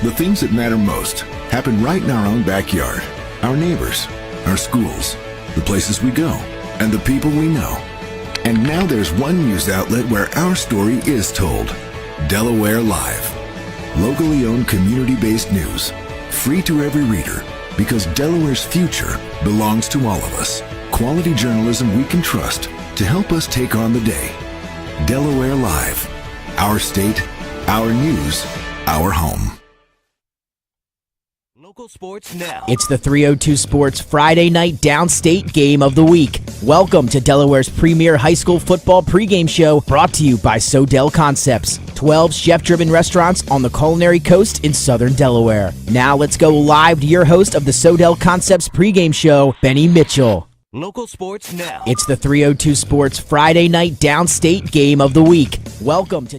The things that matter most happen right in our own backyard. Our neighbors, our schools, the places we go, and the people we know. And now there's one news outlet where our story is told. Delaware Live. Locally owned, community-based news. Free to every reader, because Delaware's future belongs to all of us. Quality journalism we can trust to help us take on the day. Delaware Live. Our state, our news, our home. Local sports now. It's the 302 Sports Friday night downstate game of the week. Welcome to Delaware's premier high school football pregame show, brought to you by Sodell Concepts, 12 chef-driven restaurants on the culinary coast in southern Delaware. Now let's go live to your host of the Sodell Concepts pregame show, Benny Mitchell. Local sports now. It's the 302 Sports Friday night downstate game of the week. Welcome to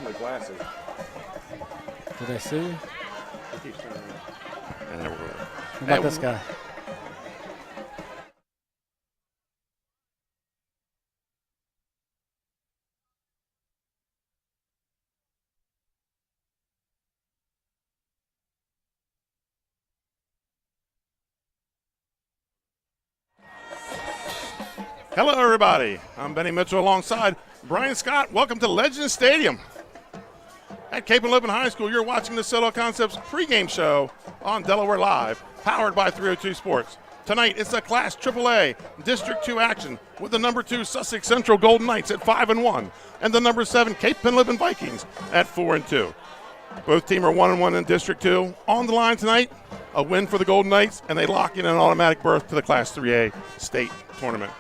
with glasses. Did I see you? And What about this guy? Hello, everybody. I'm Benny Mitchell alongside Brian Scott. Welcome to Legend Stadium at Cape Henlopen High School. You're watching the Sodell Concepts pregame show on Delaware Live, powered by 302 Sports. Tonight, it's a Class AAA District 2 action with the number 2 Sussex Central Golden Knights at 5-1 and the number 7 Cape Henlopen Vikings at 4-2. Both teams are 1-1 in District 2. On the line tonight, a win for the Golden Knights, and they lock in an automatic berth to the Class 3A state tournament.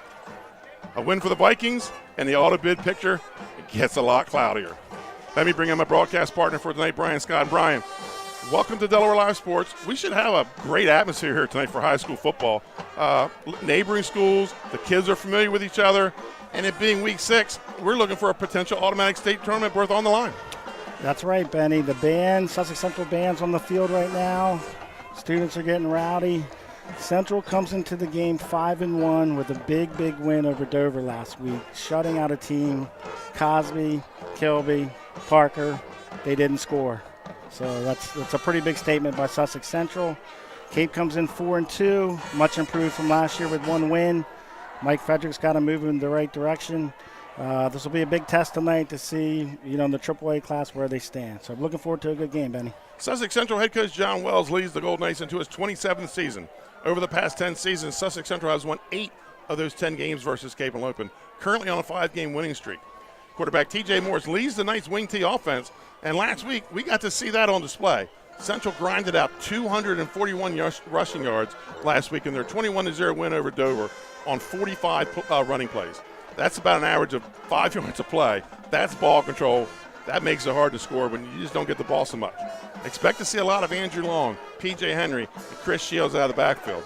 A win for the Vikings, and the auto-bid picture gets a lot cloudier. Let me bring in my broadcast partner for tonight, Brian Scott. Brian, welcome to Delaware Live Sports. We should have a great atmosphere here tonight for high school football. Neighboring schools, the kids are familiar with each other, and it being week 6, we're looking for a potential automatic state tournament berth on the line. That's right, Benny. The band, Sussex Central band's on the field right now. Students are getting rowdy. Central comes into the game 5-1 with a big win over Dover last week, shutting out a team. Cosby, Kilby, Parker, they didn't score. So that's a pretty big statement by Sussex Central. Cape comes in 4-2, much improved from last year with 1 win. Mike Frederick's got to move in the right direction. This will be a big test tonight to see, in the AAA class where they stand. So I'm looking forward to a good game, Benny. Sussex Central head coach John Wells leads the Golden Knights into his 27th season. Over the past 10 seasons, Sussex Central has won 8 of those 10 games versus Cape Henlopen, currently on a 5-game winning streak. Quarterback T.J. Morris leads the Knights' wing T offense, and last week we got to see that on display. Central grinded out 241 rushing yards last week in their 21-0 win over Dover on 45 running plays. That's about an average of 5 yards a play. That's ball control. That makes it hard to score when you just don't get the ball so much. Expect to see a lot of Andrew Long, P.J. Henry, and Chris Shields out of the backfield.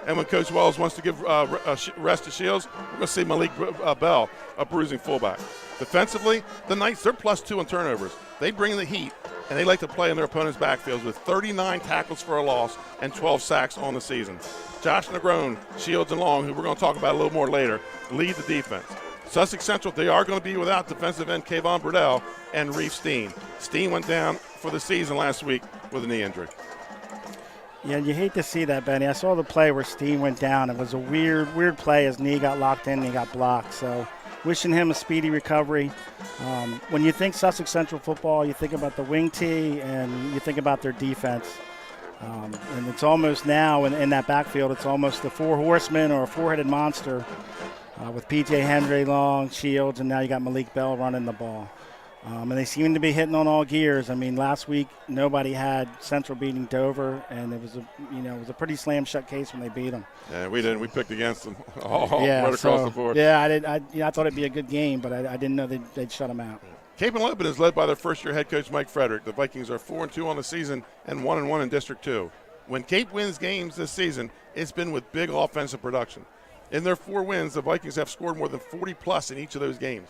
And when Coach Wells wants to give rest to Shields, we're going to see Malik Bell, a bruising fullback. Defensively, the Knights, they're +2 in turnovers. They bring the heat, and they like to play in their opponent's backfields with 39 tackles for a loss and 12 sacks on the season. Josh Negrone, Shields, and Long, who we're going to talk about a little more later, lead the defense. Sussex Central, they are going to be without defensive end Kayvon Burdell and Reef Steen. Steen went down for the season last week with a knee injury. Yeah, you hate to see that, Benny. I saw the play where Steen went down. It was a weird play. His knee got locked in and he got blocked. So wishing him a speedy recovery. When you think Sussex Central football, you think about the wing tee and you think about their defense. And it's almost now in that backfield, it's almost the four horsemen or a four-headed monster with P.J. Henry, Long, Shields, and now you got Malik Bell running the ball. And they seem to be hitting on all gears. I mean, last week nobody had Central beating Dover, and it was a pretty slam shut case when they beat them. Yeah, we didn't. We picked against them right across the board. Yeah, I thought it'd be a good game, but I didn't know they'd shut them out. Cape Henlopen is led by their first-year head coach Mike Frederick. The Vikings are 4-2 on the season and 1-1 in District 2. When Cape wins games this season, it's been with big offensive production. In their 4 wins, the Vikings have scored more than 40-plus in each of those games.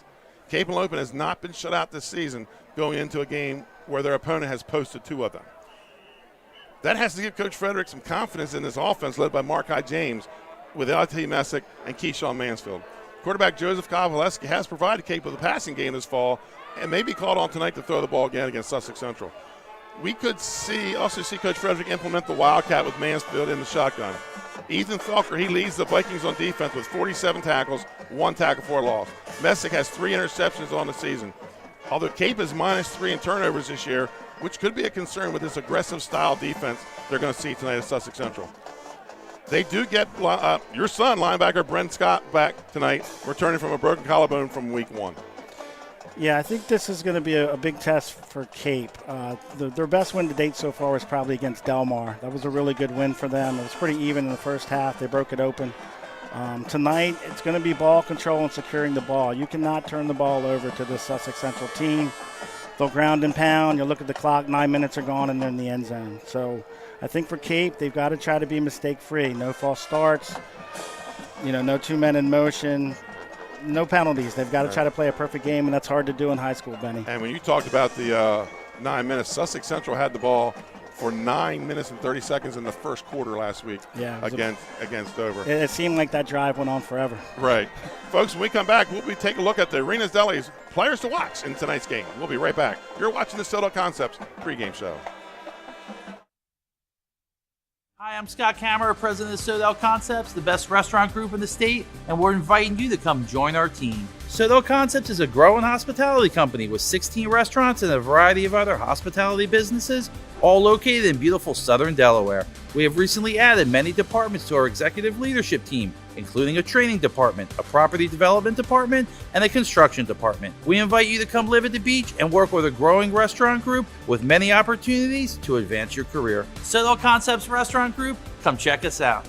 Cape Henlopen has not been shut out this season going into a game where their opponent has posted 2 of them. That has to give Coach Frederick some confidence in this offense led by Mark James with L.T. Messick and Keyshawn Mansfield. Quarterback Joseph Kovaleski has provided Cape with a passing game this fall and may be called on tonight to throw the ball again against Sussex Central. We could also see Coach Frederick implement the Wildcat with Mansfield in the shotgun. Ethan Felker, he leads the Vikings on defense with 47 tackles, 1 tackle for a loss. Messick has 3 interceptions on the season. Although Cape is -3 in turnovers this year, which could be a concern with this aggressive style defense they're going to see tonight at Sussex Central. They do get your son, linebacker Brent Scott, back tonight, returning from a broken collarbone from week 1. Yeah, I think this is going to be a big test for Cape. Their best win to date so far was probably against Delmar. That was a really good win for them. It was pretty even in the first half. They broke it open. Tonight, it's going to be ball control and securing the ball. You cannot turn the ball over to the Sussex Central team. They'll ground and pound. You'll look at the clock, 9 minutes are gone, and they're in the end zone. So I think for Cape, they've got to try to be mistake-free. No false starts, no 2 men in motion. No penalties. They've got to try to play a perfect game, and that's hard to do in high school, Benny. And when you talked about the 9 minutes, Sussex Central had the ball for 9 minutes and 30 seconds in the first quarter last week against Dover. It seemed like that drive went on forever. Right. Folks, when we come back, we'll be taking a look at the Arenas Deli's players to watch in tonight's game. We'll be right back. You're watching the Soto Concepts pregame show. Hi, I'm Scott Kammerer, president of Sodell Concepts, the best restaurant group in the state, and we're inviting you to come join our team. Sodell Concepts is a growing hospitality company with 16 restaurants and a variety of other hospitality businesses, all located in beautiful southern Delaware. We have recently added many departments to our executive leadership team, including a training department, a property development department, and a construction department. We invite you to come live at the beach and work with a growing restaurant group with many opportunities to advance your career. Sodell Concepts Restaurant Group, come check us out.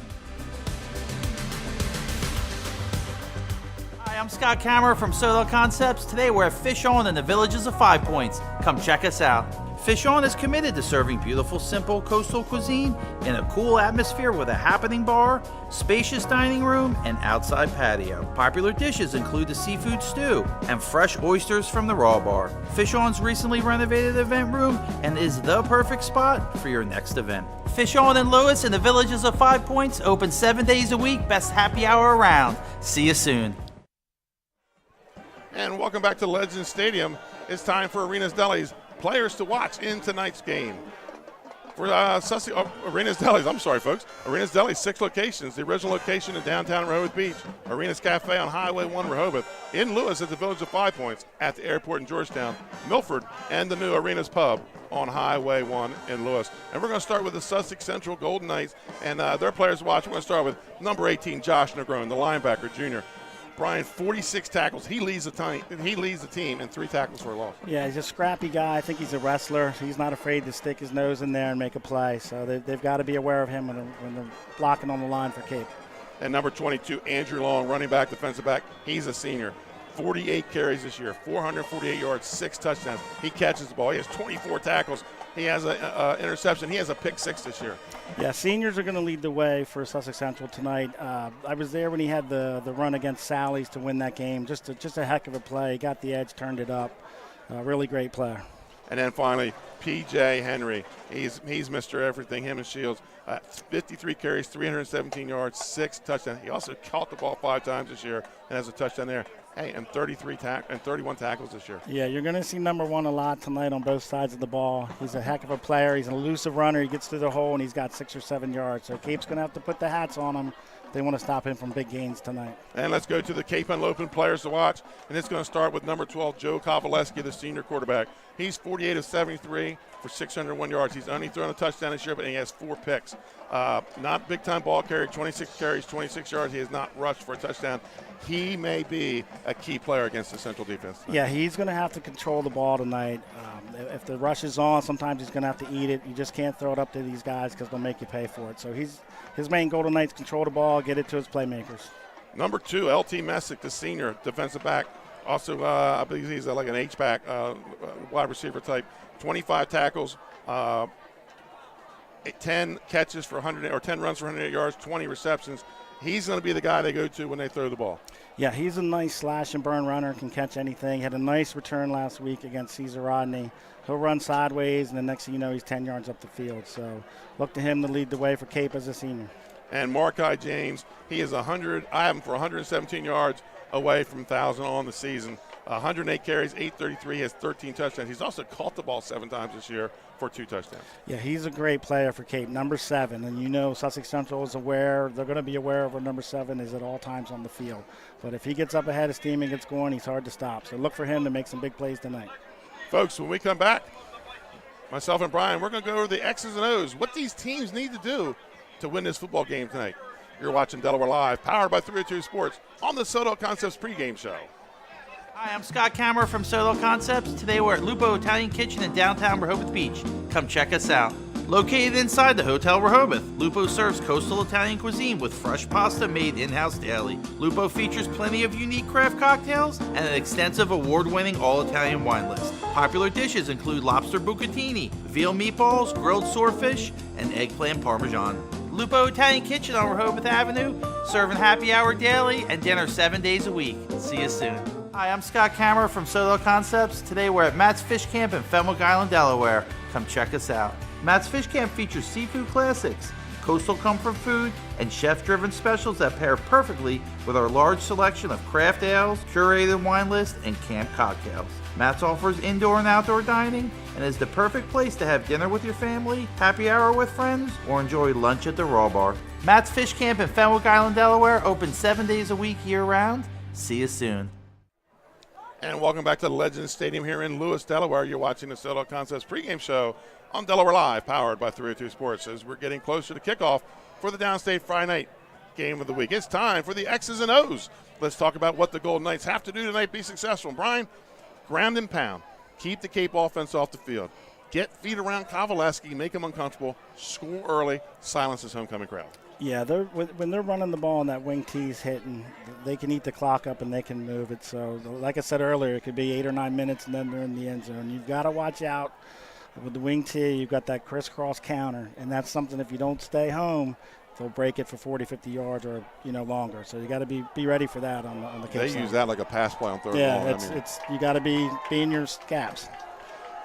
Hi, I'm Scott Kammerer from Sodell Concepts. Today we're at Fish On in the Villages of 5 Points. Come check us out. Fish On is committed to serving beautiful, simple coastal cuisine in a cool atmosphere with a happening bar, spacious dining room, and outside patio. Popular dishes include the seafood stew and fresh oysters from the raw bar. Fish On's recently renovated event room and is the perfect spot for your next event. Fish On in Lewis in the Villages of 5 Points, open 7 days a week, best happy hour around. See you soon. And welcome back to Legends Stadium. It's time for Arenas Deli's players to watch in tonight's game. For Arenas Deli's, I'm sorry, folks. Arenas Deli's 6 locations. The original location in downtown Rehoboth Beach. Arenas Cafe on Highway 1 Rehoboth. In Lewis at the Village of 5 Points. At the airport in Georgetown. Milford and the new Arenas Pub on Highway 1 in Lewis. And we're going to start with the Sussex Central Golden Knights and their players to watch. We're going to start with number 18, Josh Negron, the linebacker, junior. Brian, 46 tackles. He leads the team in 3 tackles for a loss. Yeah, he's a scrappy guy. I think he's a wrestler. He's not afraid to stick his nose in there and make a play. So they've got to be aware of him when they're blocking on the line for Cape. And number 22, Andrew Long, running back, defensive back. He's a senior. 48 carries this year, 448 yards, 6 touchdowns. He catches the ball. He has 24 tackles. He has an interception. He has a pick 6 this year. Yeah, seniors are going to lead the way for Sussex Central tonight. I was there when he had the run against Sally's to win that game. Just a heck of a play. He got the edge, turned it up. Really great player. And then finally, P.J. Henry. He's Mr. Everything, him and Shields. 53 carries, 317 yards, 6 touchdowns. He also caught the ball 5 times this year and has a touchdown there. Hey, and 31 tackles this year. Yeah, you're going to see number 1 a lot tonight on both sides of the ball. He's a heck of a player. He's an elusive runner. He gets through the hole, and he's got 6 or 7 yards. So Cape's going to have to put the hats on him they want to stop him from big gains tonight. And let's go to the Cape Henlopen players to watch. And it's going to start with number 12, Joe Kovaleski, the senior quarterback. He's 48 of 73 for 601 yards. He's only thrown a touchdown this year, but he has 4 picks. Not big-time ball carrier, 26 carries, 26 yards. He has not rushed for a touchdown. He may be a key player against the Central defense tonight. Yeah, he's going to have to control the ball tonight. If the rush is on, sometimes he's going to have to eat it. You just can't throw it up to these guys because they'll make you pay for it. So his main goal tonight is control the ball, get it to his playmakers. Number 2, LT Messick, the senior defensive back. Also, I believe he's like an H-back, wide receiver type. 25 tackles, 10 catches for 100, or 10 runs for 108 yards, 20 receptions. He's going to be the guy they go to when they throw the ball. Yeah, he's a nice slash and burn runner, can catch anything. Had a nice return last week against Cesar Rodney. He'll run sideways, and the next thing you know, he's 10 yards up the field. So look to him to lead the way for Cape as a senior. And Markai James, he is 100. I have him for 117 yards away from 1,000 on the season. 108 carries, 833, has 13 touchdowns. He's also caught the ball 7 times this year for 2 touchdowns. Yeah, he's a great player for Cape, number 7. And you know Sussex Central is aware, they're going to be aware of where number 7 is at all times on the field. But if he gets up ahead of steam and gets going, he's hard to stop. So look for him to make some big plays tonight. Folks, when we come back, myself and Brian, we're going to go over the X's and O's, what these teams need to do to win this football game tonight. You're watching Delaware Live, powered by 302 Sports on the Soto Concepts pregame show. Hi, I'm Scott Kammerer from Soto Concepts. Today we're at Lupo Italian Kitchen in downtown Rehoboth Beach. Come check us out. Located inside the Hotel Rehoboth, Lupo serves coastal Italian cuisine with fresh pasta made in-house daily. Lupo features plenty of unique craft cocktails and an extensive award-winning all-Italian wine list. Popular dishes include lobster bucatini, veal meatballs, grilled swordfish, and eggplant parmesan. Lupo Italian Kitchen on Rehoboth Avenue, serving happy hour daily and dinner 7 days a week. See you soon. Hi, I'm Scott Kammerer from Soto Concepts. Today we're at Matt's Fish Camp in Fenwick Island, Delaware. Come check us out. Matt's Fish Camp features seafood classics, coastal comfort food, and chef-driven specials that pair perfectly with our large selection of craft ales, curated wine list, and camp cocktails. Matt's offers indoor and outdoor dining and is the perfect place to have dinner with your family, happy hour with friends, or enjoy lunch at the Raw Bar. Matt's Fish Camp in Fenwick Island, Delaware, open 7 days a week year-round. See you soon. And welcome back to the Legends Stadium here in Lewis, Delaware. You're watching the Soto Concepts pregame show on Delaware Live, powered by 302 Sports. As we're getting closer to kickoff for the Downstate Friday night game of the week, it's time for the X's and O's. Let's talk about what the Golden Knights have to do tonight to be successful. And Brian, ground and pound. Keep the Cape offense off the field. Get feet around Kovaleski, make him uncomfortable, score early, silence his homecoming crowd. Yeah, when they're running the ball and that wing tee's hitting, they can eat the clock up and they can move it. So, like I said earlier, it could be 8 or 9 minutes and then they're in the end zone. You've got to watch out with the wing tee. You've got that crisscross counter, and that's something if you don't stay home, they'll break it for 40, 50 yards or longer. So you got to be ready for that on the Cape. They use that like a pass play on third down. and Yeah, long. it's you got to be in your caps.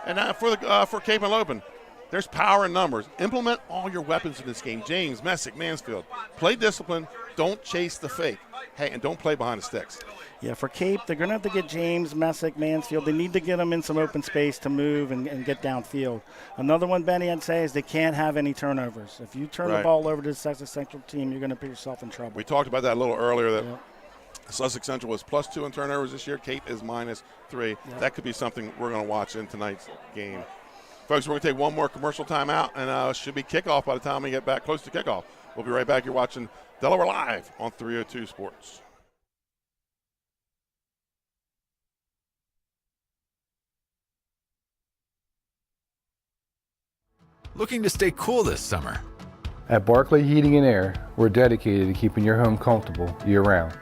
And now for Cape Henlopen, there's power in numbers. Implement all your weapons in this game. James, Messick, Mansfield. Play discipline. Don't chase the fake. Hey, and don't play behind the sticks. Yeah, for Cape, they're going to have to get James, Messick, Mansfield. They need to get them in some open space to move and get downfield. Another one, Benny, I'd say is they can't have any turnovers. If you turn the ball over to the Sussex Central team, you're going to put yourself in trouble. We talked about that a little earlier, that Sussex Central was +2 in turnovers this year. Cape is -3. That could be something we're going to watch in tonight's game. Folks, we're going to take one more commercial timeout, and should be kickoff by the time we get back close to kickoff. We'll be right back. You're watching Delaware Live on 302 Sports. Looking to stay cool this summer? At Barkley Heating and Air, we're dedicated to keeping your home comfortable year-round.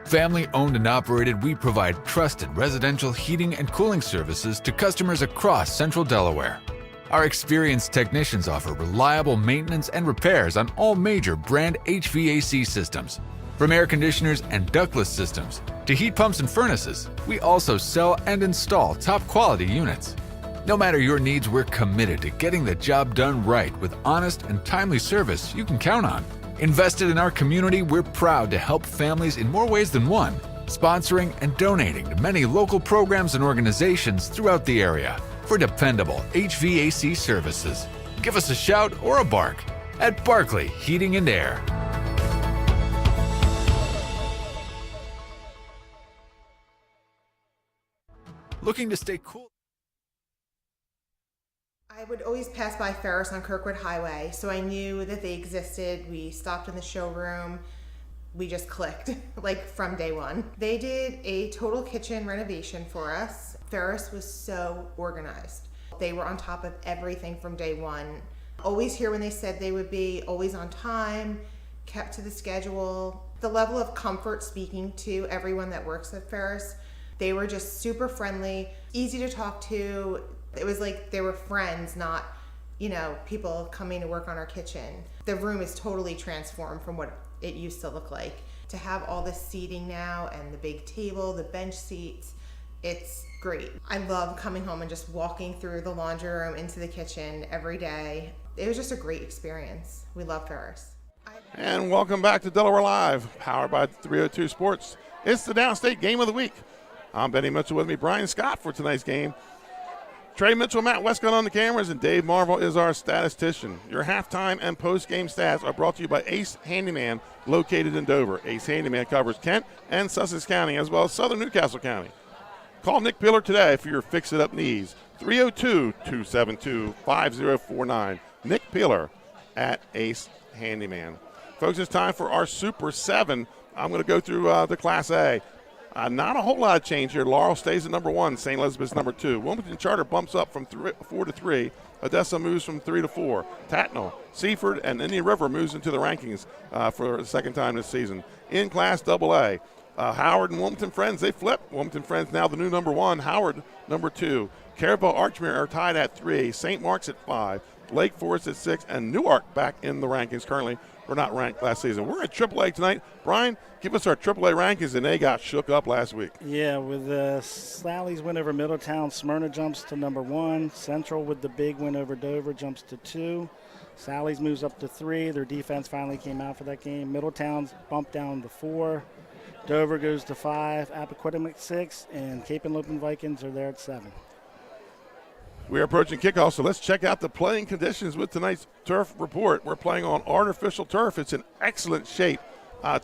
Family owned and operated, we provide trusted residential heating and cooling services to customers across Central Delaware. Our experienced technicians offer reliable maintenance and repairs on all major brand HVAC systems. From air conditioners and ductless systems to heat pumps and furnaces, we also sell and install top quality units. No matter your needs, we're committed to getting the job done right with honest and timely service you can count on. Invested in our community, we're proud to help families in more ways than one, sponsoring and donating to many local programs and organizations throughout the area for dependable HVAC services. Give us a shout or a bark at Barkley Heating and Air. Looking to stay cool? I would always pass by Ferris on Kirkwood Highway, so I knew that they existed. We stopped in the showroom. We just clicked, like from day one. They did a total kitchen renovation for us. Ferris was so organized. They were on top of everything from day one. Always here when they said they would be, always on time, kept to the schedule. The level of comfort speaking to everyone that works at Ferris, they were just super friendly, easy to talk to. It was like they were friends, not, people coming to work on our kitchen. The room is totally transformed from what it used to look like. To have all this seating now and the big table, the bench seats, it's great. I love coming home and just walking through the laundry room into the kitchen every day. It was just a great experience. We love Ferris. And welcome back to Delaware Live, powered by 302 Sports. It's the Downstate Game of the Week. I'm Benny Mitchell, with me Brian Scott for tonight's game. Trey Mitchell, Matt Westcott on the cameras, and Dave Marvel is our statistician. Your halftime and post-game stats are brought to you by Ace Handyman, located in Dover. Ace Handyman covers Kent and Sussex County, as well as southern Newcastle County. Call Nick Pillar today for your fix-it-up needs. 302-272-5049. Nick Pillar at Ace Handyman. Folks, it's time for our Super 7. I'm going to go through the Class A. Not a whole lot of change here. Laurel stays at number 1. St. Elizabeth's number 2. Wilmington Charter bumps up from 4 to 3. Odessa moves from 3 to 4. Tatnall, Seaford, and Indian River moves into the rankings for the second time this season. In Class AA, Howard and Wilmington Friends, they flip. Wilmington Friends now the new number 1. Howard number 2. Caravelle Archmere are tied at 3. St. Mark's at 5. Lake Forest at 6. And Newark back in the rankings currently. We're not ranked last season. We're at AAA tonight. Brian, give us our AAA rankings, and they got shook up last week. Yeah, with Sally's win over Middletown, Smyrna jumps to number 1. Central with the big win over Dover jumps to 2. Sally's moves up to 3. Their defense finally came out for that game. Middletown's bumped down to 4. Dover goes to 5. Appoquinimink 6. And Cape and Lopen Vikings are there at 7. We are approaching kickoff, so let's check out the playing conditions with tonight's turf report. We're playing on artificial turf. It's in excellent shape.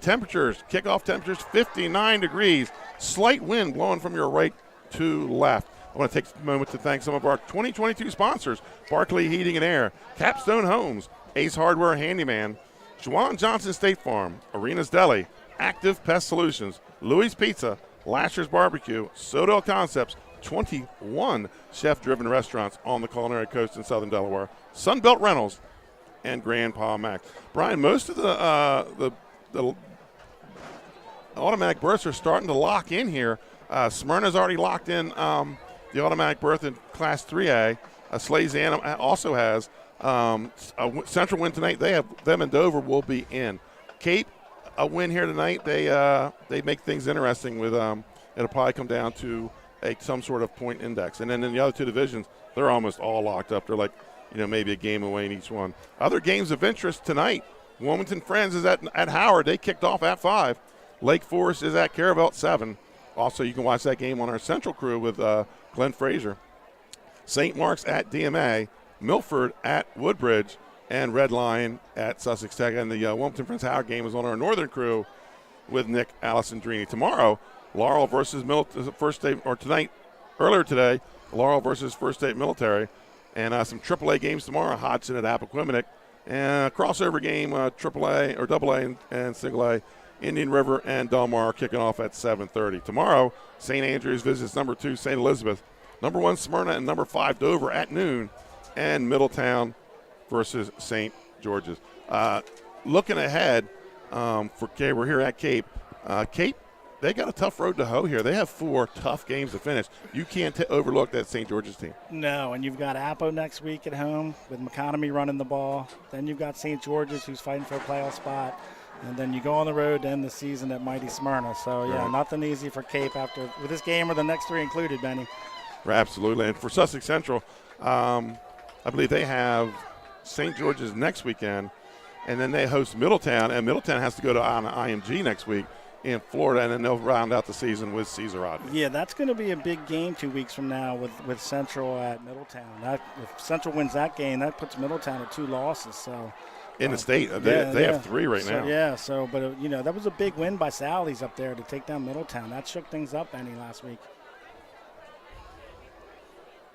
Temperatures, kickoff temperatures, 59 degrees. Slight wind blowing from your right to left. I want to take a moment to thank some of our 2022 sponsors: Barkley Heating and Air, Capstone Homes, Ace Hardware Handyman, Juwan Johnson State Farm, Arena's Deli, Active Pest Solutions, Louis Pizza, Lasher's Barbecue, Sodell Concepts, 21 chef-driven restaurants on the culinary coast in southern Delaware, Sunbelt Rentals, and Grandpa Mac. Brian, most of the automatic berths are starting to lock in here. Smyrna's already locked in the automatic berth in Class 3A. Slayzan also has a Central win tonight. They have them and Dover will be in. Cape, a win here tonight. They make things interesting with it'll probably come down to some sort of point index. And then in the other two divisions, they're almost all locked up. They're like, maybe a game away in each one. Other games of interest tonight, Wilmington Friends is at Howard. They kicked off at 5. Lake Forest is at Caravelle at 7. Also, you can watch that game on our Central crew with Glenn Frazier. St. Mark's at DMA, Milford at Woodbridge, and Red Lion at Sussex Tech. And the Wilmington Friends Howard game is on our Northern crew with Nick Alessandrini. Tomorrow, Laurel versus First State, or tonight, earlier today, Laurel versus First State Military, and some AAA games tomorrow. Hodgson at Appoquinimink, and a crossover game, AAA or AA and Single A. Indian River and Del Mar kicking off at 7:30 tomorrow. St. Andrews visits number 2 St. Elizabeth, number 1 Smyrna, and number 5 Dover at noon, and Middletown versus St. George's. Looking ahead for Cape, we're here at Cape. Cape. They got a tough road to hoe here. They have 4 tough games to finish. You can't overlook that St. George's team. No, and you've got Appo next week at home with McConomy running the ball. Then you've got St. George's, who's fighting for a playoff spot. And then you go on the road to end the season at mighty Smyrna. So, yeah, nothing easy for Cape with this game or the next 3 included, Benny. Absolutely. And for Sussex Central, I believe they have St. George's next weekend, and then they host Middletown, and Middletown has to go to IMG next week in Florida, and then they'll round out the season with Cesar Rodney. Yeah, that's going to be a big game 2 weeks from now with Central at Middletown. If Central wins that game, that puts Middletown at 2 losses. So in the state, they have 3 right now. Yeah, but that was a big win by Sally's up there to take down Middletown. That shook things up, Benny, last week.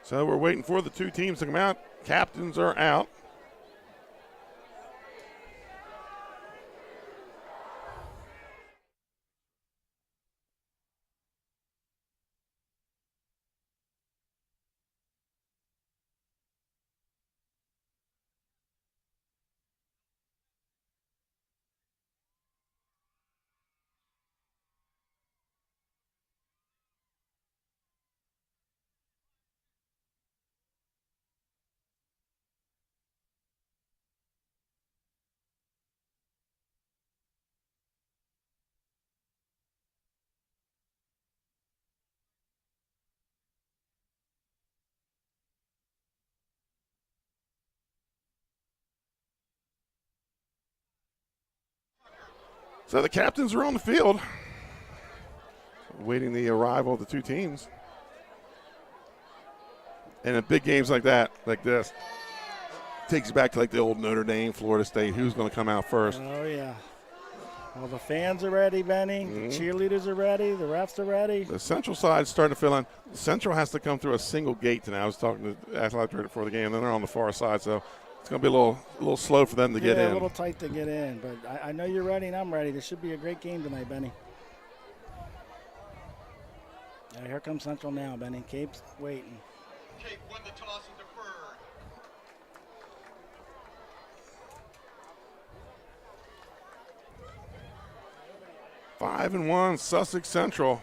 So we're waiting for the two teams to come out. Captains are out. So the captains are on the field, waiting the arrival of the two teams. And in big games like that, like this, takes you back to like the old Notre Dame, Florida State. Who's going to come out first? Oh, yeah. Well, the fans are ready, Benny. The cheerleaders are ready. The refs are ready. The Central side's starting to fill in. Central has to come through a single gate tonight. I was talking to Athletic Director before the game, and then they're on the far side, so it's going to be a little slow for them to get in. A little tight to get in, but I know you're ready and I'm ready. This should be a great game tonight, Benny. Yeah, here comes Central now, Benny. Cape's waiting. Cape won the toss and deferred. Five and 1, Sussex Central.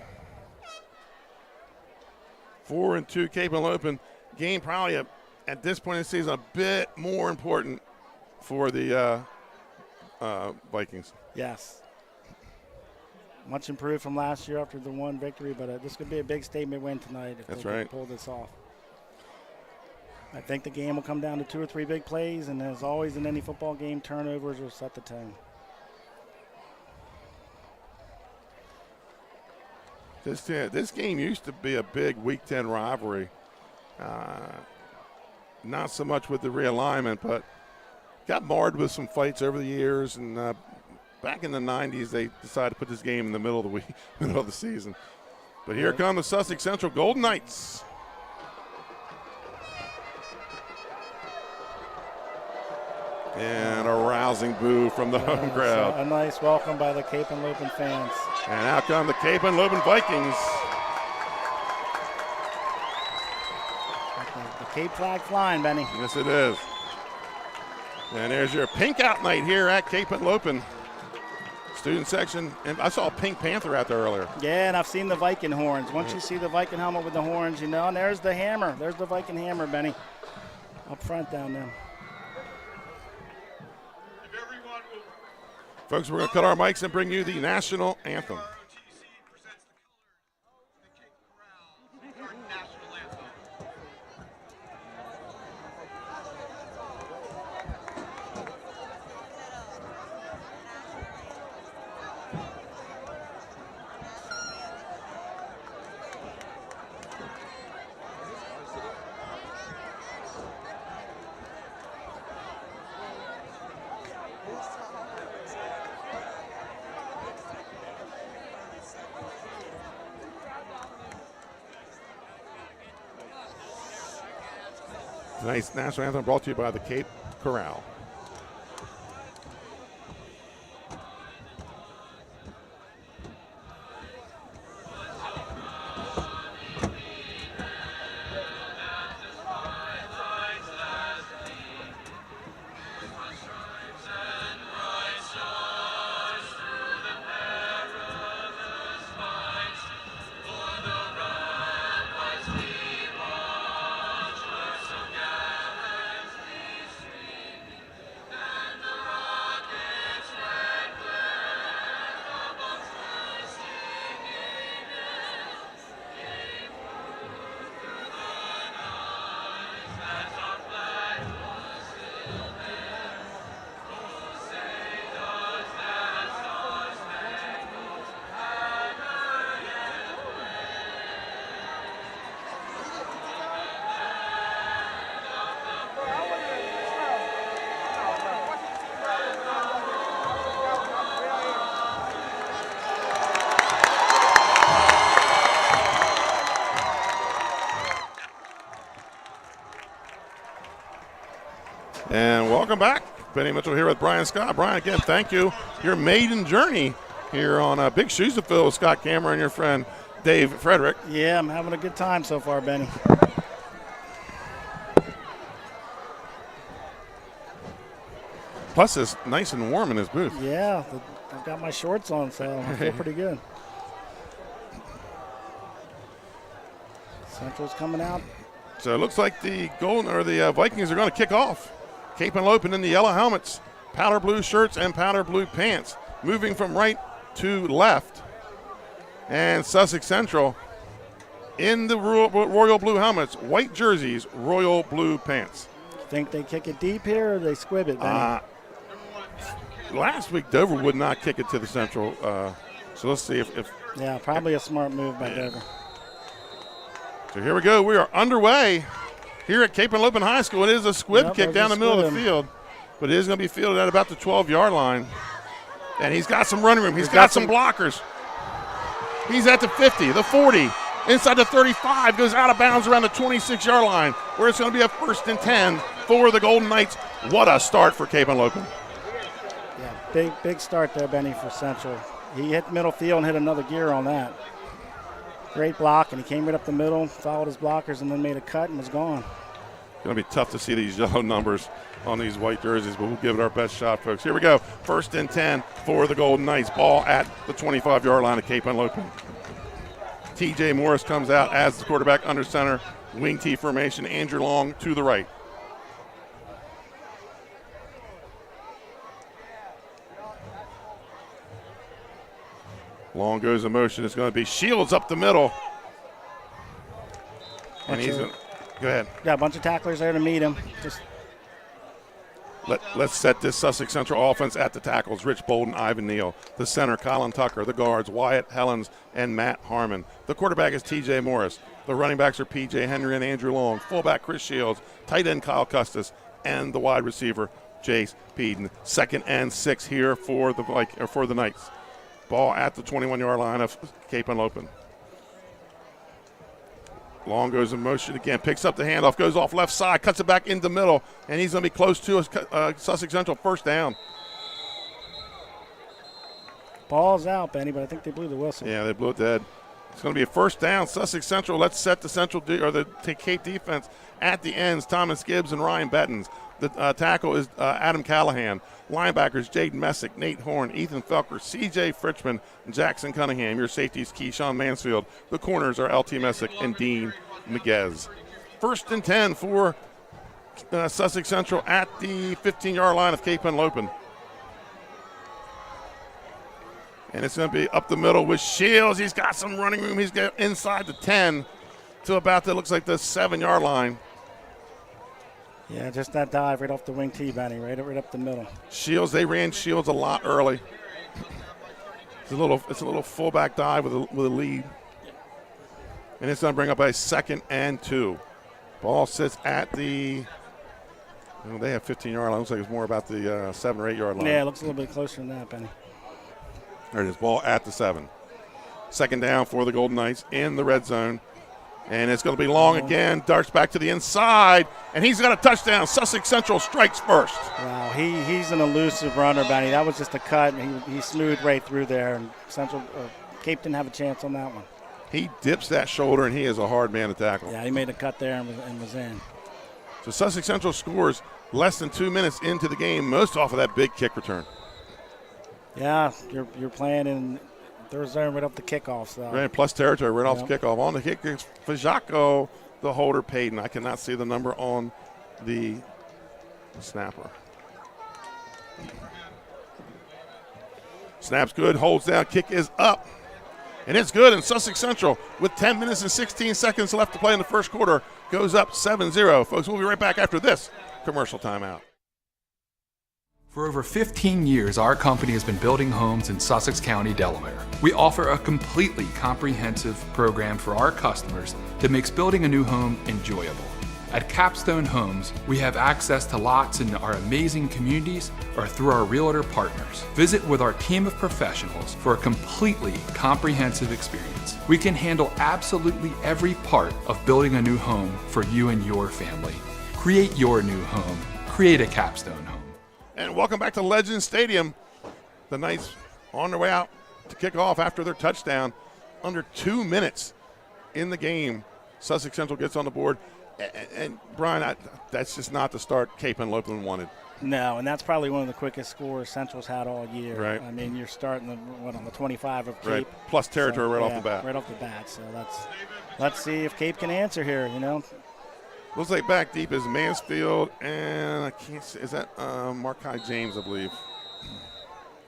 4-2, Cape Henlopen. Game probably at this point in the season a bit more important for the Vikings. Yes. Much improved from last year after the one victory, but this could be a big statement win tonight if That's they right. can pull this off. I think the game will come down to 2 or 3 big plays, and as always in any football game, turnovers will set the tone. This game used to be a big Week 10 rivalry. Not so much with the realignment, but got marred with some fights over the years. And back in the 90s, they decided to put this game in the middle of the week, middle of the season. But here come the Sussex Central Golden Knights. And a rousing boo from the home crowd. A nice welcome by the Cape Henlopen fans. And out come the Cape Henlopen Vikings. The Cape flag flying, Benny. Yes, it is. And there's your pink out night here at Cape Henlopen. Student section. And I saw a Pink Panther out there earlier. Yeah, and I've seen the Viking horns. Once you see the Viking helmet with the horns, you know, and there's the hammer. There's the Viking hammer, Benny. Up front down there. Folks, we're going to cut our mics and bring you the national anthem. Tonight's national anthem brought to you by the Cape Corral. And welcome back. Benny Mitchell here with Brian Scott. Brian, again, thank you. Your maiden journey here on Big Shoes to Fill with Scott Cameron and your friend Dave Frederick. Yeah, I'm having a good time so far, Benny. Plus, it's nice and warm in his booth. Yeah, I've got my shorts on, so I feel pretty good. Central's coming out. So it looks like the Vikings are going to kick off. Cape Henlopen in the yellow helmets, powder blue shirts, and powder blue pants. Moving from right to left. And Sussex Central in the royal blue helmets, white jerseys, royal blue pants. Think they kick it deep here or they squib it, Benny? Last week, Dover would not kick it to the Central. So let's see if yeah, probably a smart move by Dover. So here we go. We are underway here at Cape Henlopen High School. It is a squib kick down the middle of the field, but it is going to be fielded at about the 12-yard line. And he's got some running room. He's got some blockers. He's at the 50, the 40, inside the 35, goes out of bounds around the 26-yard line, where it's going to be a 1st and 10 for the Golden Knights. What a start for Cape Henlopen. Yeah, big start there, Benny, for Central. He hit middle field and hit another gear on that. Great block, and he came right up the middle, followed his blockers, and then made a cut and was gone. It's going to be tough to see these yellow numbers on these white jerseys, but we'll give it our best shot, folks. Here we go. 1st and 10 for the Golden Knights. Ball at the 25-yard line of Cape Henlopen. TJ Morris comes out as the quarterback under center. Wing T formation. Andrew Long to the right. Long goes in motion. It's going to be Shields up the middle. And he's going to go ahead. Got a bunch of tacklers there to meet him. Let's set this Sussex Central offense at the tackles. Rich Bolden, Ivan Neal. The center, Colin Tucker. The guards, Wyatt Helens and Matt Harmon. The quarterback is TJ Morris. The running backs are PJ Henry and Andrew Long. Fullback, Chris Shields. Tight end, Kyle Custis. And the wide receiver, Jace Peden. 2nd and 6 here for the Knights. Ball at the 21-yard line of Cape Henlopen. Long goes in motion again, picks up the handoff, goes off left side, cuts it back in the middle, and he's going to be close to Sussex Central 1st down. Ball's out, Benny, but I think they blew the whistle. Yeah, they blew it dead. It's going to be a 1st down. Sussex Central. Let's set the Cape defense at the ends. Thomas Gibbs and Ryan Bettens. The tackle is Adam Callahan. Linebackers, Jaden Messick, Nate Horn, Ethan Felker, C.J. Fritchman, and Jackson Cunningham. Your safeties, Keyshawn Mansfield. The corners are L.T. Messick and Dean Miguez. 1st and 10 for Sussex Central at the 15-yard line of Cape Henlopen. And it's going to be up the middle with Shields. He's got some running room. He's got inside the 10 to about the 7-yard line. Yeah, just that dive right off the wing tee, Benny, right up the middle. Shields, they ran Shields a lot early. It's a little fullback dive with a lead. And it's going to bring up a 2nd and 2. Ball sits at the, they have 15-yard line. Looks like it's more about the 7 or 8-yard line. Yeah, it looks a little bit closer than that, Benny. There it is, ball at the 7. 2nd down for the Golden Knights in the red zone. And it's going to be Long again, darts back to the inside, and he's got a touchdown. Sussex Central strikes first. Wow, he's an elusive runner, Benny. That was just a cut, and he smoothed right through there, and Cape didn't have a chance on that one. He dips that shoulder, and he is a hard man to tackle. Yeah, he made a cut there and was in. So Sussex Central scores less than 2 minutes into the game, most off of that big kick return. Yeah, you're playing in third zone right up the kickoff. So. Right, plus territory right off the kickoff. On the kick is Fajako, the holder, Payton. I cannot see the number on the snapper. Snap's good, holds down, kick is up. And it's good, and Sussex Central, with 10 minutes and 16 seconds left to play in the first quarter, goes up 7-0. Folks, we'll be right back after this commercial timeout. For over 15 years, our company has been building homes in Sussex County, Delaware. We offer a completely comprehensive program for our customers that makes building a new home enjoyable. At Capstone Homes, we have access to lots in our amazing communities or through our realtor partners. Visit with our team of professionals for a completely comprehensive experience. We can handle absolutely every part of building a new home for you and your family. Create your new home. create a capstone home. And welcome back to Legends Stadium. The Knights on their way out to kick off after their touchdown. Under 2 minutes in the game, Sussex Central gets on the board. And Brian, that's just not the start Cape Henlopen wanted. No, and that's probably one of the quickest scores Central's had all year. Right. I mean, you're starting on the 25 of Cape. Right. Plus territory right off the bat. Right off the bat. So let's see if Cape can answer here, Looks like back deep is Mansfield, and I can't see, is that Markai James, I believe.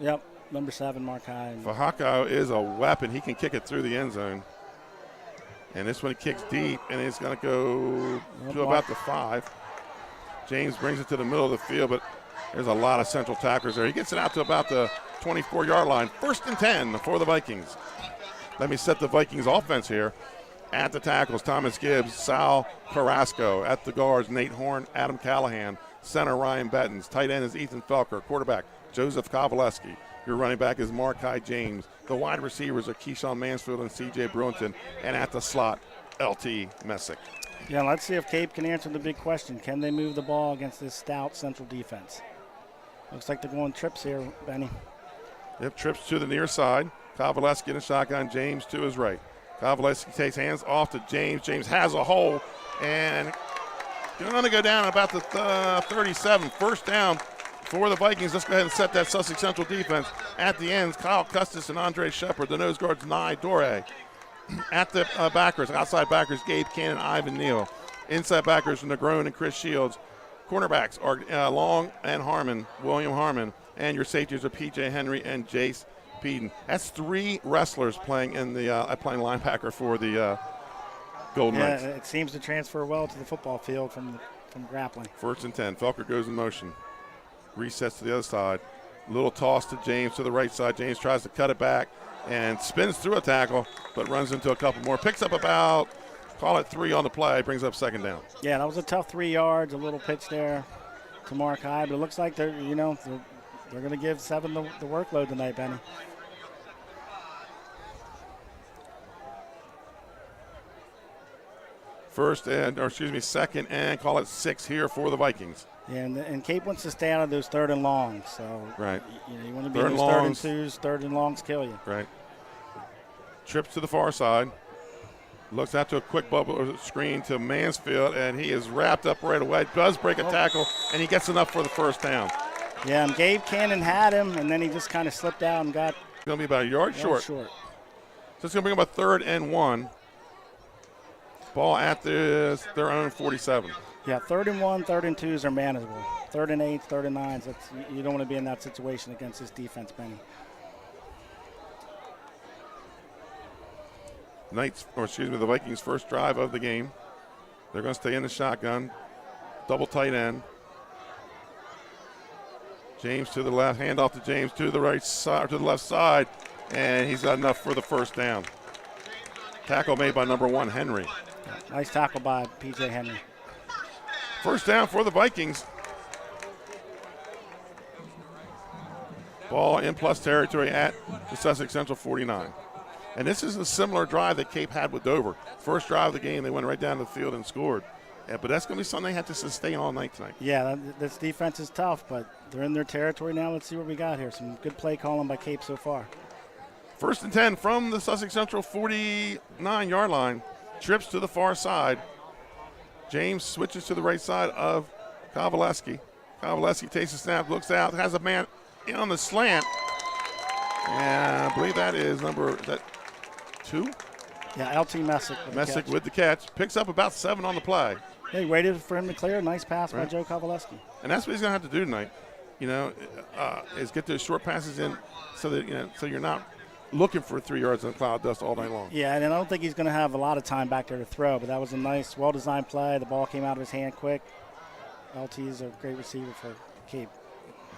Yep, number 7, Markai. Fahako is a weapon. He can kick it through the end zone. And this one kicks deep, and it's going to go to about the 5. James brings it to the middle of the field, but there's a lot of Central tacklers there. He gets it out to about the 24-yard line. 1st and 10 for the Vikings. Let me set the Vikings offense here. At the tackles, Thomas Gibbs, Sal Carrasco. At the guards, Nate Horn, Adam Callahan. Center, Ryan Bettens. Tight end is Ethan Felker. Quarterback, Joseph Kovaleski. Your running back is Markai James. The wide receivers are Keyshawn Mansfield and C.J. Brewington. And at the slot, L.T. Messick. Yeah, let's see if Cape can answer the big question. Can they move the ball against this stout Central defense? Looks like they're going trips here, Benny. Yep, trips to the near side. Kovaleski in a shotgun. James to his right. Kovaleski takes hands off to James. James has a hole and going to go down about the 37. 1st down for the Vikings. Let's go ahead and set that Sussex Central defense. At the ends, Kyle Custis and Andre Shepard. The nose guards, Nye Dore. At the backers, outside backers, Gabe Cannon, Ivan Neal. Inside backers, Negron and Chris Shields. Cornerbacks are Long and Harmon, William Harmon. And your safeties are P.J. Henry and Jace Peden. That's 3 wrestlers playing in the playing linebacker for the Golden Knights. It seems to transfer well to the football field from grappling. 1st and 10. Felker goes in motion. Resets to the other side. Little toss to James to the right side. James tries to cut it back and spins through a tackle, but runs into a couple more. Picks up about, call it 3 on the play. Brings up 2nd down. Yeah, that was a tough 3 yards. A little pitch there to Markai, but it looks like they're going to give 7 the workload tonight, Benny. Second and call it 6 here for the Vikings. Yeah, and Cape wants to stay out of those 3rd and longs. So right, you want to be in those 3rd and 2s, 3rd and longs kill you. Right. Trips to the far side. Looks out to a quick bubble screen to Mansfield, and he is wrapped up right away. Does break a tackle, and he gets enough for the 1st down. Yeah, and Gabe Cannon had him, and then he just kind of slipped out and got. It's going to be about a yard short. So it's going to bring up a 3rd and 1. Ball at their own 47. Yeah, 3rd and 1, 3rd and 2s are manageable. 3rd and 8s, 3rd and 9s. You don't want to be in that situation against this defense, Benny. The Vikings' first drive of the game. They're going to stay in the shotgun. Double tight end. James to the left, handoff to James to the right side, to the left side, and he's got enough for the 1st down. Tackle made by number 1, Henry. Nice tackle by P.J. Henry. 1st down for the Vikings. Ball in plus territory at the Sussex Central 49. And this is a similar drive that Cape had with Dover. First drive of the game, they went right down the field and scored. Yeah, but that's going to be something they have to sustain all night tonight. Yeah, this defense is tough, but they're in their territory now. Let's see what we got here. Some good play calling by Cape so far. 1st and 10 from the Sussex Central 49-yard line. Trips to the far side. James switches to the right side of Kovaleski. Kovaleski takes a snap, looks out, has a man in on the slant. And I believe that is number 2? Yeah, L.T. Messick. Messick with the catch. Picks up about 7 on the play. He waited for him to clear. Nice pass by Joe Kovaleski. And that's what he's going to have to do tonight, is get those short passes in so that, so you're not looking for 3 yards in cloud dust all night long. Yeah, and I don't think he's going to have a lot of time back there to throw, but that was a nice, well-designed play. The ball came out of his hand quick. LT is a great receiver for Cape.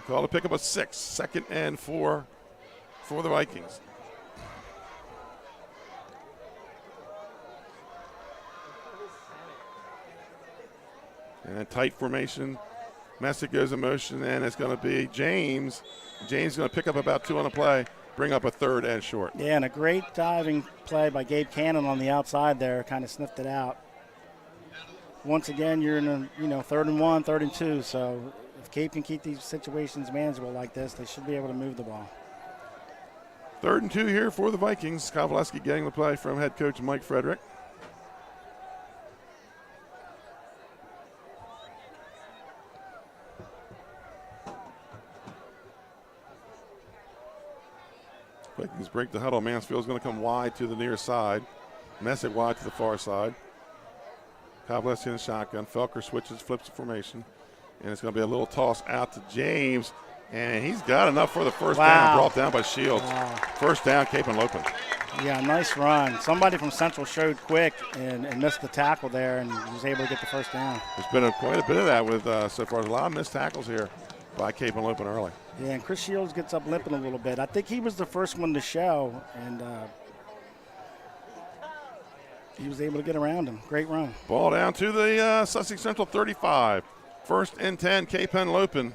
Call to pick up a 6, 2nd and 4 for the Vikings. And a tight formation. Messick goes in motion, and it's going to be James. James is going to pick up about 2 on the play, bring up a 3rd and short. Yeah, and a great diving play by Gabe Cannon on the outside there, kind of sniffed it out. Once again, you're in a 3rd and 1, 3rd and 2, so If Cape can keep these situations manageable like this, they should be able to move the ball. 3rd and 2 here for the Vikings. Kovaleski getting the play from head coach Mike Frederick. Vikings break the huddle. Mansfield's going to come wide to the near side. Messick wide to the far side. Kovaleski in the shotgun. Felker switches, flips the formation. And it's going to be a little toss out to James. And he's got enough for the first down. Brought down by Shields. Wow. First down, Cape Henlopen. Yeah, nice run. Somebody from Central showed quick and missed the tackle there, and he was able to get the first down. There's been quite a bit of that with so far. A lot of missed tackles here by Cape Henlopen early. Yeah, and Chris Shields gets up limping a little bit. I think he was the first one to show, and he was able to get around him. Great run. Ball down to the Sussex Central 35. 1st and 10, Cape Henlopen.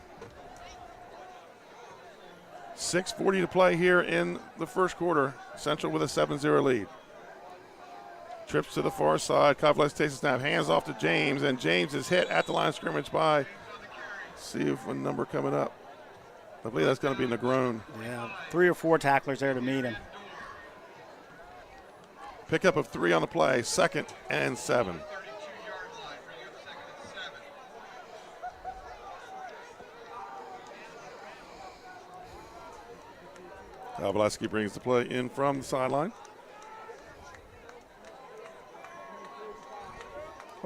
6:40 to play here in the first quarter. Central with a 7-0 lead. Trips to the far side. Kovaleski takes a snap. Hands off to James, and James is hit at the line of scrimmage by, see if a number coming up. I believe that's going to be Negron. Yeah, 3 or 4 tacklers there to meet him. Pickup of 3 on the play. 2nd and 7. Kovaleski brings the play in from the sideline.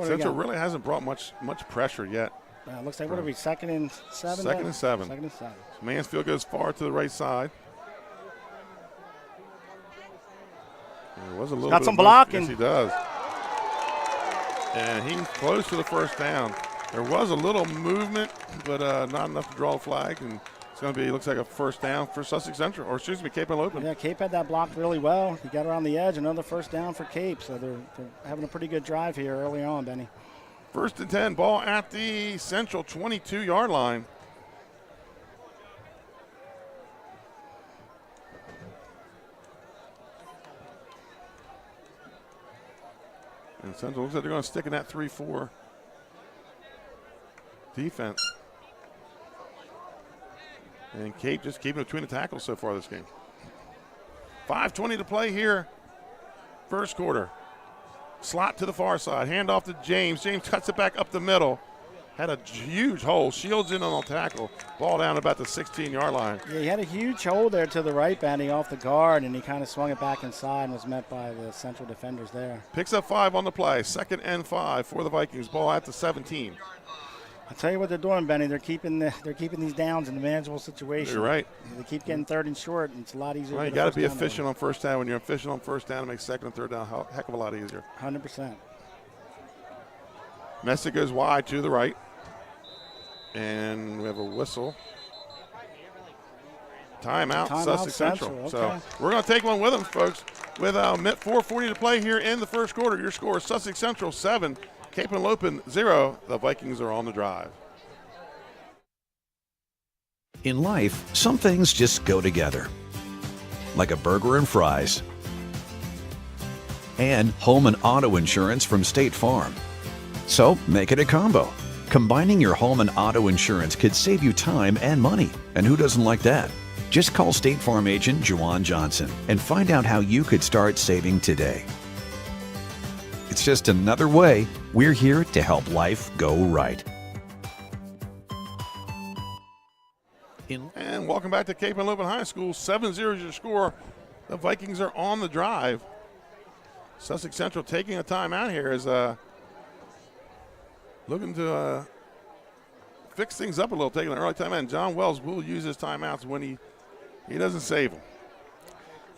Central really hasn't brought much pressure yet. Looks like, what are we, 2nd and 7? 2nd and 7. 2nd and 7. Mansfield goes far to the right side. There was a little got some blocking. Yes, he does. And he's close to the first down. There was a little movement, but not enough to draw a flag. And it's going to be, looks like a first down for Sussex Central, or excuse me, Cape Henlopen. Yeah, Cape had that blocked really well. He got around the edge, another first down for Cape. So they're having a pretty good drive here early on, Benny. 1st and 10, ball at the Central 22-yard line. And Central looks like they're going to stick in that 3-4 defense. And Cape just keeping it between the tackles so far this game. 5:20 to play here, first quarter. Slot to the far side, hand off to James. James cuts it back up the middle. Had a huge hole. Shields in on the tackle. Ball down about the 16-yard line. Yeah, he had a huge hole there to the right, Benny, off the guard, and he kind of swung it back inside and was met by the Central defenders there. Picks up 5 on the play. 2nd and 5 for the Vikings. Ball at the 17. I'll tell you what they're doing, Benny. They're keeping these downs in a manageable situation. You're right. They keep getting 3rd and short, and it's a lot easier. Well, you got to be efficient on first down. When you're efficient on first down, it makes 2nd and 3rd down a heck of a lot easier. 100%. Messick goes wide to the right. And we have a whistle. Timeout, Sussex Central. Okay. So we're going to take one with them, folks. With 4:40 to play here in the first quarter, your score is Sussex Central 7, Cape Henlopen 0. The Vikings are on the drive. In life, some things just go together. Like a burger and fries. And home and auto insurance from State Farm. So make it a combo. Combining your home and auto insurance could save you time and money. And who doesn't like that? Just call State Farm agent Juwan Johnson and find out how you could start saving today. It's just another way we're here to help life go right. And welcome back to Cape Henlopen High School. 7-0 is your score. The Vikings are on the drive. Sussex Central taking a timeout here is looking to fix things up a little, taking an early timeout. And John Wells will use his timeouts when he doesn't save them.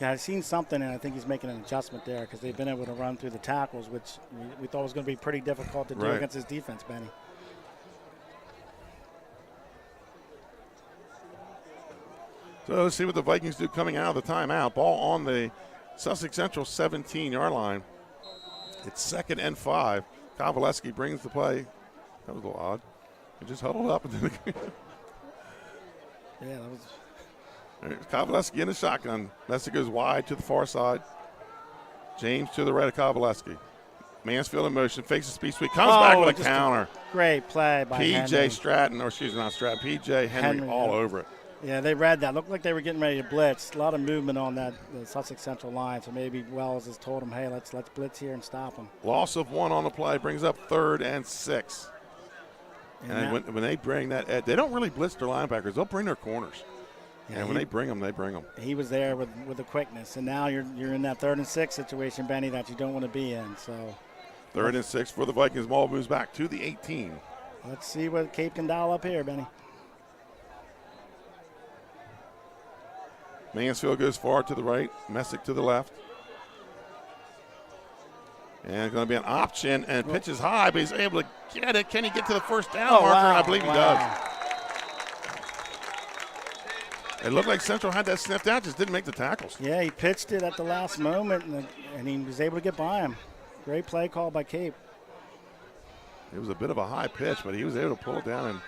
Yeah, I've seen something, and I think he's making an adjustment there because they've been able to run through the tackles, which we thought was going to be pretty difficult to do against his defense, Benny. So let's see what the Vikings do coming out of the timeout. Ball on the Sussex Central 17-yard line. It's 2nd and 5. Kovaleski brings the play. That was a little odd. He just huddled up. Yeah, that was. Kovaleski in the shotgun. Messick goes wide to the far side. James to the right of Kovaleski. Mansfield in motion, fakes a speed sweep, comes back with a counter. Great play by Henry. Stratton, or excuse me, not Stratton, P.J. Henry all over it. Yeah, they read that. Looked like they were getting ready to blitz. A lot of movement on the Sussex Central line, so maybe Wells has told them, hey, let's blitz here and stop them. Loss of 1 on the play brings up 3rd and 6. And when they bring that, they don't really blitz their linebackers. They'll bring their corners. Yeah, and when they bring them, they bring them. He was there with the quickness, and now you're in that 3rd and 6 situation, Benny, that you don't want to be in. So 3rd and 6 for the Vikings. Ball moves back to the 18. Let's see what Cape can dial up here, Benny. Mansfield goes far to the right, Messick to the left. And it's going to be an option, and pitches high, but he's able to get it. Can he get to the first down marker? Wow, And I believe he does. It looked like Central had that sniffed out, just didn't make the tackles. Yeah, he pitched it at the last moment, and he was able to get by him. Great play call by Cape. It was a bit of a high pitch, but he was able to pull it down.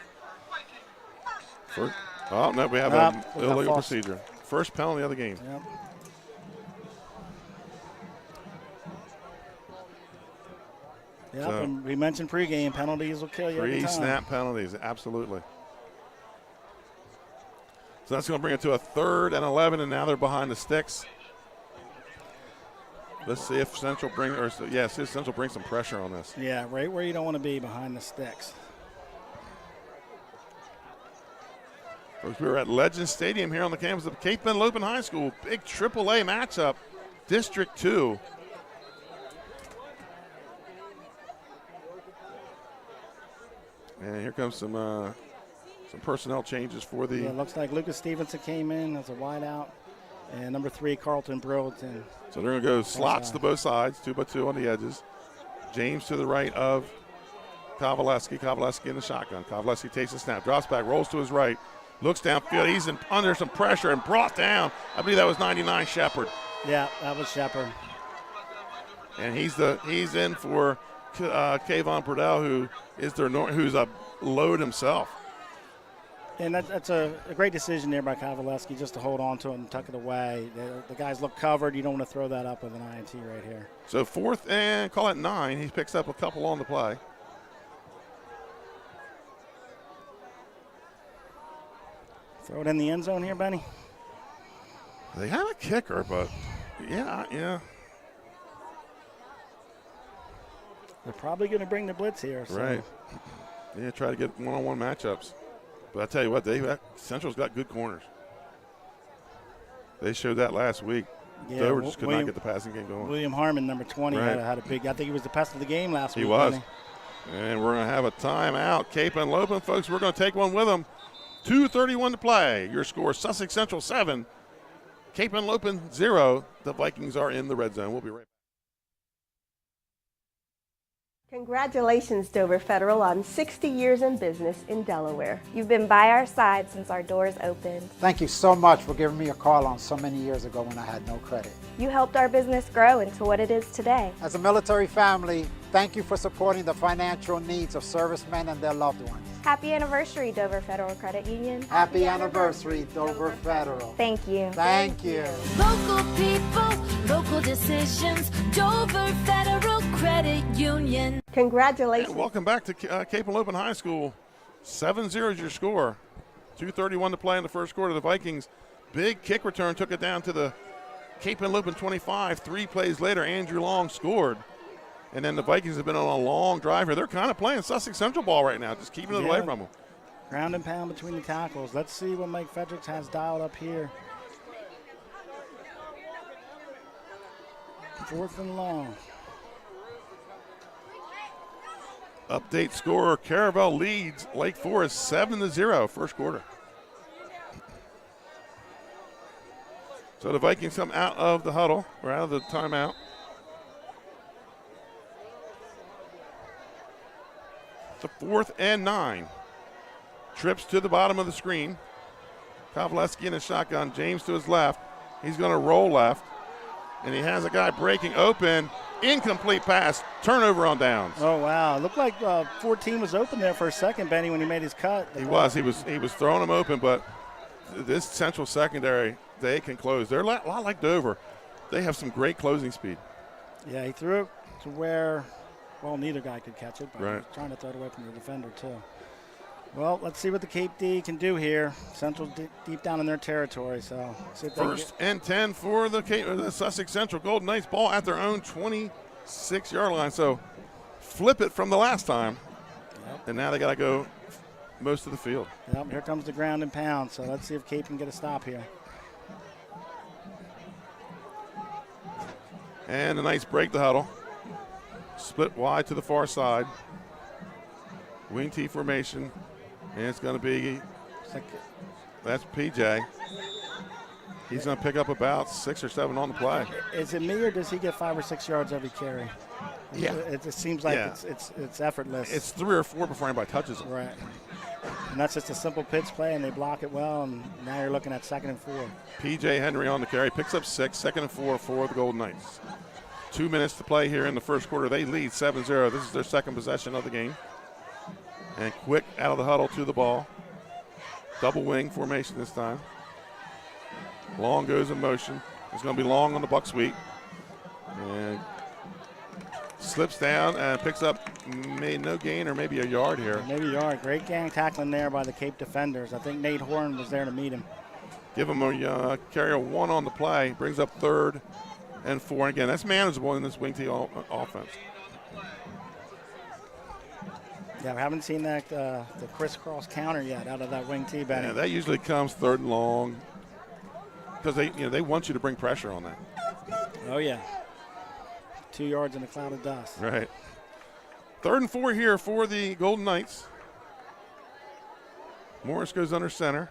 Oh, no, we have an illegal procedure. First penalty of the game. Yep. Yep, and we mentioned pregame penalties will kill you every time. Pre-snap penalties, absolutely. So that's going to bring it to a 3rd and 11, and now they're behind the sticks. Let's see if Central brings some pressure on this. Yeah, right where you don't want to be, behind the sticks. Folks, we were at Legend Stadium here on the campus of Cape Henlopen High School. Big AAA matchup, District 2. And here comes some personnel changes for the. Yeah, it looks like Lucas Stevenson came in as a wideout, and number 3, Carlton Brillton. So they're going to go slots to both sides, 2x2 on the edges. James to the right of Kovaleski. Kovaleski in the shotgun. Kovaleski takes a snap, drops back, rolls to his right. Looks downfield. He's under some pressure and brought down. I believe that was 99 Shepard. Yeah, that was Shepard. And he's in for Kayvon Purdell, who's a load himself. And that's a great decision there by Kovaleski, just to hold on to it and tuck it away. The guys look covered. You don't want to throw that up with an INT right here. So 4th and call it 9. He picks up a couple on the play. Throw it in the end zone here, Benny. They have a kicker, but yeah. They're probably going to bring the blitz here. So. Right. Yeah, try to get one-on-one matchups. But I tell you what, Central's got good corners. They showed that last week. Yeah, Dover just could not get the passing game going. William Harmon, number 20, right. had a big. I think he was the best of the game last week. He was. Benny. And we're going to have a timeout. Cape Henlopen, folks, we're going to take one with them. 2:31 to play. Your score: Sussex Central 7, Cape Henlopen 0. The Vikings are in the red zone. We'll be right back. Congratulations, Dover Federal, on 60 years in business in Delaware. You've been by our side since our doors opened. Thank you so much for giving me a call on so many years ago when I had no credit. You helped our business grow into what it is today. As a military family, thank you for supporting the financial needs of servicemen and their loved ones. Happy anniversary, Dover Federal Credit Union. Happy anniversary, Dover Federal. Thank you. Thank you. Local people, local decisions, Dover Federal Credit Union. Congratulations. And welcome back to Cape Henlopen High School. 7-0 is your score. 2:31 to play in the first quarter. The Vikings, big kick return, took it down to the Cape Henlopen 25. 3 plays later, Andrew Long scored. And then the Vikings have been on a long drive here. They're kind of playing Sussex Central ball right now, just keeping it away from them. Ground and pound between the tackles. Let's see what Mike Fredericks has dialed up here. 4th and long. Update score, Caravel leads Lake Forest 7-0 first quarter. So the Vikings come out of the huddle, or out of the timeout. The 4th and 9. Trips to the bottom of the screen. Kovaleski in a shotgun. James to his left. He's going to roll left. And he has a guy breaking open. Incomplete pass. Turnover on downs. Oh, wow. It looked like 14 was open there for a second, Benny, when he made his cut. He was throwing him open, but this Central secondary, they can close. They're a lot like Dover. They have some great closing speed. Yeah, he threw it to where Well, neither guy could catch it, but Right. he was trying to throw it away from the defender, too. Well, let's see what the Cape D can do here. Central deep down in their territory, so see if they can First and 10 for the Sussex Central Golden Knights. Ball at their own 26-yard line. So flip it from the last time. Yep. And now they got to go most of the field. Yep, here comes the ground and pound, so let's see if Cape can get a stop here. And the Knights break the huddle. Split wide to the far side. Wing T formation. And it's going to be, that's PJ. He's going to pick up about 6 or 7 on the play. Is it me, or does he get 5 or 6 yards every carry? Yeah. It just seems like Yeah. it's effortless. It's 3 or 4 before anybody touches him. Right. And that's just a simple pitch play, and they block it well, and now you're looking at 2nd and 4. PJ Henry on the carry, picks up 6, 2nd and 4 for the Golden Knights. 2 minutes to play here in the first quarter. They lead 7-0. This is their second possession of the game. And quick out of the huddle to the ball. Double wing formation this time. Long goes in motion. It's going to be long on the buck sweep. And slips down and picks up no gain or maybe a yard here. Maybe a yard. Great gang tackling there by the Cape defenders. I think Nate Horn was there to meet him. Give him a carry of 1 on the play. Brings up 3rd and 4. Again, that's manageable in this wing T offense. Yeah, we haven't seen that the crisscross counter yet out of that wing T, Benny. Yeah, that usually comes 3rd and long because they want you to bring pressure on that. Oh, yeah. 2 yards in a cloud of dust. Right. 3rd and 4 here for the Golden Knights. Morris goes under center.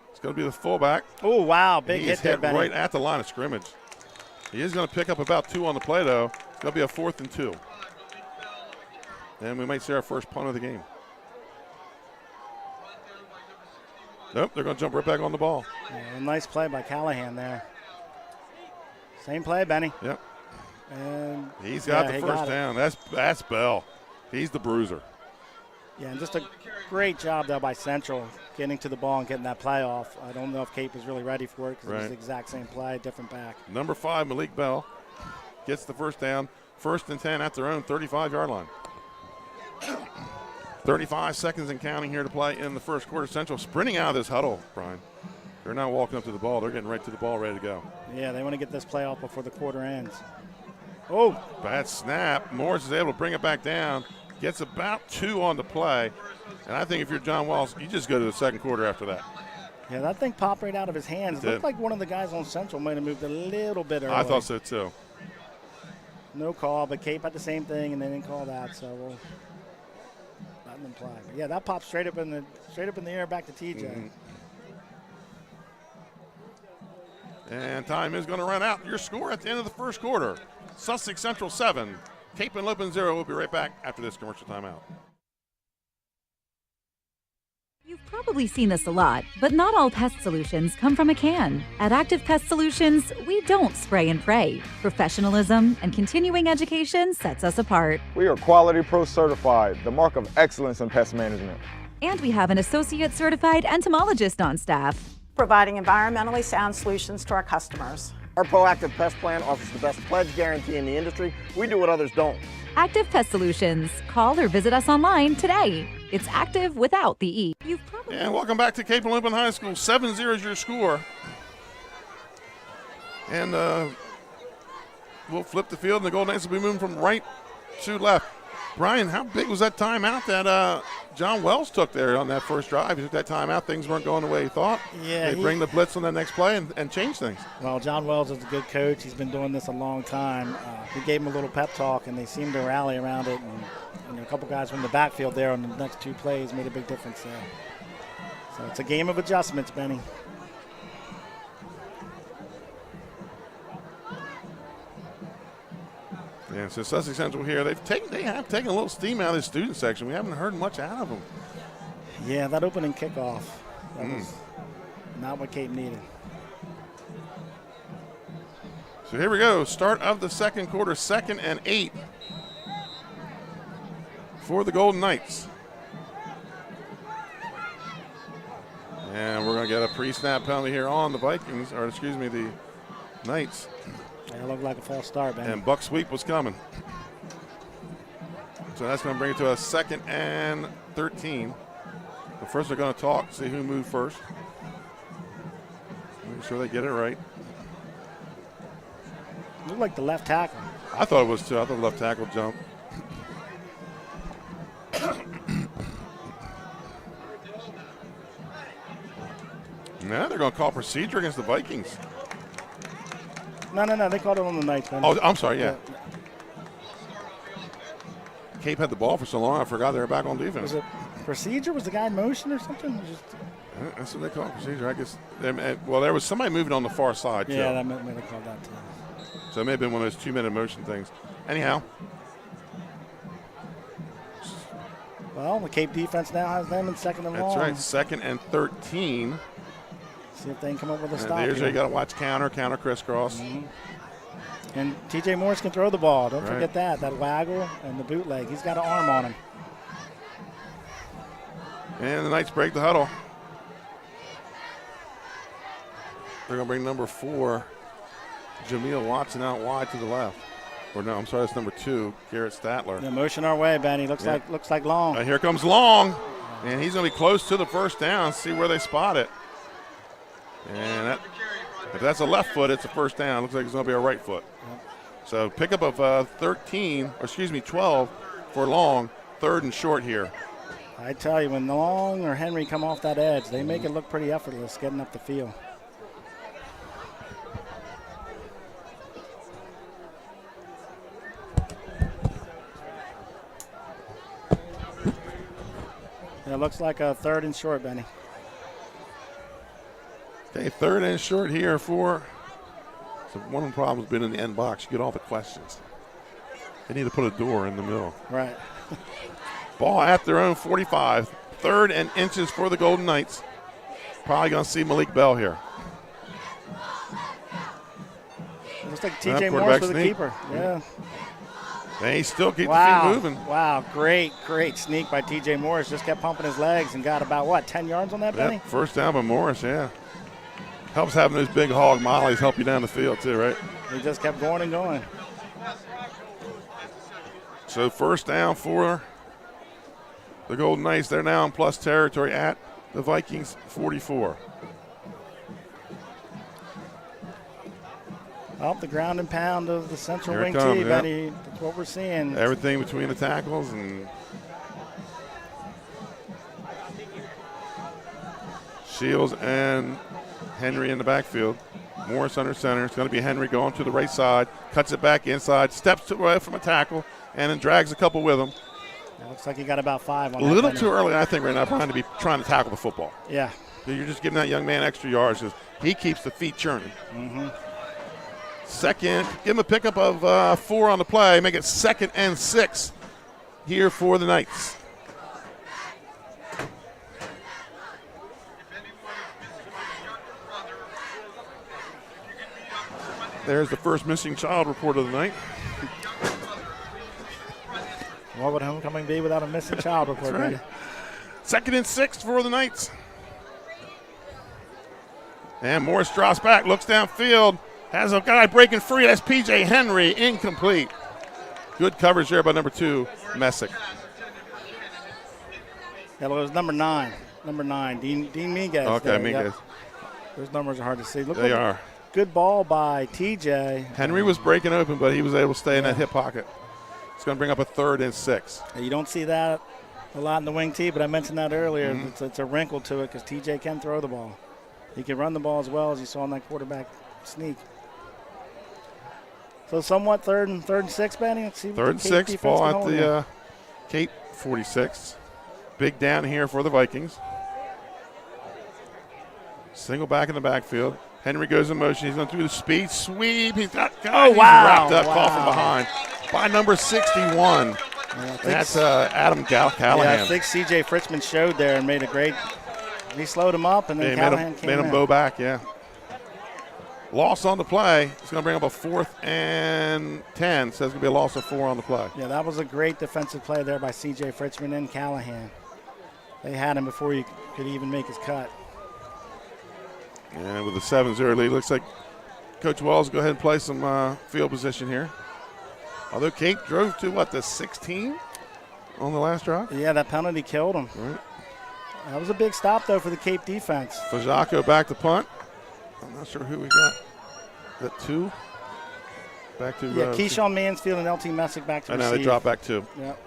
It's going to be the fullback. Oh, wow. Big He's hit there, Benny. right at the line of scrimmage. He is going to pick up about 2 on the play, though. It's going to be a 4th and 2. And we might see our first punt of the game. Nope, they're going to jump right back on the ball. Yeah, a nice play by Callahan there. Same play, Benny. Yep. And he's got the he first got it. down. That's Bell. He's the bruiser. Yeah, and just a great job there by Central getting to the ball and getting that play off. I don't know if Cape was really ready for it because it was the exact same play, different back. Number 5, Malik Bell, gets the first down. 1st and 10 at their own 35-yard line. 35 seconds and counting here to play in the first quarter. Central sprinting out of this huddle, Brian. They're not walking up to the ball. They're getting right to the ball, ready to go. Yeah, they want to get this play off before the quarter ends. Oh. Bad snap. Morris is able to bring it back down. Gets about 2 on the play. And I think if you're John Wells, you just go to the second quarter after that. Yeah, that thing popped right out of his hands. It Looked did. like one of the guys on Central might have moved a little bit early. I thought so, too. No call, but Cape had the same thing, and they didn't call that, so we'll let them play. But yeah, that popped straight up in the air back to TJ. Mm-hmm. And time is going to run out. Your score at the end of the first quarter: Sussex Central 7, Cape Henlopen 0. We'll be right back after this commercial timeout. You've probably seen this a lot, but not all pest solutions come from a can. At Active Pest Solutions, we don't spray and pray. Professionalism and continuing education sets us apart. We are Quality Pro certified, the mark of excellence in pest management. And we have an associate certified entomologist on staff, providing environmentally sound solutions to our customers. Our proactive pest plan offers the best pledge guarantee in the industry. We do what others don't. Active Pest Solutions. Call or visit us online today. It's active without the E. And welcome back to Cape Henlopen High School. 7-0 is your score. And we'll flip the field, and the Golden Knights will be moving from right to left. Brian, how big was that timeout that John Wells took there on that first drive? He took that timeout. Things weren't going the way he thought. Yeah, They bring the blitz on that next play and change things. Well, John Wells is a good coach. He's been doing this a long time. He gave him a little pep talk, and they seemed to rally around it. And a couple guys from the backfield there on the next 2 plays made a big difference there. So it's a game of adjustments, Benny. Yeah, so Sussex Central here, they have taken a little steam out of the student section. We haven't heard much out of them. Yeah, that opening kickoff, that was not what Cape needed. So here we go, start of the second quarter, 2nd and 8 for the Golden Knights. And we're going to get a pre-snap penalty here on the Vikings, or excuse me, the Knights. Yeah, it looked like a false start, man. And buck sweep was coming. So that's going to bring it to a 2nd and 13. But first they're going to talk, see who moved first. Make sure they get it right. Looked like the left tackle. I thought it was too. I thought the left tackle jumped. Now they're going to call procedure against the Vikings. No. They called it on the Knights. Oh, I'm sorry, yeah. Cape had the ball for so long, I forgot they were back on defense. Was it procedure? Was the guy in motion or something? That's what they call procedure. I guess. Well, there was somebody moving on the far side. Yeah, Joe. that may have called that too. So it may have been one of those 2-minute motion things. Anyhow. Well, the Cape defense now has them in 2nd and long. That's right, 2nd and 13. See if they can come up with a stop. There's where you got to watch counter crisscross. And TJ Morris can throw the ball. Don't forget that waggle and the bootleg. He's got an arm on him. And the Knights break the huddle. They're going to bring number 4, Jameel Watson, out wide to the left. Or no, I'm sorry, that's number 2, Garrett Statler. The motion our way, Benny. Looks like Long. Here comes Long. And he's going to be close to the first down. See where they spot it. And if that's a left foot, it's a first down. Looks like it's going to be a right foot. So pickup of 12 for Long. 3rd and short here. I tell you, when Long or Henry come off that edge, they make it look pretty effortless getting up the field. It looks like a 3rd and short, Benny. Okay, 3rd and short here for. So one of the problems has been in the end box. You get all the questions. They need to put a door in the middle. Right. Ball at their own 45. 3rd and inches for the Golden Knights. Probably going to see Malik Bell here. Looks like TJ Morris with the keeper. Yeah. And he still keeps the feet moving. Wow, great sneak by TJ Morris. Just kept pumping his legs and got about, 10 yards on that, Benny? First down by Morris, yeah. Helps having those big hog mollies help you down the field too, right? He just kept going and going. So first down for the Golden Knights. They're now in plus territory at the Vikings 44. Off the ground and pound of the central wing comes, tee, Benny. That's what we're seeing. Everything between the tackles and Shields and Henry in the backfield. Morris under center. It's going to be Henry going to the right side, cuts it back inside, steps away from a tackle, and then drags a couple with him. It looks like he got about 5 on that. A little too early, I think, right now, Brian, to be trying to tackle the football. Yeah. You're just giving that young man extra yards because he keeps the feet churning. Second, give him a pickup of 4 on the play, make it 2nd and 6 here for the Knights. There's the first missing child report of the night. What would homecoming be without a missing child report? That's right. 2nd and 6 for the Knights. And Morris drops back, looks downfield, has a guy breaking free. That's P.J. Henry, incomplete. Good coverage there by number 2, Messick. Yeah, it was number 9. Number 9, Dean Miguez. Okay, Miguez. Yep. Those numbers are hard to see. They are. Good ball by TJ. Henry was breaking open, but he was able to stay in that hip pocket. It's going to bring up a 3rd and 6. You don't see that a lot in the wing tee, but I mentioned that earlier. It's a wrinkle to it because TJ can throw the ball. He can run the ball as well as you saw in that quarterback sneak. So somewhat 3rd and 6, Benny. Let's see. 3rd and 6, ball at the Cape 46. Big down here for the Vikings. Single back in the backfield. Henry goes in motion. He's going to do the speed sweep. He's got he's wrapped up, caught from behind by number 61. That's Adam Callahan. Yeah, I think C.J. Fritzman showed there and made a great. He slowed him up, and then Callahan came in. Made him bow back, yeah. Loss on the play. It's going to bring up a 4th and 10. So it's going to be a loss of 4 on the play. Yeah, that was a great defensive play there by C.J. Fritzman and Callahan. They had him before he could even make his cut. And with a 7-0 lead, looks like Coach Wells go ahead and play some field position here. Although Cape drove to, the 16? on the last drive? Yeah, that penalty killed him. Right. That was a big stop, though, for the Cape defense. Fajako back to punt. I'm not sure who we got. That 2? Back to Keyshawn Mansfield and LT Messick back to receive. I know, they dropped back 2. Yep.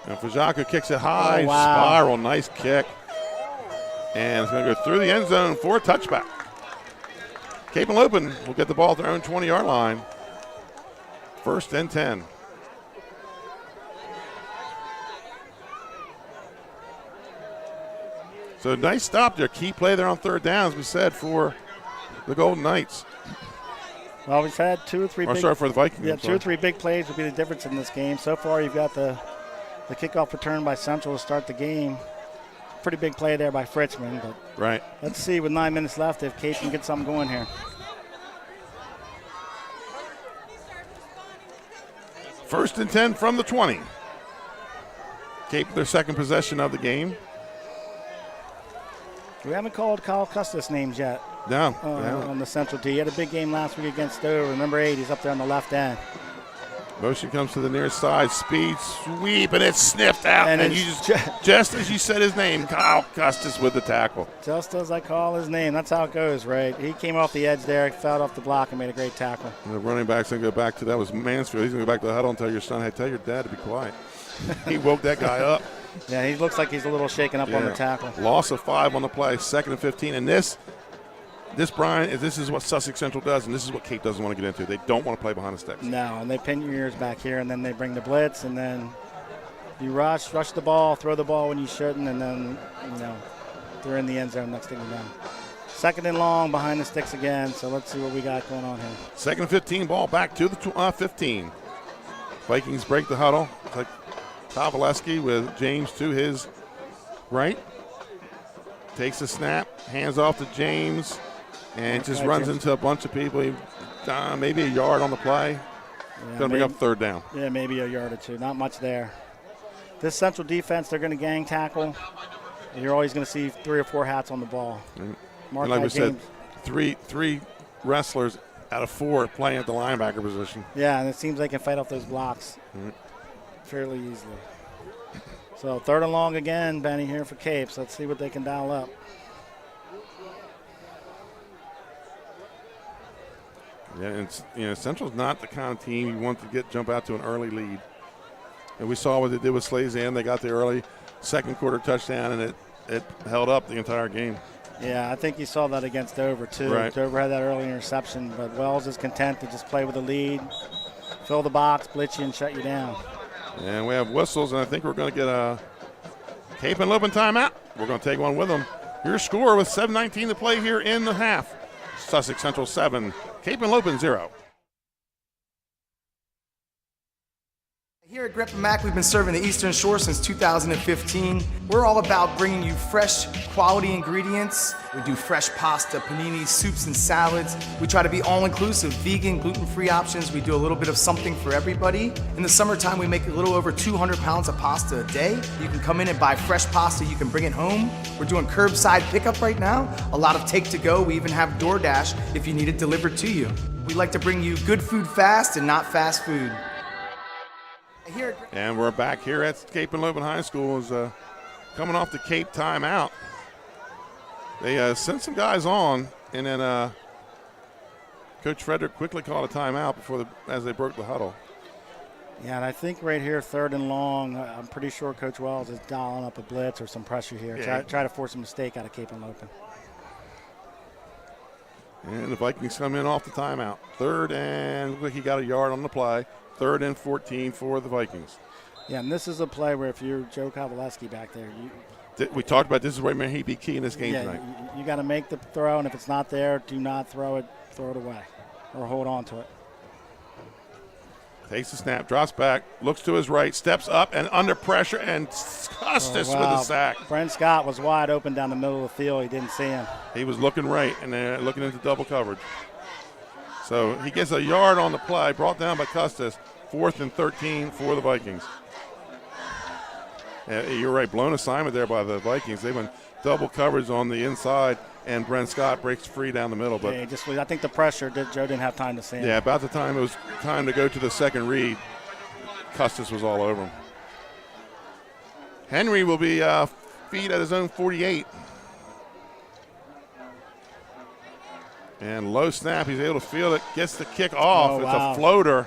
And Fajako kicks it high. Oh, wow. Spiral, nice kick. And it's going to go through the end zone for a touchback. Cape Henlopen will get the ball at their own 20-yard line. 1st and 10. So nice stop there. Key play there on 3rd down, as we said, for the Golden Knights. Well, we've had 2 or 3 big. Sorry, for the Vikings. Yeah, 2 or 3 big plays would be the difference in this game. So far, you've got the kickoff return by Central to start the game. Pretty big play there by Fritzman, but right. Let's see with 9 minutes left if Cape can get something going here. 1st and 10 from the 20. Cape their 2nd possession of the game. We haven't called Kyle Custis names yet. No. On the Central D. He had a big game last week against Dover. Number 8, he's up there on the left end. Motion comes to the near side, speed sweep, and it's sniffed out. And you just as you said his name, Kyle Custis with the tackle. Just as I call his name, that's how it goes, right? He came off the edge there, fell off the block, and made a great tackle. And the running back's going to go back to, that was Mansfield. He's going to go back to the huddle and tell your son, hey, tell your dad to be quiet. He woke that guy up. Yeah, he looks like he's a little shaken up on the tackle. Loss of 5 on the play, 2nd and 15. And this, Brian, this is what Sussex Central does, and this is what Cape doesn't want to get into. They don't want to play behind the sticks. No, and they pin your ears back here, and then they bring the blitz, and then you rush the ball, throw the ball when you shouldn't, and then, they're in the end zone next thing you know. 2nd and long behind the sticks again, so let's see what we got going on here. 2nd and 15, ball back to the 15. Vikings break the huddle. It's like Kovaleski with James to his right. Takes a snap, hands off to James, and just runs into a bunch of people. Maybe a yard on the play. Going to bring up 3rd down. Yeah, maybe a yard or 2. Not much there. This Central defense, they're going to gang tackle. You're always going to see 3 or 4 hats on the ball. And like we said, three wrestlers out of 4 playing at the linebacker position. Yeah, and it seems they can fight off those blocks fairly easily. So 3rd and long again, Benny, here for Capes. Let's see what they can dial up. Yeah, and Central's not the kind of team you want to jump out to an early lead. And we saw what they did with Slazan. They got the early 2nd quarter touchdown, and it held up the entire game. Yeah, I think you saw that against Dover, too. Right. Dover had that early interception, but Wells is content to just play with the lead, fill the box, blitz you, and shut you down. And we have whistles, and I think we're going to get a Cape Henlopen timeout. We're going to take one with them. Your score with 7:19 to play here in the half. Sussex Central 7, Cape Henlopen 0. Here at Grip & Mac, we've been serving the Eastern Shore since 2015. We're all about bringing you fresh, quality ingredients. We do fresh pasta, panini, soups, and salads. We try to be all-inclusive, vegan, gluten-free options. We do a little bit of something for everybody. In the summertime, we make a little over 200 pounds of pasta a day. You can come in and buy fresh pasta. You can bring it home. We're doing curbside pickup right now. A lot of take-to-go. We even have DoorDash if you need it delivered to you. We like to bring you good food fast and not fast food. And we're back here at Cape Henlopen High School. Is coming off the Cape timeout. They sent some guys on, and then Coach Frederick quickly called a timeout as they broke the huddle. Yeah, and I think right here, 3rd and long, I'm pretty sure Coach Wells is dialing up a blitz or some pressure here. Yeah. Try to force a mistake out of Cape Henlopen. And the Vikings come in off the timeout. 3rd and look like he got a yard on the play. 3rd and 14 for the Vikings. Yeah, and this is a play where if you're Joe Kovaleski back there, we talked about this is where he'd be key in this game tonight. You got to make the throw, and if it's not there, do not throw it away or hold on to it. Takes the snap, drops back, looks to his right, steps up and under pressure, and Custis with a sack. Brent Scott was wide open down the middle of the field. He didn't see him. He was looking right, and they're looking into double coverage. So he gets a yard on the play, brought down by Custis. 4th and 13 for the Vikings. You're right, blown assignment there by the Vikings. They went double coverage on the inside, and Brent Scott breaks free down the middle. But yeah, I think the pressure, Joe didn't have time to see him. Yeah, about the time it was time to go to the second read, Custis was all over him. Henry will be feet at his own 48. And low snap, he's able to field it, gets the kick off. Oh, it's wow. a floater.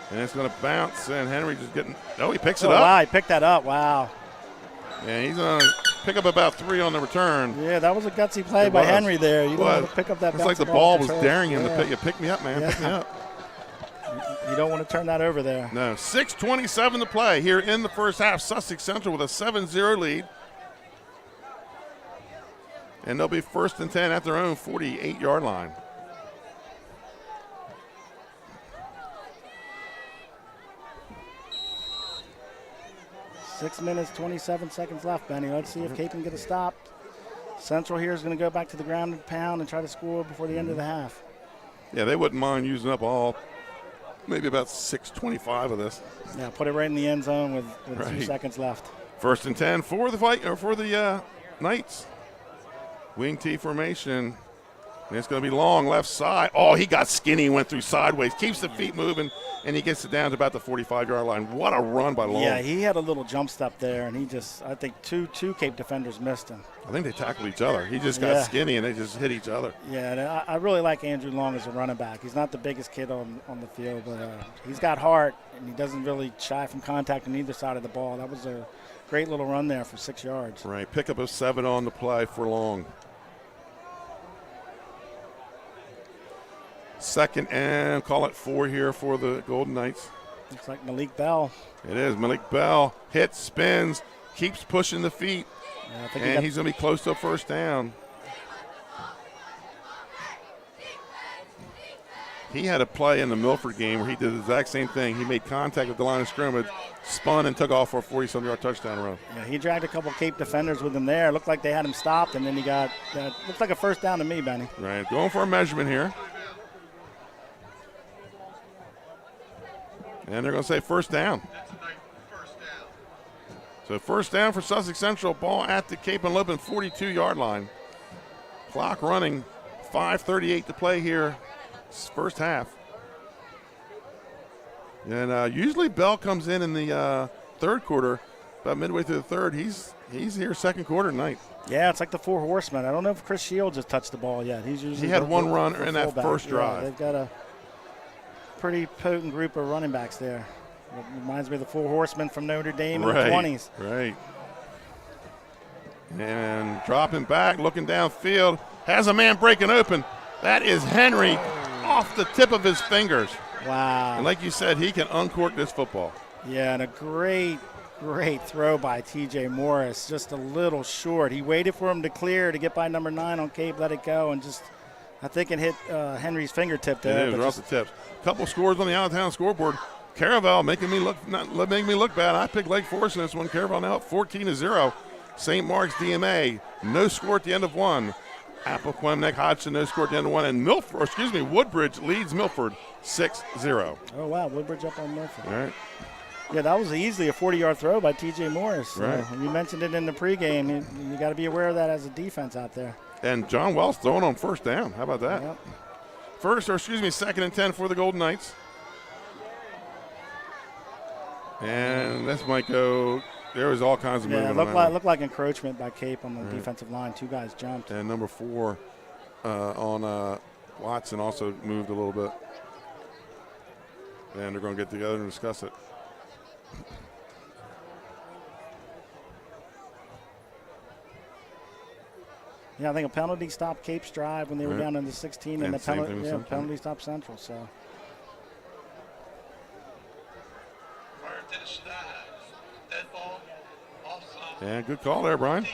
And it's going to bounce, and Henry just getting, he picks it up. Wow, he picked that up, wow. And he's going to pick up about 3 on the return. Yeah, that was a gutsy play by Henry there. You don't want to pick up that It's like the bouncing ball off was turf. daring him to pick me up, man. Pick me up. You don't want to turn that over there. No, 6:27 to play here in the first half. Sussex Central with a 7-0 lead. And they'll be 1st and 10 at their own 48-yard line. Six minutes, 27 seconds left, Benny. Let's see if Cape can get a stop. Central here is going to go back to the ground and pound and try to score before the end of the half. Yeah, they wouldn't mind using up maybe about 6:25 of this. Yeah, put it right in the end zone with 2 seconds left. 1st and 10 for the Knights. Wing T formation. And it's going to be long left side. Oh, he got skinny, went through sideways, keeps the feet moving, and he gets it down to about the 45-yard line. What a run by Long. Yeah, he had a little jump step there, and I think two Cape defenders missed him. I think they tackled each other. He just got skinny, and they just hit each other. Yeah, and I really like Andrew Long as a running back. He's not the biggest kid on the field, but he's got heart, and he doesn't really shy from contact on either side of the ball. That was a great little run there for 6 yards. Right, pickup of 7 on the play for Long. 2nd and call it 4 here for the Golden Knights. Looks like Malik Bell. It is. Malik Bell hits, spins, keeps pushing the feet, and he's going to be close to a 1st down. He had a play in the Milford game where he did the exact same thing. He made contact at the line of scrimmage, spun, and took off for a 40-some-yard touchdown run. Yeah, he dragged a couple Cape defenders with him there. Looked like they had him stopped, and then he got looked like a 1st down to me, Benny. Right, going for a measurement here. And they're going to say 1st down. So 1st down for Sussex Central. Ball at the Cape Henlopen 42-yard line. Clock running. 5:38 to play here. First half. And usually Bell comes in the 3rd quarter. About midway through the 3rd, he's here 2nd quarter tonight. Yeah, it's like the 4 horsemen. I don't know if Chris Shields has touched the ball yet. He had one run in that first drive. Yeah, they've got a pretty potent group of running backs there. It reminds me of the 4 horsemen from Notre Dame in the 20s. Right. And dropping back, looking downfield, has a man breaking open. That is Henry off the tip of his fingers. Wow. And like you said, he can uncork this football. Yeah, and a great throw by T.J. Morris. Just a little short. He waited for him to clear to get by number 9 on Cape, let it go, and just I think it hit Henry's fingertip there. It is, off the tips. Couple scores on the out-of-town scoreboard. Caravel making me look bad. I picked Lake Forest in this one. Caravel now up 14-0. St. Mark's DMA, no score at the end of 1. Appoquinimink Hodgson, no score at the end of 1. And Woodbridge leads Milford 6-0. Oh, wow, Woodbridge up on Milford. All right. Yeah, that was easily a 40-yard throw by T.J. Morris. Right. You mentioned it in the pregame. You got to be aware of that as a defense out there. And John Wells throwing on 1st down. How about that? Yep. 2nd and 10 for the Golden Knights. And this might go. There was all kinds of movement. Yeah, looked like encroachment by Cape on the defensive line. 2 guys jumped. And number 4 on Watson also moved a little bit. And they're going to get together and discuss it. Yeah, I think a penalty stopped Cape's drive when they were down in the 16, and the penalty stopped Central. So. Yeah, good call there, Brian.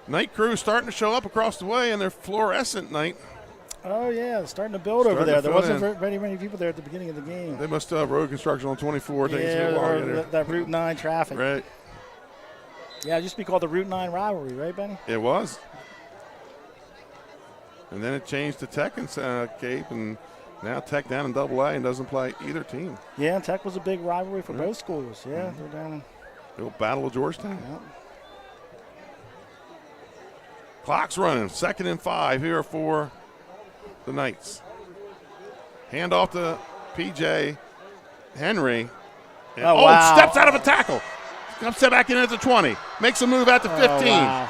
Night crew starting to show up across the way in their fluorescent night. Oh, yeah, starting to build over there. There wasn't very many people there at the beginning of the game. They must have road construction on 24. Yeah, that Route 9 traffic. Right. Yeah, it used to be called the Route 9 rivalry, right, Benny? It was. And then it changed to Tech and Cape, and now Tech down in AA and doesn't play either team. Yeah, and Tech was a big rivalry for both schools. Yeah, they're down in. Little Battle of Georgetown. Yep. Clock's running. 2nd and 5 here for the Knights. Hand off to P.J. Henry. And, wow. Steps out of a tackle. Comes back in at the 20. Makes a move out to 15. Wow.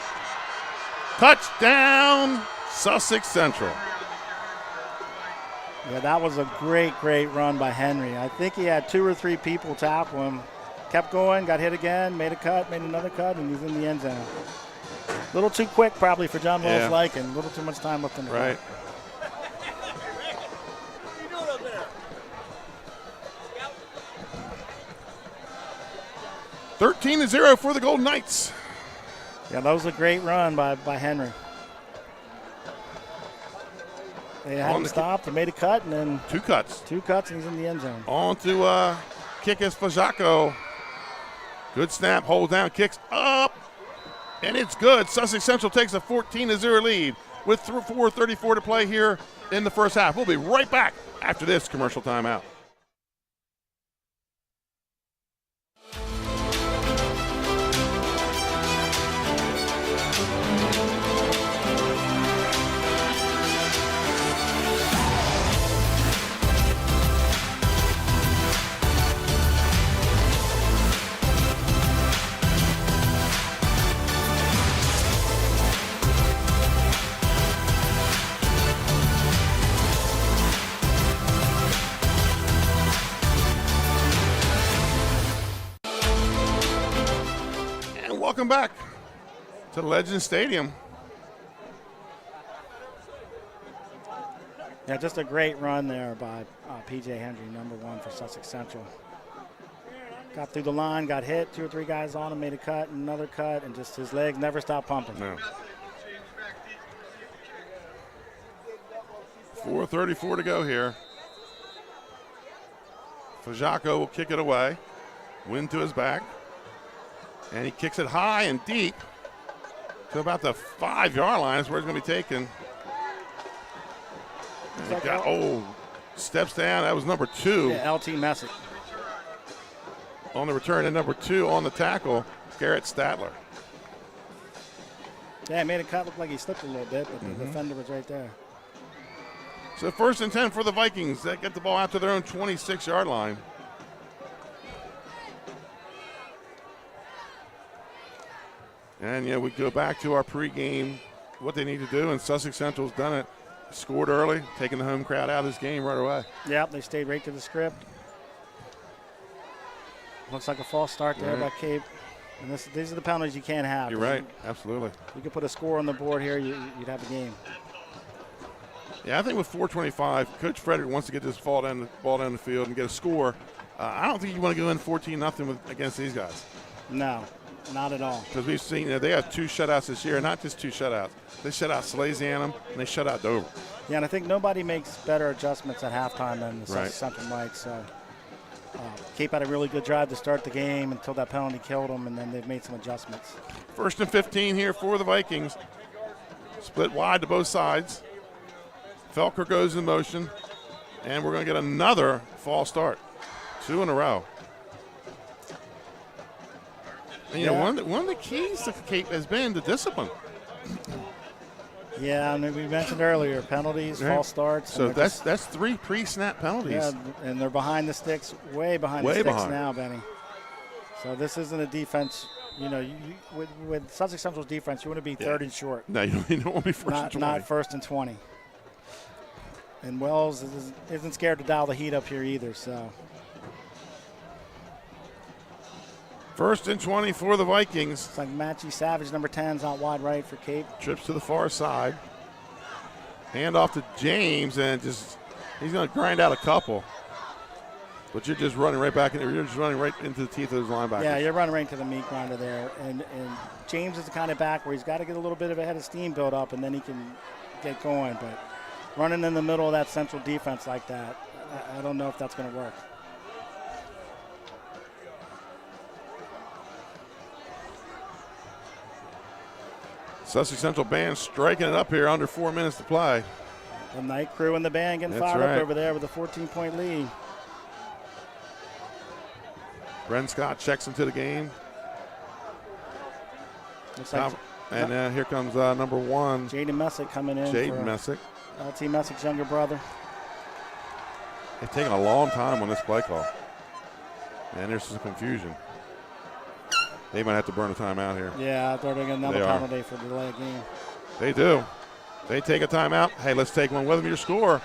Touchdown, Sussex Central. Yeah, that was a great run by Henry. I think he had 2 or 3 people tackle him. Kept going, got hit again, made a cut, made another cut, and he's in the end zone. A little too quick probably for John Wells' liking. A little too much time left in the right. 13-0 for the Golden Knights. Yeah, that was a great run by Henry. They had him stopped, they made a cut, and then 2 cuts. 2 cuts, and he's in the end zone. On to kick is Fajako. Good snap, hold down, kicks up, and it's good. Sussex Central takes a 14-0 lead with 4:34 to play here in the first half. We'll be right back after this commercial timeout. Welcome back to Legend Stadium. Yeah, just a great run there by P.J. Henry, number 1 for Sussex Central. Got through the line, got hit, 2 or 3 guys on him, made a cut, another cut, and just his legs never stopped pumping. No. 4:34 to go here. Fajako will kick it away. Wind to his back. And he kicks it high and deep to about the 5-yard line. Is where it's going to be taken. Steps down. That was number 2. Yeah, LT Messick. On the return, and number 2 on the tackle, Garrett Statler. Yeah, made a cut. Looked like he slipped a little bit, but the defender was right there. So 1st and 10 for the Vikings. They get the ball out to their own 26-yard line. And, we go back to our pregame, what they need to do, and Sussex Central's done it. Scored early, taking the home crowd out of this game right away. Yep, they stayed right to the script. Looks like a false start there by Cape. And these are the penalties you can't have. You're right, absolutely. You could put a score on the board here, you'd have a game. Yeah, I think with 4:25, Coach Frederick wants to get this ball down the field and get a score. I don't think you want to go in 14-0 against these guys. No. Not at all. Because we've seen they have 2 shutouts this year, not just 2 shutouts. They shut out Salesianum and they shut out Dover. Yeah, and I think nobody makes better adjustments at halftime than the Sussex Central Mike. So Cape had a really good drive to start the game until that penalty killed them, and then they've made some adjustments. 1st and 15 here for the Vikings. Split wide to both sides. Felker goes in motion, and we're going to get another false start. 2 in a row. And one of the keys to Cape has been the discipline. Yeah, and we mentioned earlier, penalties, false starts. So that's 3 pre-snap penalties. Yeah, and they're behind the sticks, way behind the sticks now, Benny. So this isn't a defense. With Sussex Central's defense, you want to be 3rd and short. No, you don't want to be 1st and 20. Not 1st and 20. And Wells isn't scared to dial the heat up here either, so. 1st and 20 for the Vikings. It's like Matchy Savage, number 10, is out wide right for Cape. Trips to the far side. Hand off to James, and he's going to grind out a couple. But you're just running right back, you're just running right into the teeth of those linebackers. Yeah, you're running right into the meat grinder there. And James is the kind of back where he's got to get a little bit of a head of steam built up, and then he can get going. But running in the middle of that Central defense like that, I don't know if that's going to work. Sussex Central band striking it up here under 4 minutes to play. The night crew and the band getting fired up over there with a 14-point lead. Bren Scott checks into the game. And here comes number 1. Jaden Messick coming in. Jaden Messick. LT Messick's younger brother. They've taken a long time on this play call. And there's some confusion. They might have to burn a timeout here. Yeah, they're going to get another penalty for the delay game. They do. They take a timeout. Hey, let's take one with them. Your score,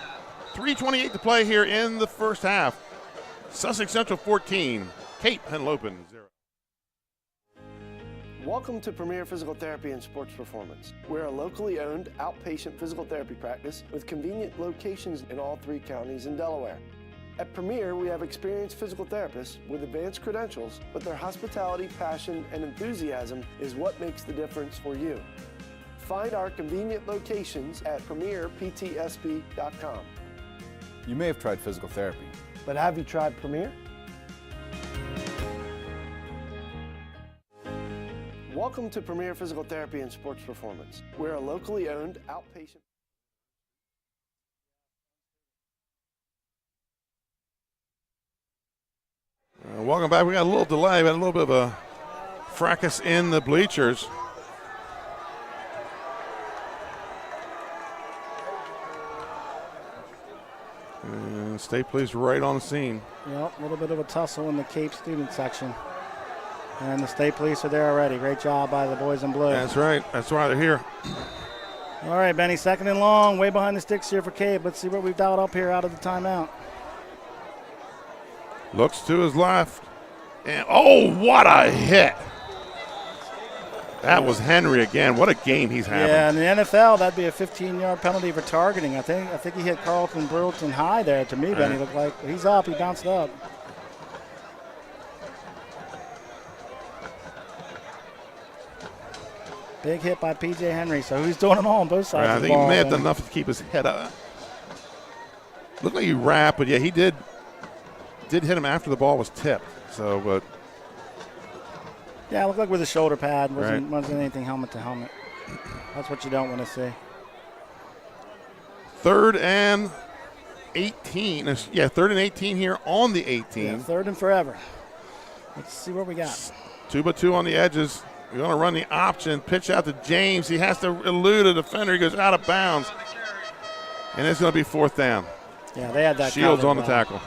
3:28 to play here in the first half. Sussex Central 14, Cape Henlopen 0. Welcome to Premier Physical Therapy and Sports Performance. We're a locally owned outpatient physical therapy practice with convenient locations in all 3 counties in Delaware. At Premier, we have experienced physical therapists with advanced credentials, but their hospitality, passion, and enthusiasm is what makes the difference for you. Find our convenient locations at premierptsp.com. You may have tried physical therapy, but have you tried Premier? Welcome to Premier Physical Therapy and Sports Performance. We're a locally owned outpatient. Welcome back. We got a little delay. We had a little bit of a fracas in the bleachers. And State Police right on the scene. Yep, a little bit of a tussle in the Cape student section. And the State Police are there already. Great job by the boys in blue. That's right. That's why they're here. All right, Benny, 2nd and long. Way behind the sticks here for Cape. Let's see what we've dialed up here out of the timeout. Looks to his left. And oh, what a hit. That was Henry again. What a game he's having. Yeah, in the NFL, that'd be a 15-yard penalty for targeting. I think he hit Carlton Brulton high there. To me, Benny, looked like he's up. He bounced up. Big hit by P.J. Henry, so he's doing it all on both sides I of the think ball. he may have done enough to keep his head up. Looked like he wrapped, but yeah, he did hit him after the ball was tipped. So, but yeah, it looked like with a shoulder pad. Wasn't anything helmet to helmet. That's what you don't want to see. 3rd and 18. Yeah, 3rd and 18 here on the 18. Yeah, 3rd and forever. Let's see what we got. 2-by-2 on the edges. We're going to run the option. Pitch out to James. He has to elude a defender. He goes out of bounds. And it's going to be 4th down. Yeah, they had that. Shields on the tackle.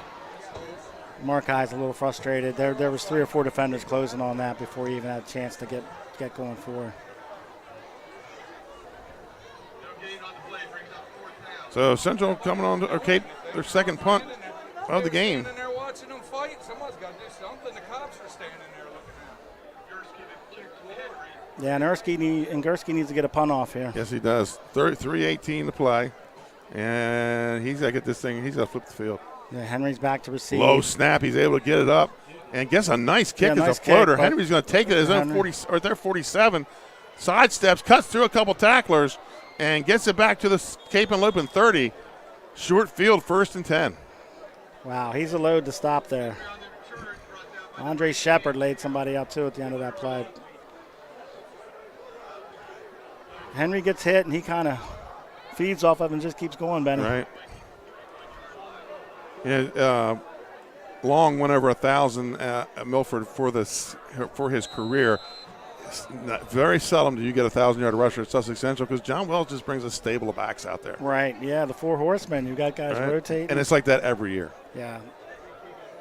Markey's a little frustrated. There was 3 or 4 defenders closing on that before he even had a chance to get going forward. So Central coming on to Cape, their 2nd punt of the game. Standing there watching them fight. Someone's got to do something. The cops are standing there looking at. Yeah, and Gursky needs to get a punt off here. Yes, he does. 3:18 to play. And he's got to get this thing. He's got to flip the field. Yeah, Henry's back to receive. Low snap. He's able to get it up. And gets a nice kick as a floater. Henry's going to take it at his own 40, or their 47. Sidesteps, cuts through a couple tacklers, and gets it back to the Cape Henlopen 30. Short field, 1st and 10. Wow, he's a load to stop there. Andre Shepard laid somebody out, too, at the end of that play. Henry gets hit, and he kind of feeds off of it and just keeps going, Benny. Right. Yeah, Long went over 1,000 at Milford for his career. Very seldom do you get a 1,000-yard rusher at Sussex Central because John Wells just brings a stable of backs out there. Right, yeah, the 4 horsemen. You got guys rotating. And it's like that every year. Yeah.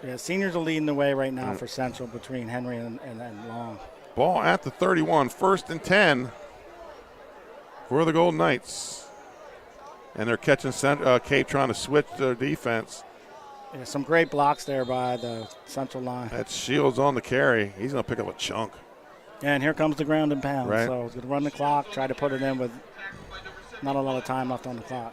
Yeah, seniors are leading the way right now for Central between Henry and Long. Ball at the 31, 1st and 10 for the Golden Knights. And they're catching Cape trying to switch their defense. Yeah, some great blocks there by the Central line. That's Shields on the carry. He's going to pick up a chunk. And here comes the ground and pound. Right. So he's going to run the clock, try to put it in with not a lot of time left on the clock.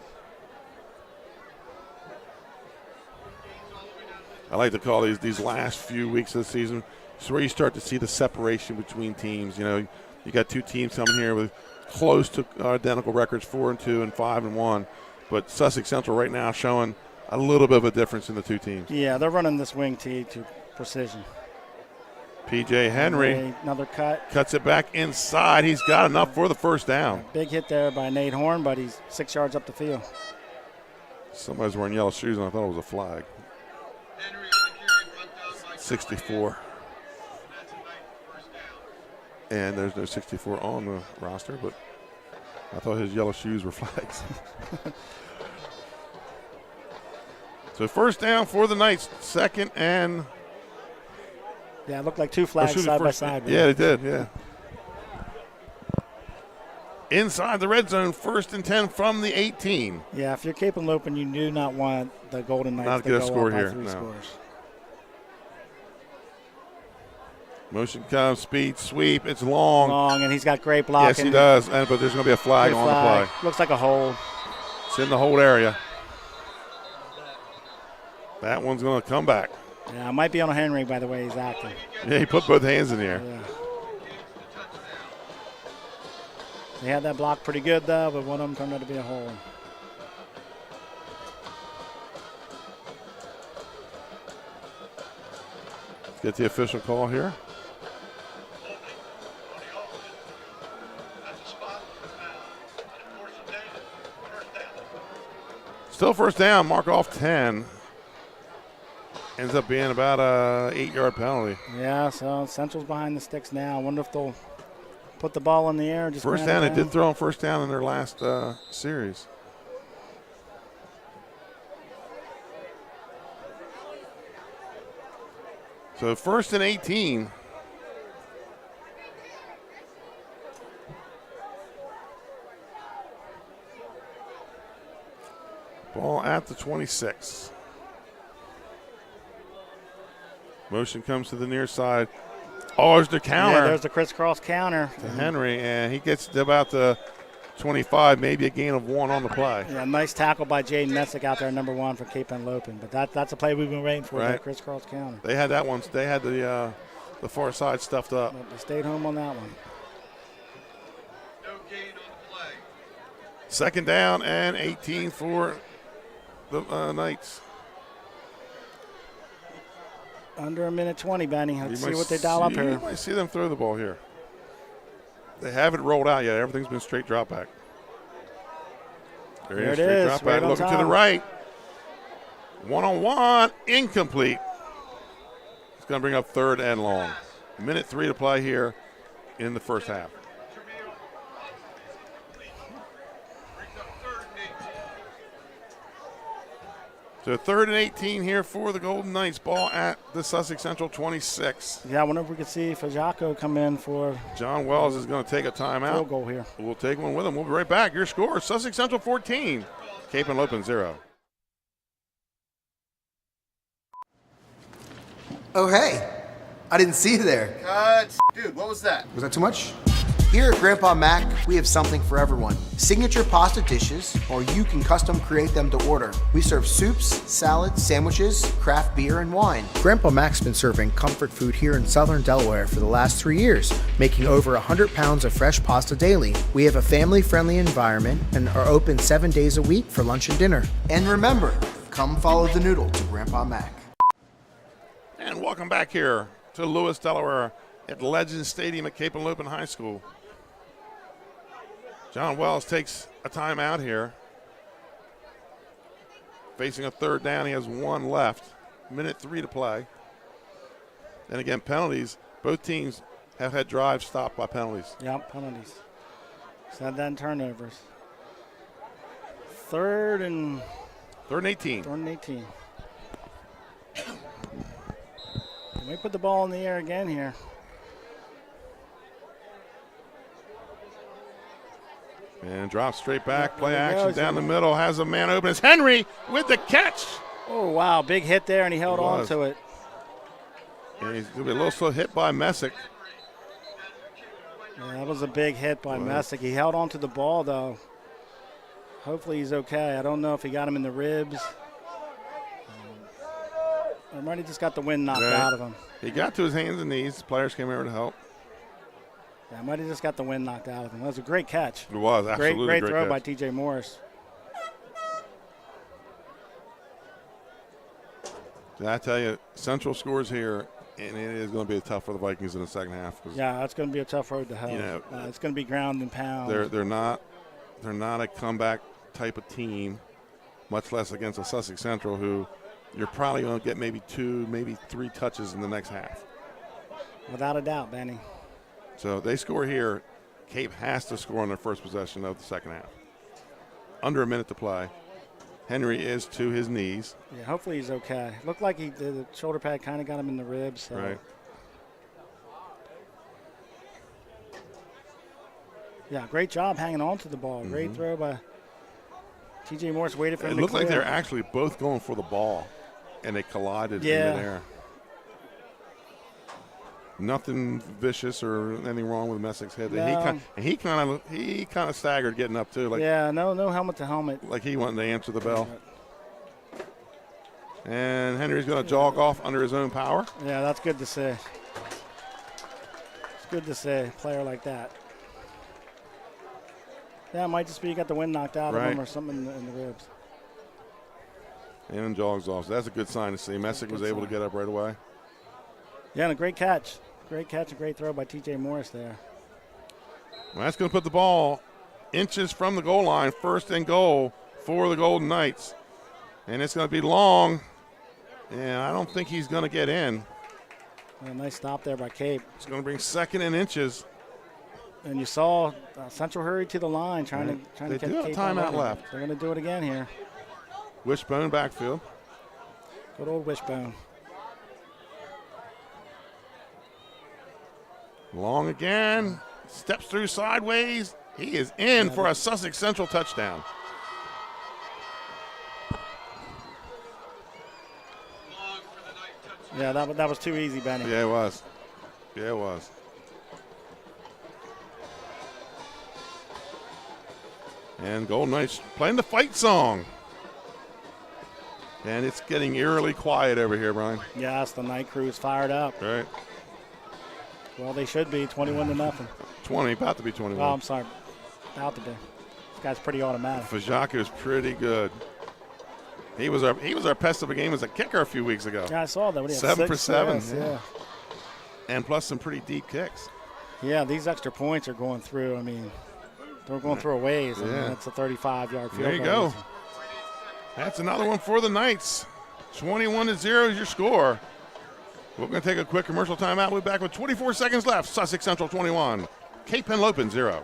I like to call these last few weeks of the season. It's where you start to see the separation between teams. You know, you got 2 teams coming here with close to identical records, 4-2 and 5-1. But Sussex Central right now showing a little bit of a difference in the 2 teams. Yeah, they're running this wing tee to precision. P.J. Henry. Another cut. Cuts it back inside. He's got enough for the 1st down. Big hit there by Nate Horn, but he's 6 yards up the field. Somebody's wearing yellow shoes, and I thought it was a flag. 64. And there's no 64 on the roster, but I thought his yellow shoes were flags. So 1st down for the Knights, 2nd and Yeah, it looked like two flags side by side. Yeah, it did, yeah. Inside the red zone, 1st and 10 from the 18. Yeah, if you're Cape and Lopen, you do not want the Golden Knights not to get go a score up by here, 3 no. scores. Motion comes, speed, sweep. It's long. Long, and he's got great blocking. Yes, he does. But there's going to be a flag on the play. Looks like a hold. It's in the hold area. That one's going to come back. Yeah, it might be on Henry by the way he's acting. Yeah, he put both hands in the air. Yeah. They had that block pretty good, though, but one of them turned out to be a hold. Get the official call here. Still first down, mark off 10. Ends up being about a 8-yard penalty. Yeah, so Central's behind the sticks now. I wonder if they'll put the ball in the air. And just first down, they did throw on first down in their last series. So 1st and 18. Ball at the 26. Motion comes to the near side. Oh, there's the counter. Yeah, there's the crisscross counter. To Henry, and he gets to about the 25, maybe a gain of 1 on the play. Yeah, nice tackle by Jaden Messick out there, number 1 for Cape Henlopen. But that's a play we've been waiting for, right. That crisscross counter. They had that one. They had the far side stuffed up. But they stayed home on that one. No gain on the play. 2nd down and 18 for the Knights. Under a minute 20, Benny. Let's see what they dial up here. You might see them throw the ball here. They haven't rolled out yet. Everything's been straight drop back. There it is. Straight drop back. Looking to the right. 1-on-1. Incomplete. It's going to bring up 3rd and long. Minute 3 to play here in the first half. So 3rd and 18 here for the Golden Knights. Ball at the Sussex Central 26. Yeah, I wonder if we could see Fajako come in for. John Wells is going to take a timeout. Field goal here. We'll take one with him. We'll be right back. Your score, Sussex Central 14, Cape Henlopen 0. Oh, hey. I didn't see you there. Cut. Dude, what was that? Was that too much? Here at Grandpa Mac, we have something for everyone. Signature pasta dishes, or you can custom create them to order. We serve soups, salads, sandwiches, craft beer, and wine. Grandpa Mac's been serving comfort food here in southern Delaware for the last 3 years, making over 100 pounds of fresh pasta daily. We have a family-friendly environment and are open 7 days a week for lunch and dinner. And remember, come follow the noodle to Grandpa Mac. And welcome back here to Lewis, Delaware at Legends Stadium at Cape Henlopen High School. John Wells takes a timeout here. Facing a 3rd down, he has 1 left. Minute 3 to play. And again, penalties. Both teams have had drives stopped by penalties. Yep, penalties. So then turnovers. 3rd and 18. 3rd and 18. Can we put the ball in the air again here? And drops straight back. Play action down the middle. Has a man open. It's Henry with the catch. Oh, wow. Big hit there, and he held on to it. And he's going to be a little slow hit by Messick. Yeah, that was a big hit by Messick. He held on to the ball, though. Hopefully he's okay. I don't know if he got him in the ribs. Or might have just got the wind knocked out of him. He got to his hands and knees. Players came over to help. Yeah, might have just got the wind knocked out of him. That was a great catch. It was, absolutely great throw catch. by T.J. Morris. Did I tell you, Central scores here, and it is going to be tough for the Vikings in the second half. Yeah, that's going to be a tough road to hoe. You know, it's going to be ground and pound. They're not a comeback type of team, much less against a Sussex Central who you're probably going to get maybe 2, maybe 3 touches in the next half. Without a doubt, Benny. So they score here. Cape has to score on their first possession of the second half. Under a minute to play. Henry is to his knees. Yeah, hopefully he's okay. Looked like the shoulder pad kind of got him in the ribs. So. Right. Yeah, great job hanging on to the ball. Great throw by T.J. Morris. Waited for him to It looked like clear. they're actually both going for the ball, and they collided in Yeah. midair. Nothing vicious or anything wrong with Messick's head. No. He kind of staggered getting up too. Like, yeah, no helmet to helmet. Like he wanted to answer the bell. And Henry's going to jog off under his own power. Yeah, that's good to see. It's good to see a player like that. Yeah, it might just be you got the wind knocked out of him or something in the ribs. And jogs off. So that's a good sign to see. Messick was able to get up right away. Yeah, and a great catch. Great catch and great throw by T.J. Morris there. Well, that's going to put the ball inches from the goal line, 1st and goal for the Golden Knights. And it's going to be long. And I don't think he's going to get in. A nice stop there by Cape. It's going to bring 2nd and inches. And you saw Central hurry to the line trying to They get do have Cape timeout on. left. They're going to do it again here. Wishbone backfield. Good old Wishbone. Long again. Steps through sideways. He is in for a Sussex Central touchdown. Yeah, that was too easy, Benny. Yeah, it was. Yeah, it was. And Golden Knights playing the fight song. And it's getting eerily quiet over here, Brian. Yes, the night crew's fired up. Right. Well, they should be 21-0. 20, about to be 21. Oh, I'm sorry. About to be. This guy's pretty automatic. Fajako's pretty good. He was our pest of a game as a kicker a few weeks ago. Yeah, I saw that. What, 7 for 7. Yes, yeah. And plus some pretty deep kicks. Yeah, these extra points are going through. I mean, they're going through a ways. I mean, Yeah. that's a 35-yard field goal. There you go. That's another one for the Knights. 21-0 is your score. We're going to take a quick commercial timeout. We'll be back with 24 seconds left. Sussex Central 21. Cape Henlopen 0.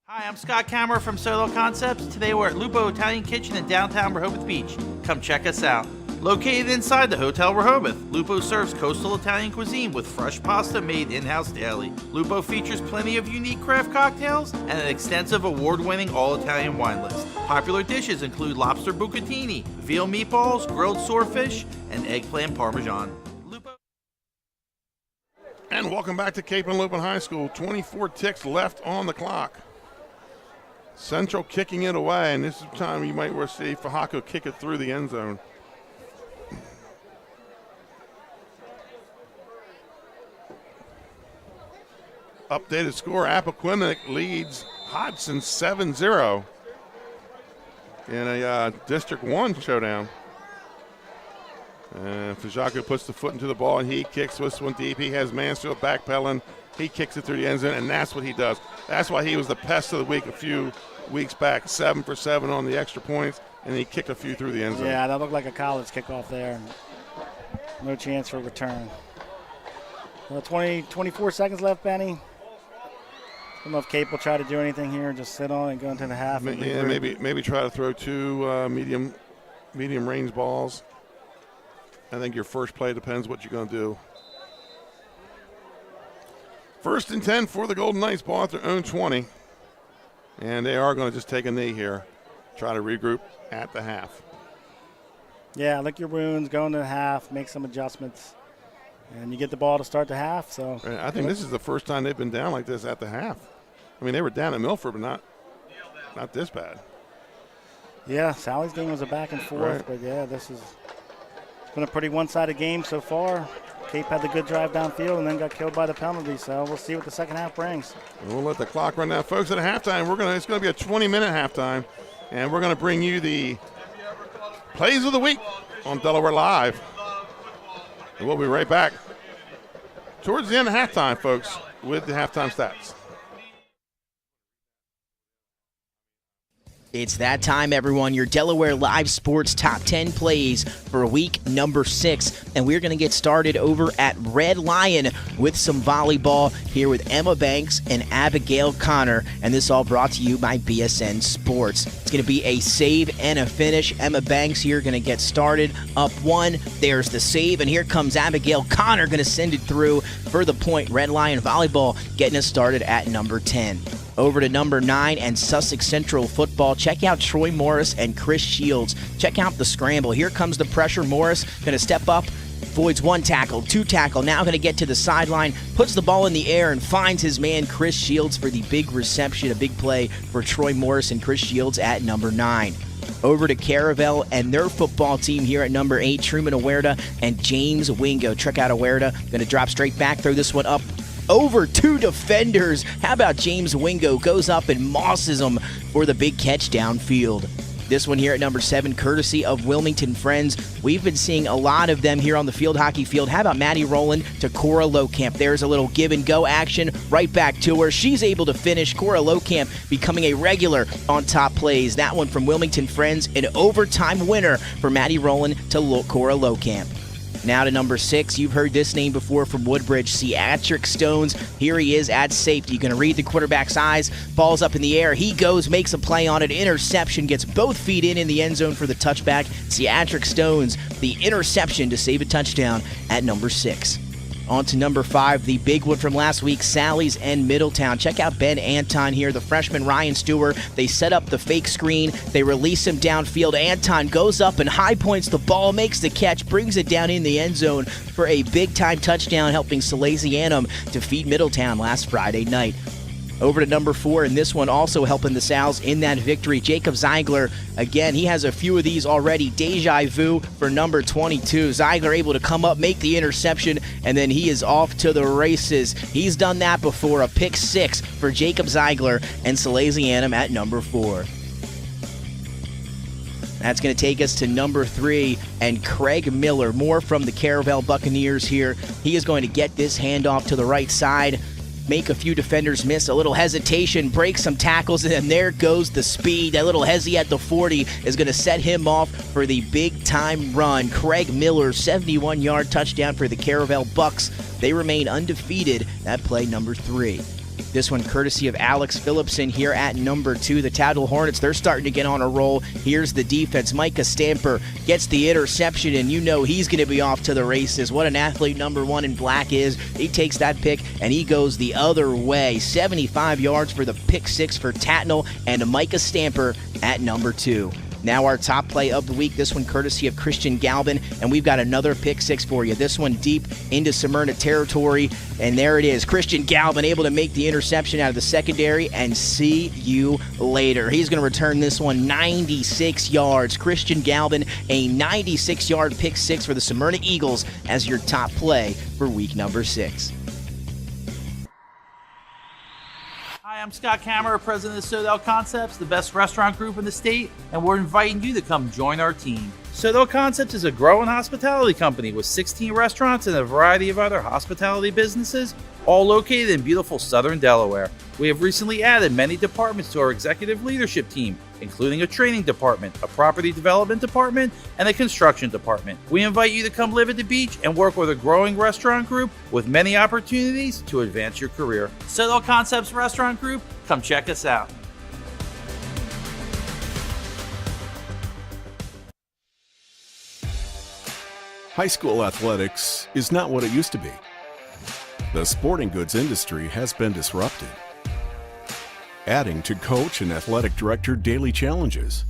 Hi, I'm Scott Kammerer from Solo Concepts. Today we're at Lupo Italian Kitchen in downtown Rehoboth Beach. Come check us out. Located inside the Hotel Rehoboth, Lupo serves coastal Italian cuisine with fresh pasta made in-house daily. Lupo features plenty of unique craft cocktails and an extensive award-winning all-Italian wine list. Popular dishes include lobster bucatini, veal meatballs, grilled swordfish, and eggplant parmesan. And welcome back to Cape Henlopen High School. 24 ticks left on the clock. Central kicking it away, and this is the time you might want to see Fajako kick it through the end zone. Updated score, Appoquinimink leads Hodson 7-0 in a District 1 showdown. And Fajako puts the foot into the ball, and he kicks this one deep. He has Mansfield backpedaling. He kicks it through the end zone, and that's what he does. That's why he was the pest of the week a few weeks back, 7 for 7 on the extra points, and he kicked a few through the end zone. Yeah, that looked like a college kickoff there. No chance for return. 24 seconds left, Benny. I don't know if Cape will try to do anything here, just sit on and go into the half. Yeah, maybe try to throw two medium range balls. I think your first play depends what you're going to do. 1st and 10 for the Golden Knights, ball at their own 20. And they are going to just take a knee here, try to regroup at the half. Yeah, lick your wounds, go into the half, make some adjustments, and you get the ball to start the half. So I think this is the first time they've been down like this at the half. I mean, they were down at Milford, but not this bad. Yeah, Sally's game was a back and forth, Right. but yeah, this has been a pretty one-sided game so far. Cape had the good drive downfield and then got killed by the penalty, so we'll see what the second half brings. And we'll let the clock run down. Folks, at halftime, it's going to be a 20-minute halftime, and we're going to bring you the plays of the week on Delaware Live. And we'll be right back towards the end of halftime, folks, with the halftime stats. It's that time, everyone. Your Delaware Live Sports Top 10 plays for week number 6. And we're going to get started over at Red Lion with some volleyball here with Emma Banks and Abigail Connor. And this all brought to you by BSN Sports. It's going to be a save and a finish. Emma Banks here going to get started up 1. There's the save. And here comes Abigail Connor going to send it through for the point. Red Lion volleyball getting us started at number 10. Over to number 9 and Sussex Central football. Check out Troy Morris and Chris Shields. Check out the scramble. Here comes the pressure. Morris going to step up, avoids 1 tackle, 2 tackle. Now going to get to the sideline, puts the ball in the air and finds his man Chris Shields for the big reception. A big play for Troy Morris and Chris Shields at number 9. Over to Caravel and their football team here at number 8, Truman Awerda and James Wingo. Check out Awerda. Going to drop straight back, throw this one up over 2 defenders. How about James Wingo goes up and mosses them for the big catch downfield. This one here at number 7, courtesy of Wilmington Friends. We've been seeing a lot of them here on the field hockey field. How about Maddie Rowland to Cora Lowcamp? There's a little give and go action right back to her. She's able to finish. Cora Lowcamp becoming a regular on top plays. That one from Wilmington Friends, an overtime winner for Maddie Rowland to Cora Lowcamp. Now to number 6. You've heard this name before from Woodbridge. Seatric Stones. Here he is at safety. You can read the quarterback's eyes. Ball's up in the air. He goes, makes a play on it. Interception. Gets both feet in the end zone for the touchback. Seatric Stones, the interception to save a touchdown at number 6. On to number 5, the big one from last week, Sally's and Middletown. Check out Ben Anton here, the freshman Ryan Stewart. They set up the fake screen. They release him downfield. Anton goes up and high points the ball, makes the catch, brings it down in the end zone for a big-time touchdown, helping Salesianum defeat Middletown last Friday night. Over to number 4, and this one also helping the Sals in that victory. Jacob Zeigler, again, he has a few of these already. Deja vu for number 22. Zeigler able to come up, make the interception, and then he is off to the races. He's done that before. A pick 6 for Jacob Zeigler and Salesianum at number 4. That's going to take us to number 3, and Craig Miller, more from the Caravel Buccaneers here. He is going to get this handoff to the right side, make a few defenders miss, a little hesitation, break some tackles, and then there goes the speed. That little hezzy at the 40 is going to set him off for the big-time run. Craig Miller, 71-yard touchdown for the Caravel Bucks. They remain undefeated at play number 3. This one courtesy of Alex Phillipson here at number 2. The Tattle Hornets, they're starting to get on a roll. Here's the defense. Micah Stamper gets the interception, and you know he's going to be off to the races. What an athlete number 1 in black is. He takes that pick, and he goes the other way. 75 yards for the pick 6 for Tatnall, and Micah Stamper at number 2. Now our top play of the week, this one courtesy of Christian Galvin, and we've got another pick 6 for you. This one deep into Smyrna territory, and there it is. Christian Galvin able to make the interception out of the secondary, and see you later. He's going to return this one 96 yards. Christian Galvin, a 96-yard pick 6 for the Smyrna Eagles as your top play for week number 6. Hi, I'm Scott Kammerer, president of Sodell Concepts, the best restaurant group in the state, and we're inviting you to come join our team. Sodell Concepts is a growing hospitality company with 16 restaurants and a variety of other hospitality businesses, all located in beautiful southern Delaware. We have recently added many departments to our executive leadership team, including a training department, a property development department, and a construction department. We invite you to come live at the beach and work with a growing restaurant group with many opportunities to advance your career. Sodell Concepts Restaurant Group, come check us out. High school athletics is not what it used to be. The sporting goods industry has been disrupted, adding to coach and athletic director daily challenges.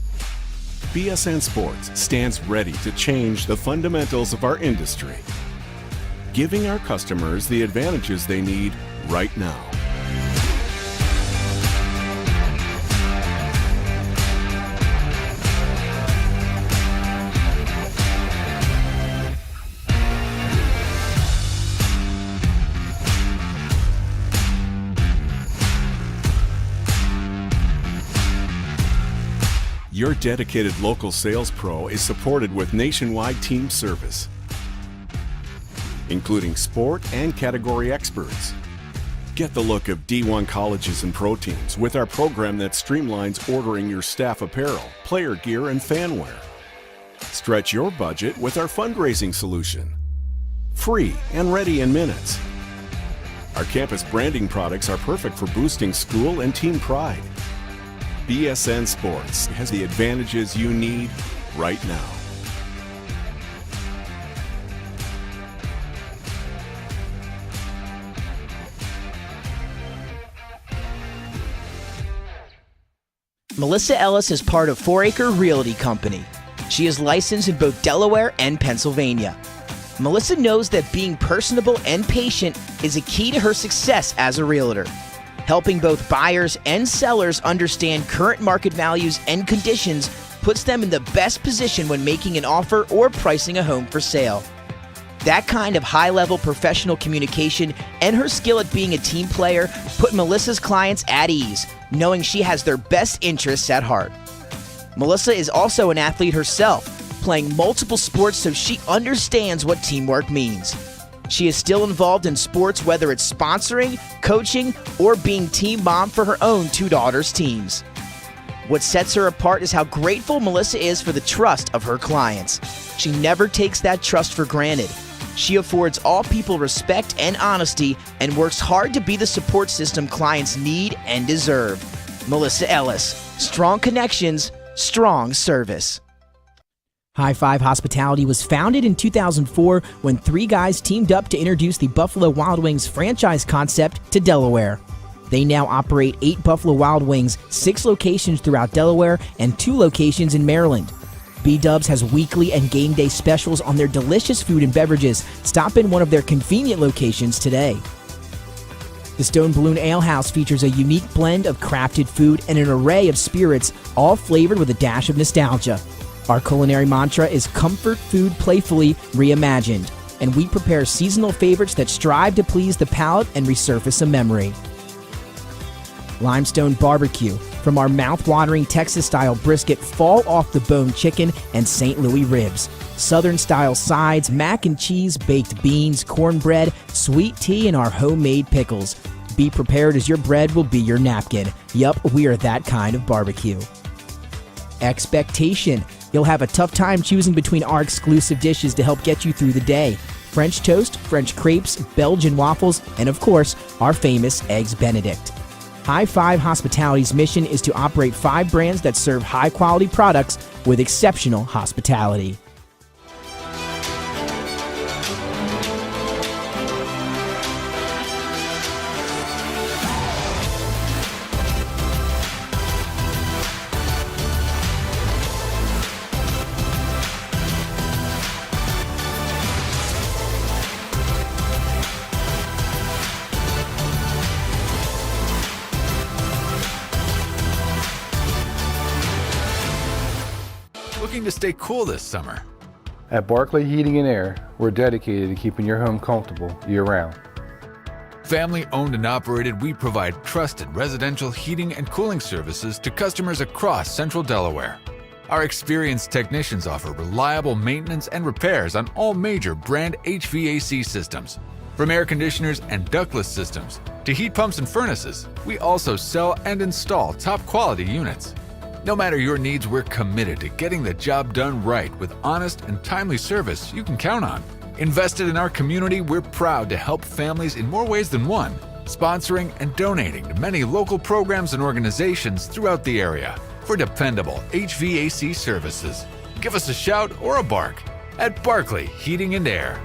BSN Sports stands ready to change the fundamentals of our industry, giving our customers the advantages they need right now. Your dedicated local sales pro is supported with nationwide team service, including sport and category experts, Get the look of D1 colleges and pro teams with our program that streamlines ordering your staff apparel, player gear, and fanwear. Stretch your budget with our fundraising solution. Free and ready in minutes. Our campus branding products are perfect for boosting school and team pride. BSN Sports has the advantages you need right now. Melissa Ellis is part of 4 Acre Realty Company. She is licensed in both Delaware and Pennsylvania. Melissa knows that being personable and patient is a key to her success as a realtor. Helping both buyers and sellers understand current market values and conditions puts them in the best position when making an offer or pricing a home for sale. That kind of high-level professional communication and her skill at being a team player put Melissa's clients at ease, knowing she has their best interests at heart. Melissa is also an athlete herself, playing multiple sports so she understands what teamwork means. She is still involved in sports, whether it's sponsoring, coaching, or being team mom for her own 2 daughters' teams. What sets her apart is how grateful Melissa is for the trust of her clients. She never takes that trust for granted. She affords all people respect and honesty and works hard to be the support system clients need and deserve. Melissa Ellis, strong connections, strong service. High Five Hospitality was founded in 2004 when 3 guys teamed up to introduce the Buffalo Wild Wings franchise concept to Delaware. They now operate 8 Buffalo Wild Wings, 6 locations throughout Delaware, and 2 locations in Maryland. B-Dubs has weekly and game day specials on their delicious food and beverages. Stop in one of their convenient locations today. The Stone Balloon Ale House features a unique blend of crafted food and an array of spirits, all flavored with a dash of nostalgia. Our culinary mantra is comfort food playfully reimagined, and we prepare seasonal favorites that strive to please the palate and resurface a memory. Limestone Barbecue, from our mouth-watering Texas-style brisket, fall-off-the-bone chicken, and St. Louis ribs. Southern-style sides, mac and cheese, baked beans, cornbread, sweet tea, and our homemade pickles. Be prepared as your bread will be your napkin. Yup, we are that kind of barbecue. Expectation. You'll have a tough time choosing between our exclusive dishes to help get you through the day. French toast, French crepes, Belgian waffles, and of course, our famous Eggs Benedict. High Five Hospitality's mission is to operate 5 brands that serve high-quality products with exceptional hospitality. Looking to stay cool this summer? At Barkley Heating and Air, we're dedicated to keeping your home comfortable year-round. Family owned and operated, we provide trusted residential heating and cooling services to customers across central Delaware. Our experienced technicians offer reliable maintenance and repairs on all major brand HVAC systems. From air conditioners and ductless systems to heat pumps and furnaces, we also sell and install top quality units. No matter your needs, we're committed to getting the job done right with honest and timely service you can count on. Invested in our community, we're proud to help families in more ways than one, sponsoring and donating to many local programs and organizations throughout the area for dependable HVAC services. Give us a shout or a bark at Barkley Heating and Air.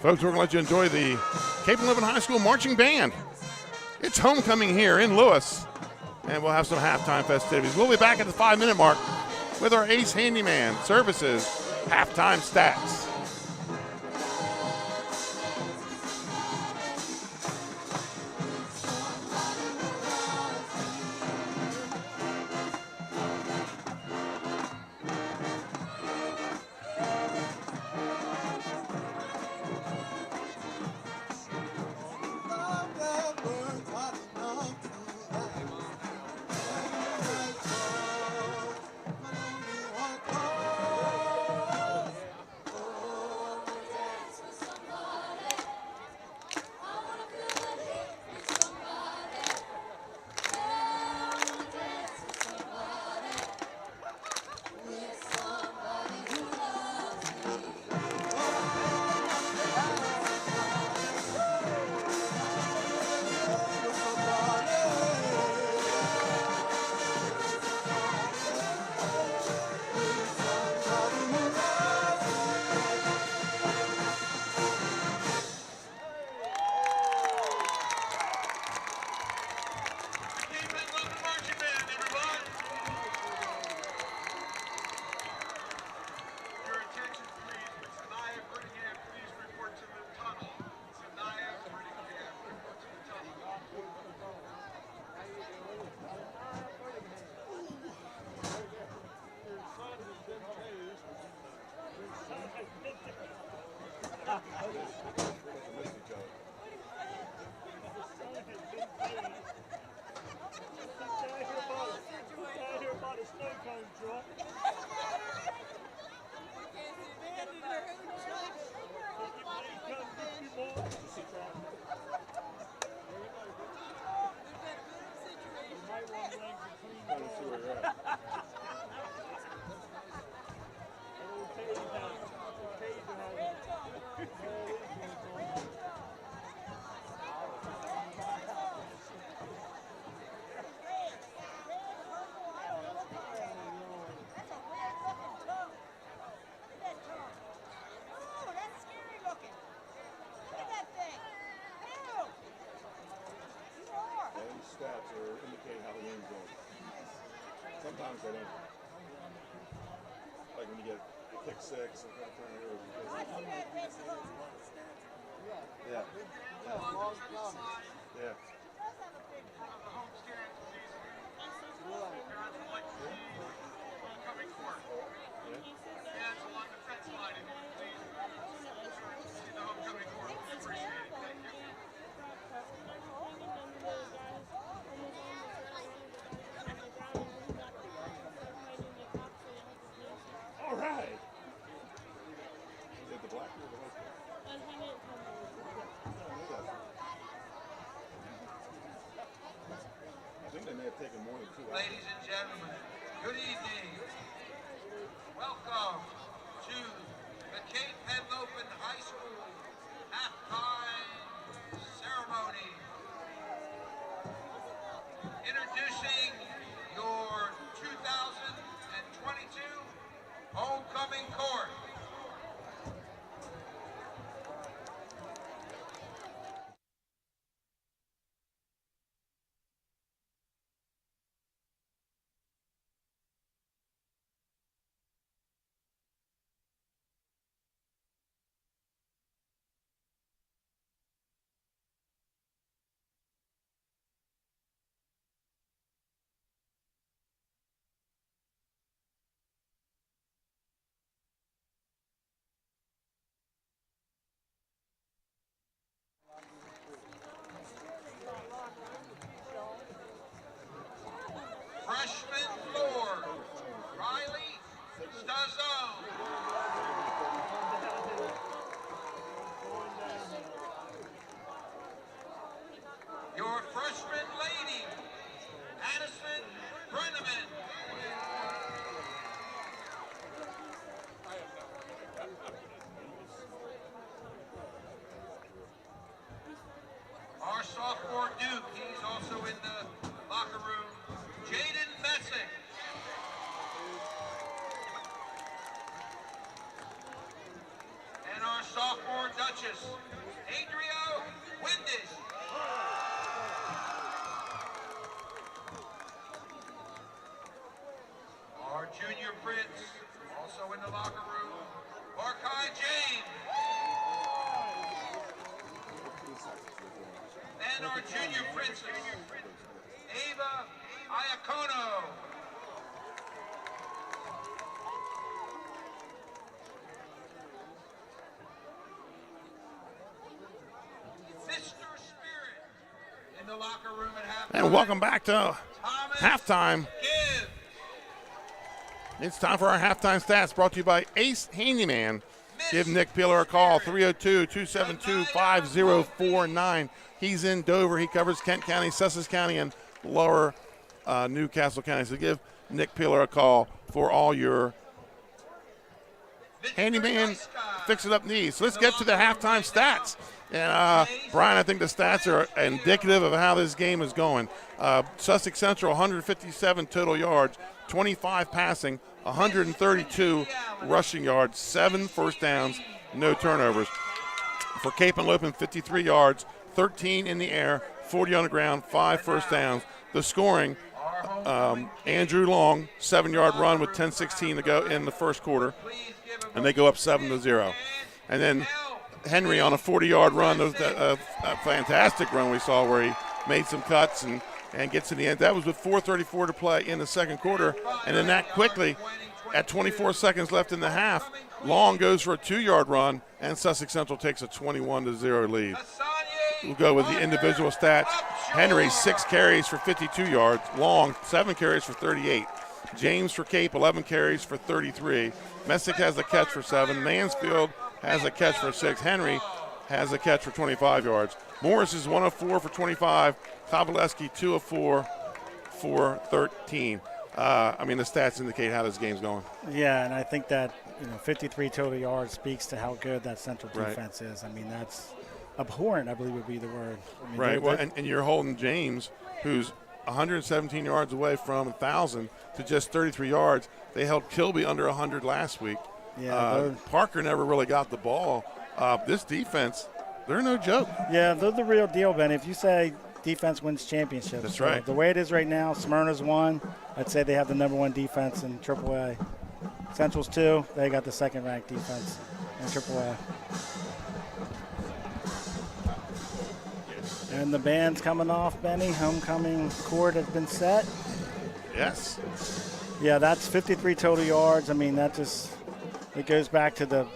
Folks, we're going to let you enjoy the Cape and Lebanon High School Marching Band. It's homecoming here in Lewis, and we'll have some halftime festivities. We'll be back at the 5-minute mark with our Ace Handyman Services halftime stats. Stats or indicate how the game's going. Sometimes they don't. Like when you get pick 6 and kind of turn it over. Yeah. Yeah. All right. Is it the black or the white? I think they may have taken more than 2 hours. Ladies and gentlemen, good evening. Welcome to the Cape Henlopen High School halftime ceremony. Introducing your 2022 homecoming court. Duchess, Adrio Windish. Our junior prince, also in the locker room, Barkley James. And our junior princess, Ava Iacono. Mr. Spirit in the locker room at halftime. And welcome back to halftime. It's time for our halftime stats brought to you by Ace Handyman. Give Nick Peeler a call, 302-272-5049. He's in Dover. He covers Kent County, Sussex County, and lower Newcastle County. So give Nick Peeler a call for all your handyman fix-it-up needs. So let's get to the halftime stats. And, Brian, I think the stats are indicative of how this game is going. Sussex Central, 157 total yards, 25 passing, 132 rushing yards, 7 first downs, no turnovers. For Cape Henlopen, 53 yards, 13 in the air, 40 on the ground, 5 first downs. The scoring, Andrew Long, 7-yard run with 10:16 to go in the first quarter, and they go up 7-0. And then Henry on a 40-yard run, a fantastic run we saw where he made some cuts and gets in the end. That was with 4:34 to play in the second quarter. And then that quickly, at 24 seconds left in the half, Long goes for a 2-yard run, and Sussex Central takes a 21-0 lead. We'll go with the individual stats. Henry, 6 carries for 52 yards. Long, 7 carries for 38. James for Cape, 11 carries for 33. Messick has a catch for 7. Mansfield has a catch for 6. Henry has a catch for 25 yards. Morris is 1 of 4 for 25. Kovaleski 2 of 4 for 13. The stats indicate how this game's going. Yeah, and I think that 53 total yards speaks to how good that Central defense is. I mean, that's abhorrent, I believe would be the word. And you're holding James, who's 117 yards away from 1,000 to just 33 yards. They held Kilby under 100 last week. Yeah, Parker never really got the ball. This defense, they're no joke. Yeah, they're the real deal, Ben. If you say defense wins championships. That's right. The way it is right now, Smyrna's 1. I'd say they have the number 1 defense in AAA. Central's 2. They got the second-ranked defense in AAA. And the band's coming off, Benny. Homecoming court has been set. Yes. Yeah, that's 53 total yards. I mean, it goes back to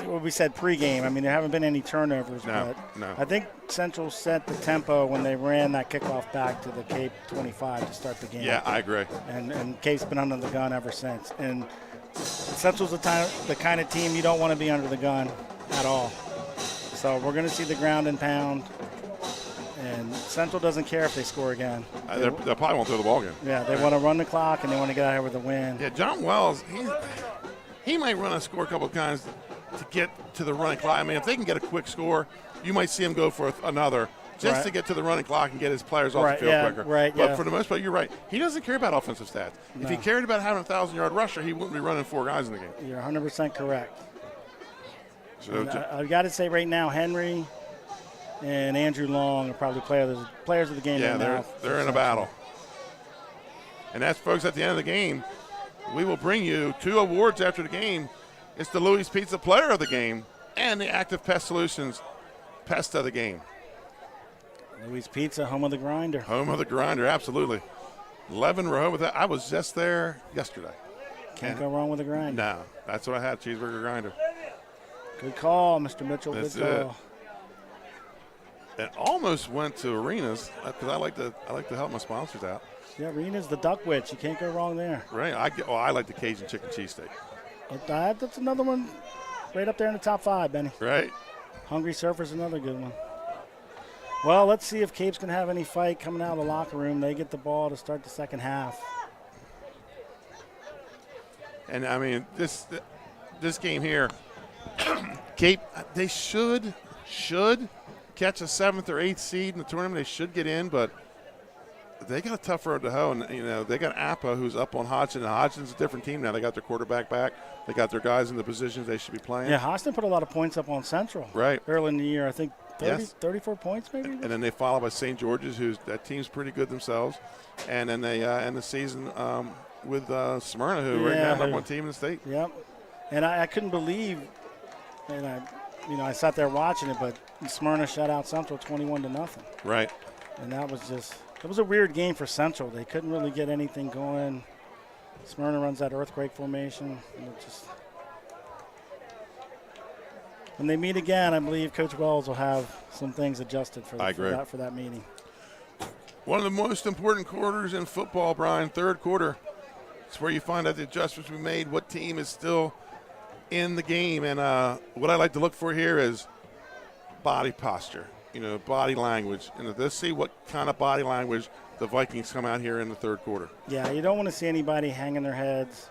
what we said pregame. I mean, there haven't been any turnovers. No. I think Central set the tempo when they ran that kickoff back to the Cape 25 to start the game. Yeah, I agree. And Cape's been under the gun ever since. And Central's the kind of team you don't want to be under the gun at all. So we're going to see the ground and pound. And Central doesn't care if they score again. They probably won't throw the ball again. Yeah, they want to run the clock and they want to get out of here with a win. Yeah, John Wells, he might run a score a couple of times to get to the running clock. I mean, if they can get a quick score, you might see him go for another just to get to the running clock and get his players off the field quicker. But for the most part, you're right. He doesn't care about offensive stats. No. If he cared about having a 1,000-yard rusher, he wouldn't be running 4 guys in the game. You're 100% correct. So I've got to say right now, Henry and Andrew Long are probably players of the game. Yeah, right now. they're in a battle. And that's, folks, at the end of the game, we will bring you 2 awards after the game. It's the Louis Pizza Player of the Game and the Active Pest Solutions Pest of the Game. Louis Pizza, home of the grinder. Home of the grinder, absolutely. 11 row with that. I was just there yesterday. Can't go wrong with a grinder. No, that's what I had, cheeseburger grinder. Good call, Mr. Mitchell. That's good call. It almost went to Arenas because I like to help my sponsors out. Yeah, Arenas, the Duck Witch. You can't go wrong there. Right. I like the Cajun chicken cheesesteak. That's another one right up there in the top 5, Benny. Right. Hungry Surfer's another good one. Well, let's see if Cape's going to have any fight coming out of the locker room. They get the ball to start the second half. And, I mean, this game here, Cape, they should catch a 7th or 8th seed in the tournament. They should get in, but they got a tough road to hoe, and they got Appa who's up on Hodgson, and Hodgson's a different team now. They got their quarterback back. They got their guys in the positions they should be playing. Yeah, Hodgson put a lot of points up on Central. Right. Early in the year, I think 34 points maybe. And then they follow by St. George's, that team's pretty good themselves. And then they end the season with Smyrna, who right now number one team in the state. Yep. And I couldn't believe, and I sat there watching it, but Smyrna shut out Central 21-0. Right. And that was it was a weird game for Central. They couldn't really get anything going. Smyrna runs that earthquake formation. And when they meet again, I believe Coach Wells will have some things adjusted for that meeting. One of the most important quarters in football, Brian, third quarter. It's where you find out the adjustments we made, what team is still in the game. And what I like to look for here is body posture, body language. And let's see what kind of body language the Vikings come out here in the third quarter. Yeah, you don't want to see anybody hanging their heads.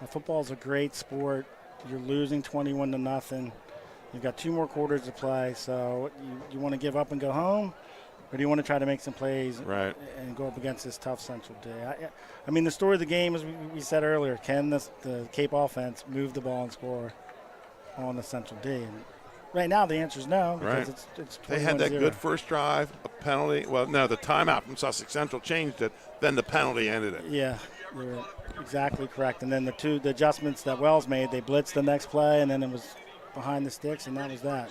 Football's a great sport. You're losing 21-0. You've got 2 more quarters to play, so you want to give up and go home, or do you want to try to make some plays and go up against this tough Central D? I mean, the story of the game, as we said earlier, can the Cape offense move the ball and score on the Central D? And right now the answer is no, because it's 21-0. They had that good first drive, a penalty. Well, no, the timeout from Sussex Central changed it. Then the penalty ended it. Yeah, you're exactly correct. And then the adjustments that Wells made, they blitzed the next play, and then it was behind the sticks, and that was that.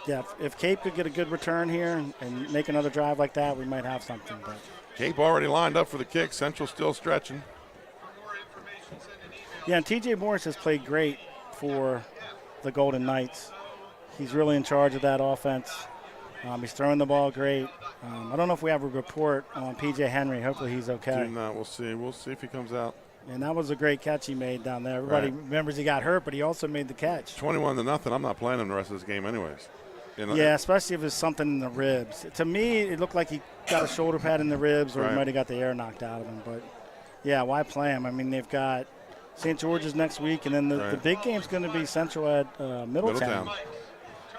Yeah, if Cape could get a good return here and make another drive like that, we might have something. But Cape already lined up for the kick. Central still stretching. Yeah, and TJ Morris has played great for the Golden Knights. He's really in charge of that offense. He's throwing the ball great. I don't know if we have a report on P.J. Henry. Hopefully he's okay. Do not. We'll see. We'll see if he comes out. And that was a great catch he made down there. Everybody remembers he got hurt, but he also made the catch. 21-0. I'm not playing him the rest of this game anyways. Yeah, especially if it's something in the ribs. To me, it looked like he got a shoulder pad in the ribs, or he might have got the air knocked out of him. But, yeah, why play him? I mean, they've got St. George's next week, and then the big game's going to be Central at Middletown.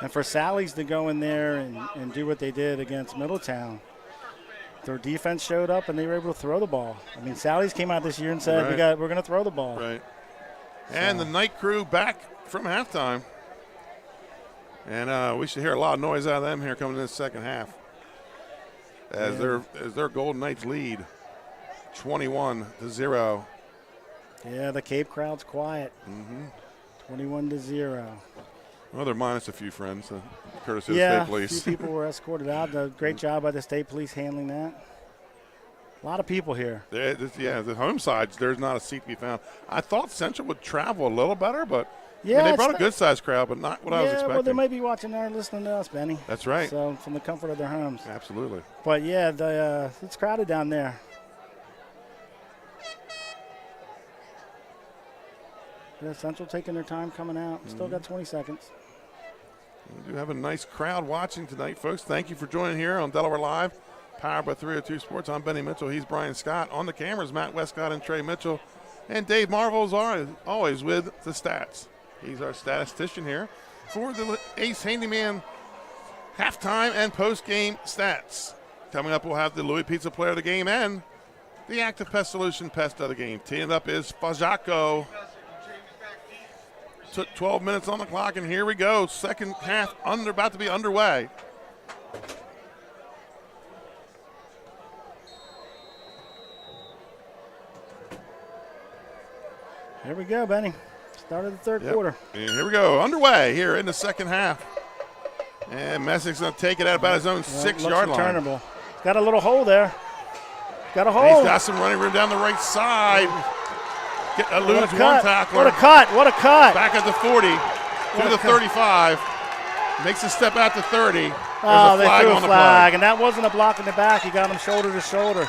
And for Sally's to go in there and do what they did against Middletown, their defense showed up and they were able to throw the ball. I mean, Sally's came out this year and said, we're going to throw the ball. Right. And the night crew back from halftime. And we should hear a lot of noise out of them here coming in the second half. As their Golden Knights lead 21-0. Yeah, the Cape crowd's quiet. 21-0. Well, they're minus a few friends, courtesy of the state police. A few people were escorted out. Great job by the state police handling that. A lot of people here. The home sides, there's not a seat to be found. I thought Central would travel a little better, but they brought a good-sized crowd, but not what I was expecting. Well, they might be watching or listening to us, Benny. That's right. So from the comfort of their homes. Absolutely. But, yeah, it's crowded down there. Yeah, Central taking their time coming out. Still got 20 seconds. We do have a nice crowd watching tonight, folks. Thank you for joining here on Delaware Live, powered by 302 Sports. I'm Benny Mitchell. He's Brian Scott. On the cameras, Matt Westcott and Trey Mitchell. And Dave Marvel's always with the stats. He's our statistician here for the Ace Handyman halftime and post-game stats. Coming up, we'll have the Louis Pizza Player of the Game and the Active Pest Solution Pest of the Game. Teeing up is Fajaco. Took 12 minutes on the clock, and here we go. Second half about to be underway. Here we go, Benny. Start of the third quarter. And here we go. Underway here in the second half. And Messick's going to take it at about his own 6-yard line. Returnable. He's got a little hole there. Got a hole. And he's got some running room down the right side. Lose one tackler. What a cut. What a cut. Back at the 40 to the 35. Makes a step out to 30. There's a flag they threw on a flag, the and that wasn't a block in the back. He got him shoulder to shoulder.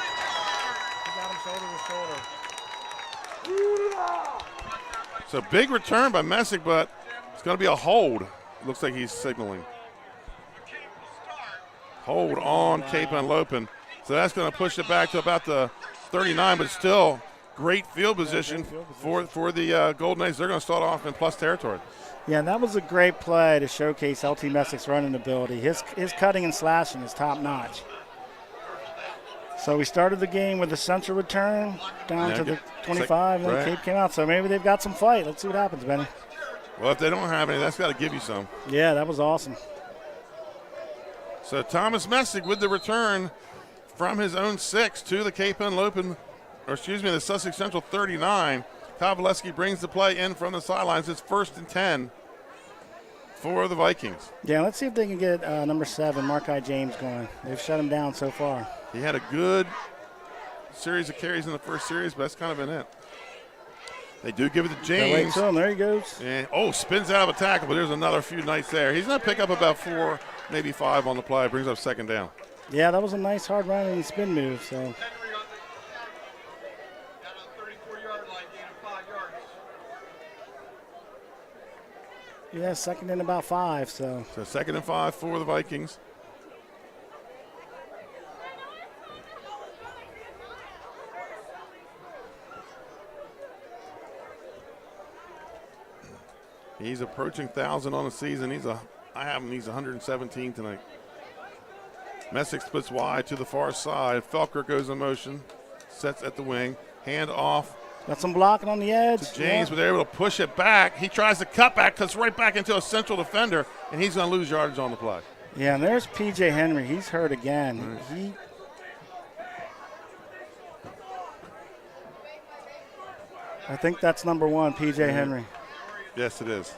So big return by Messick, but it's going to be a hold. Looks like he's signaling. Hold on Cape Henlopen. So that's going to push it back to about the 39, but still great field position for the Golden Knights. They're going to start off in plus territory. Yeah, that was a great play to showcase LT Messick's running ability. His cutting and slashing is top notch. So we started the game with a central return down to the 25, and then Cape came out. So maybe they've got some fight. Let's see what happens, Benny. Well, if they don't have any, that's got to give you some. Yeah, that was awesome. So Thomas Messick with the return from his own 6 to the Cape Henlopen, the Sussex Central 39. Kovaleski brings the play in from the sidelines. It's 1st and 10 for the Vikings. Yeah, let's see if they can get number 7, Markai James, going. They've shut him down so far. He had a good series of carries in the first series, but that's kind of been it. They do give it to James. There he goes. And, spins out of a tackle, but there's another few Knights there. He's going to pick up about 4, maybe 5 on the play. Brings up 2nd down. Yeah, that was a nice hard run and spin move. So. Yeah, 2nd and about 5. So 2nd and 5 for the Vikings. He's approaching 1,000 on the season. He's 117 tonight. Messick splits wide to the far side. Felker goes in motion, sets at the wing, hand off. Got some blocking on the edge. To James, but they're able to push it back. He tries to cut back, cuts right back into a central defender, and he's going to lose yardage on the play. Yeah, and there's P.J. Henry. He's hurt again. Right. I think that's number 1, P.J. Henry. Yes, it is.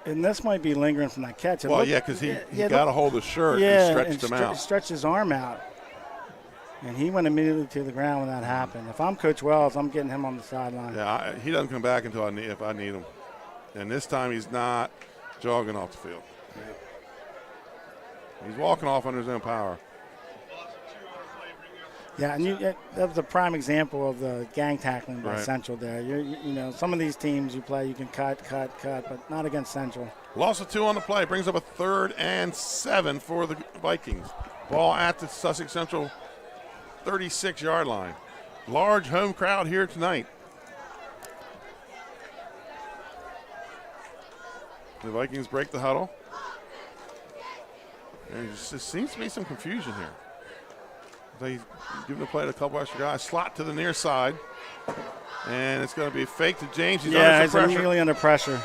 And this might be lingering from that catch. Because he got a hold of the shirt and stretched him out. Stretched his arm out. And he went immediately to the ground when that happened. If I'm Coach Wells, I'm getting him on the sideline. Yeah, he doesn't come back until if I need him. And this time he's not jogging off the field. He's walking off under his own power. Yeah, and that was a prime example of the gang tackling by Central there. Some of these teams you play, you can cut, but not against Central. Loss of 2 on the play brings up a 3rd and 7 for the Vikings. Ball at the Sussex Central 36-yard line. Large home crowd here tonight. The Vikings break the huddle. There just seems to be some confusion here. They give the play to a couple extra guys. Slot to the near side. And it's going to be fake to James. He's under some pressure. Really under pressure.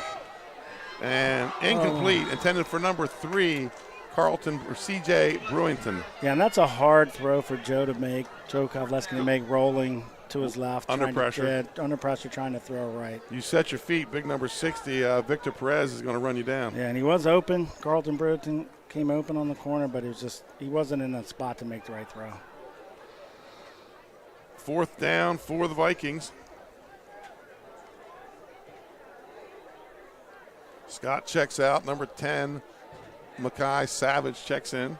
And incomplete. Intended for number 3, Carlton or C.J. Brewington. Yeah, and that's a hard throw for Joe Kovaleski to make, rolling to his left. Under pressure. Under pressure, trying to throw right. You set your feet. Big number 60, Victor Perez, is going to run you down. Yeah, and he was open. Carlton Brewington came open on the corner, but he wasn't in a spot to make the right throw. 4th down for the Vikings. Scott checks out. Number 10, Mackay Savage checks in.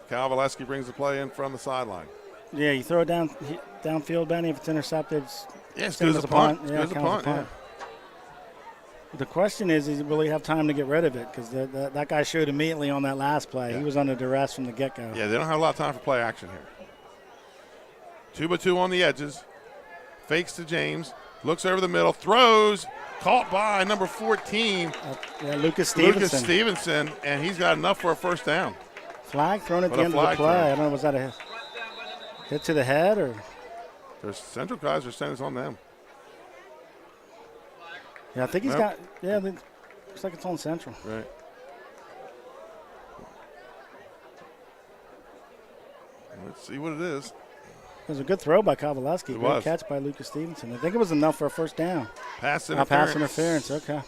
Kovaleski brings the play in from the sideline. Yeah, you throw it downfield, Benny. If it's intercepted, it's good as a punt. Yeah, good as a punt. Yeah. The question is will he have time to get rid of it? Because that guy showed immediately on that last play. Yeah. He was under duress from the get-go. Yeah, they don't have a lot of time for play action here. 2-by-2 on the edges. Fakes to James. Looks over the middle. Throws. Caught by number 14. Lucas Stevenson. And he's got enough for a 1st down. Flag thrown at the end of the play. I don't know, was that a hit to the head or? There's Central guys are saying it's on them. Yeah, I think he's got, looks like it's on Central. Right. Let's see what it is. It was a good throw by Kovaleski. Great catch by Lucas Stevenson. I think it was enough for a 1st down. Pass interference. Pass interference, okay.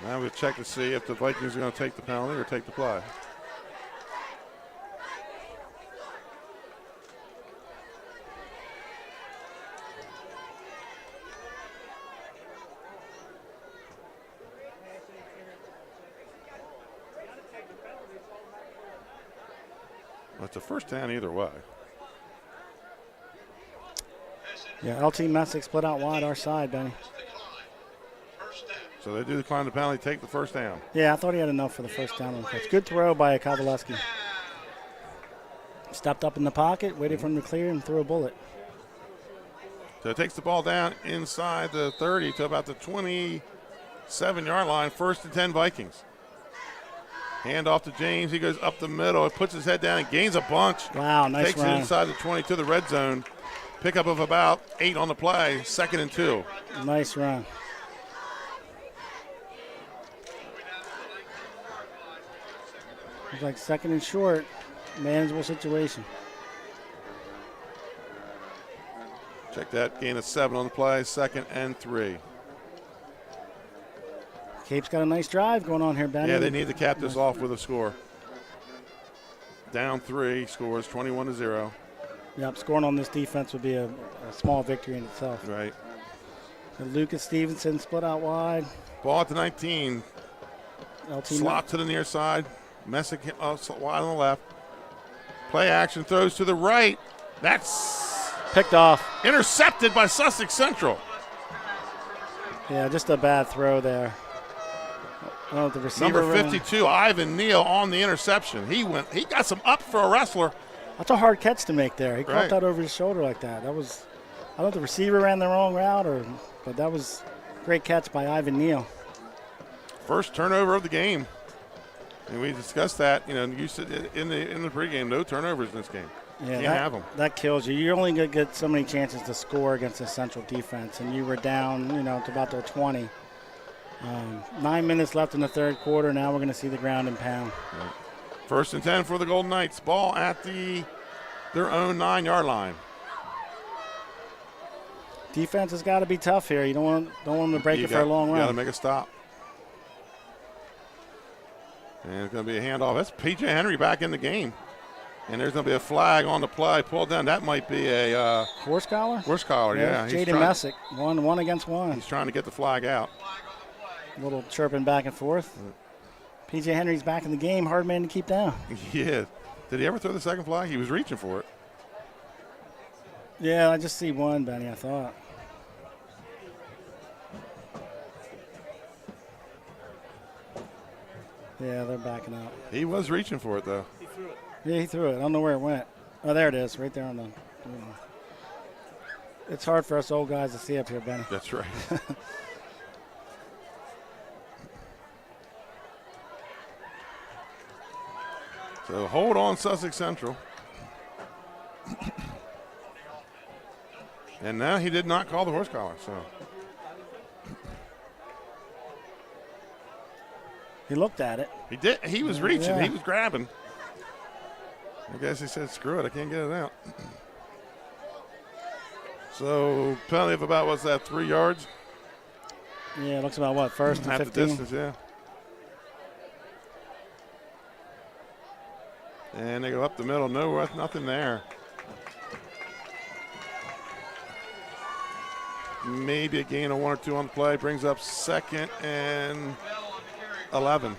Now we'll check to see if the Vikings are going to take the penalty or take the play. Well, it's a 1st down either way. Yeah, LT Messick split out wide our side, Benny. So they do decline the penalty, take the 1st down. Yeah, I thought he had enough for the 1st down on the catch. Good throw by Kovaleski. Stepped up in the pocket, waited for him to clear, and threw a bullet. So it takes the ball down inside the 30 to about the 27-yard line. 1st and 10 Vikings. Hand off to James. He goes up the middle. He puts his head down and gains a bunch. Wow, nice Takes run. it inside the 20 to the red zone. Pickup of about 8 on the play. 2nd and 2. Nice run. It's like 2nd and short. Manageable situation. Check that. Gain of 7 on the play. 2nd and 3. Cape's got a nice drive going on here, Benny. Yeah, they need to cap this off with a score. Down 3, scores 21-0. Yep, scoring on this defense would be a small victory in itself. Right. And Lucas Stevenson split out wide. Ball at the 19. LT Slot to the near side. Messick wide on the left. Play action, throws to the right. That's picked off. Intercepted by Sussex Central. Yeah, just a bad throw there. Oh, the receiver Number 52, Ivan Neal on the interception. He got some up for a wrestler. That's a hard catch to make there. He caught Right. that over his shoulder like that. That was, I don't know if the receiver ran the wrong route but that was a great catch by Ivan Neal. First turnover of the game. And we discussed that, you said in the pregame, no turnovers in this game. Yeah, Can't have them. That kills you. You're only going to get so many chances to score against the Central defense, and you were down, to about their 20. 9 minutes left in the third quarter. Now we're going to see the ground and pound. Right. 1st and 10 for the Golden Knights. Ball at their own 9-yard line. Defense has got to be tough here. You don't want them to break it for a long You run. got to make a stop. And it's going to be a handoff. That's P.J. Henry back in the game. And there's going to be a flag on the play. Pulled down. That might be a horse collar? Horse collar, yeah. Jaden Messick, one against one. He's trying to get the flag out. A little chirping back and forth. P.J. Henry's back in the game. Hard man to keep down. Yeah. Did he ever throw the second flag? He was reaching for it. Yeah, I just see one, Benny, I thought. Yeah, they're backing up. He was reaching for it, though. Yeah, he threw it. I don't know where it went. Oh, there it is, right there on the. It's hard for us old guys to see up here, Benny. That's right. So hold on, Sussex Central. And now he did not call the horse collar, so. He looked at it. He did. He was reaching. Yeah. He was grabbing. I guess he said, screw it, I can't get it out. So penalty of about, what's that, 3 yards? Yeah, it looks about what, 1st and Half 15? the distance, yeah. And they go up the middle, nothing there. Maybe a gain of 1 or 2 on the play, brings up 2nd and 11.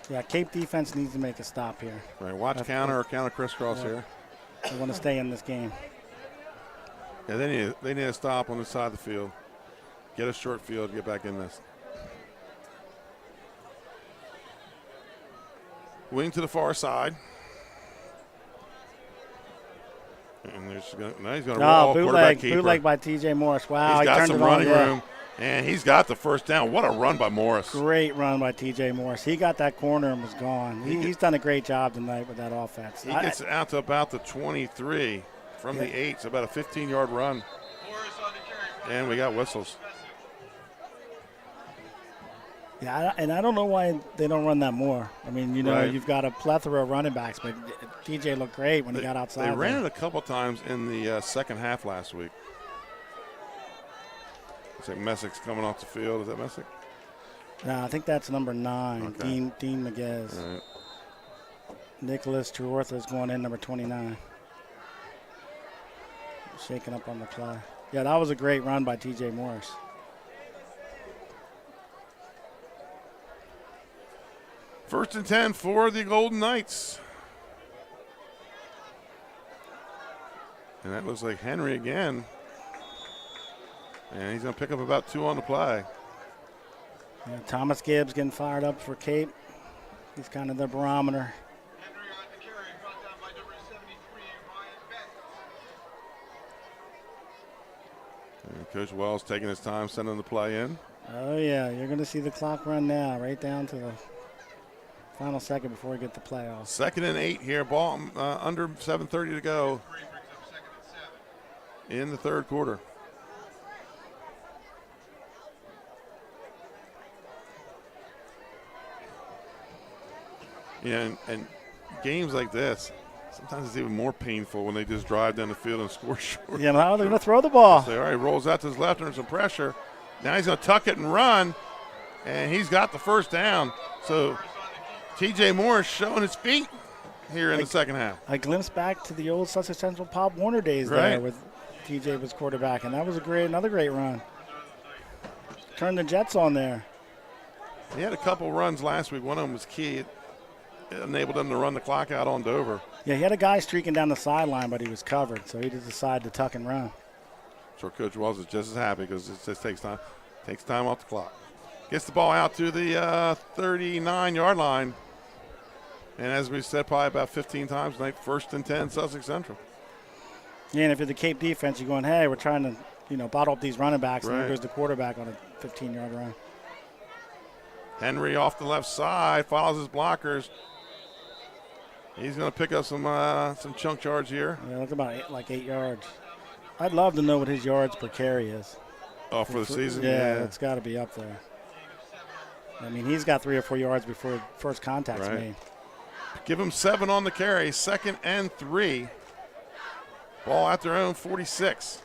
Yeah, Cape defense needs to make a stop here. Right, watch counter or counter crisscross here. They want to stay in this game. Yeah, they need a stop on the side of the field. Get a short field, get back in this. Wing to the far side. And now he's going to roll. Bootleg by T.J. Morris. Wow, he's got turned some it on, running room. And he's got the first down. What a run by Morris. Great run by T.J. Morris. He got that corner and was gone. He's done a great job tonight with that offense. He gets out to about the 23 from the 8. So about a 15-yard run. And we got whistles. Yeah, and I don't know why they don't run that more. I mean, Right. you've got a plethora of running backs, but TJ looked great when he got outside. They ran it a couple times in the second half last week. Looks like Messick's coming off the field. Is that Messick? No, I think that's number 9, Okay. Dean Maguez. All right. Nicholas Truortha is going in, number 29. Shaking up on the play. Yeah, that was a great run by T.J. Morris. First and 10 for the Golden Knights. And that looks like Henry again. And he's going to pick up about 2 on the play. Yeah, Thomas Gibbs getting fired up for Cape. He's kind of the barometer. And Coach Wells taking his time sending the play in. Oh, yeah, you're going to see the clock run now, right down to the final second before we get the playoff. 2nd and 8 here, ball under 7:30 to go in the third quarter. Yeah, and games like this, sometimes it's even more painful when they just drive down the field and score short. Yeah, now they're going to throw the ball. So, all right, rolls out to his left under some pressure. Now he's going to tuck it and run, and he's got the first down. So T.J. Morris showing his feet here in the second half. I glimpsed back to the old Sussex Central Pop Warner days there with T.J. was quarterback, and that was another great run. Turned the Jets on there. He had a couple runs last week. One of them was key. It enabled them to run the clock out on Dover. Yeah, he had a guy streaking down the sideline, but he was covered, so he just decided to tuck and run. Sure, Coach Wells is just as happy because it just takes time off the clock. Gets the ball out to the 39-yard line. And as we said probably about 15 times tonight, 1st and 10, Sussex Central. Yeah, and if you're the Cape defense, you're going, hey, we're trying to bottle up these running backs, and there Right. goes the quarterback on a 15-yard run. Henry off the left side, follows his blockers. He's going to pick up some chunk yards here. Yeah, that's about 8 yards. I'd love to know what his yards per carry is. Oh, for the season? Yeah, it's got to be up there. I mean, he's got 3 or 4 yards before first contact's Right. made. Give him 7 on the carry, 2nd and 3. Ball at their own 46.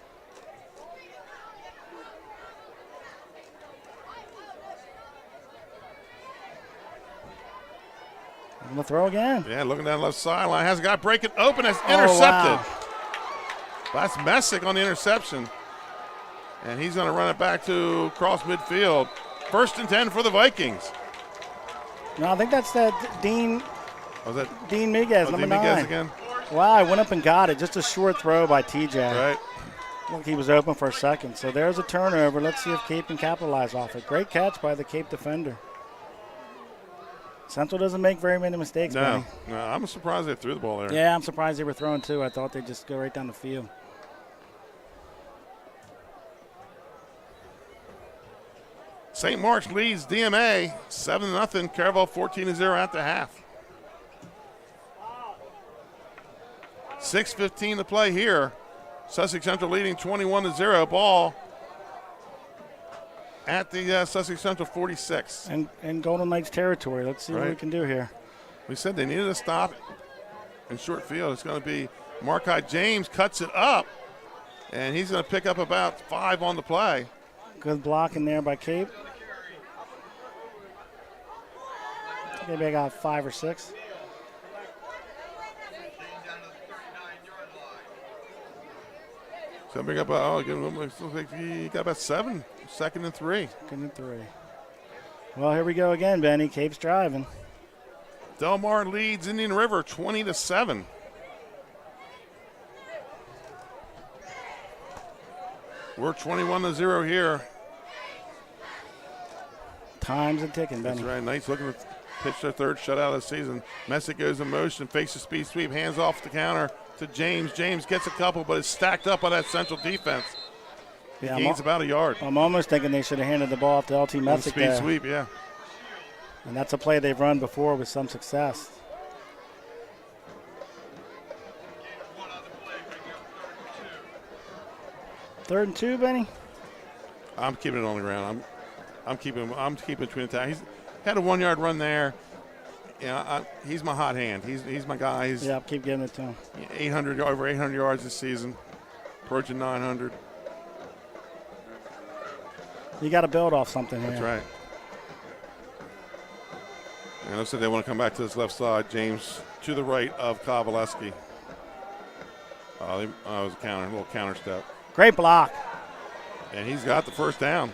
I'm going to throw again. Yeah, looking down the left sideline. Has a guy break it open. It's intercepted. Wow. That's Messick on the interception. And he's going to run it back to cross midfield. 1st and 10 for the Vikings. No, I think that's that Dean. Was that Dean Miguez, number Dean 9. Miguez again? Wow, I went up and got it. Just a short throw by TJ. Right. Look, he was open for a second. So there's a turnover. Let's see if Cape can capitalize off it. Great catch by the Cape defender. Central doesn't make very many mistakes, Benny. No, I'm surprised they threw the ball there. Yeah, I'm surprised they were throwing too. I thought they'd just go right down the field. St. Mark's leads DMA 7-0. Caravel 14-0 at the half. 6:15 to play here. Sussex Central leading 21-0. Ball at the Sussex Central 46. And Golden Knights territory. Let's see what we can do here. We said they needed a stop in short field. It's going to be Markai James cuts it up, and he's going to pick up about 5 on the play. Good block in there by Cape. Maybe I got 5 or 6. So bring up, looks like he got about 7, 2nd and 3. 2nd and 3. Well, here we go again, Benny. Cape's driving. Del Mar leads Indian River 20-7. We're 21-0 here. Time's a ticking, Benny. That's right. Knights looking to pitch their 3rd shutout of the season. Messick goes in motion, fakes a speed sweep, hands off the counter to James. James gets a couple, but it's stacked up by that Central defense. He gains about a yard. I'm almost thinking they should have handed the ball off to LT Messick speed there. sweep, yeah. And that's a play they've run before with some success. Third and 2, Benny? I'm keeping it on the ground. I'm keeping between the tackles. He's had a 1-yard run there. Yeah, he's my hot hand. He's my guy. Yeah, I'll keep giving it to him. Over 800 yards this season, approaching 900. You got to build off something here. That's right. And I said they want to come back to this left side. James to the right of Kovaleski. It was a little counter step. Great block. And he's got the first down.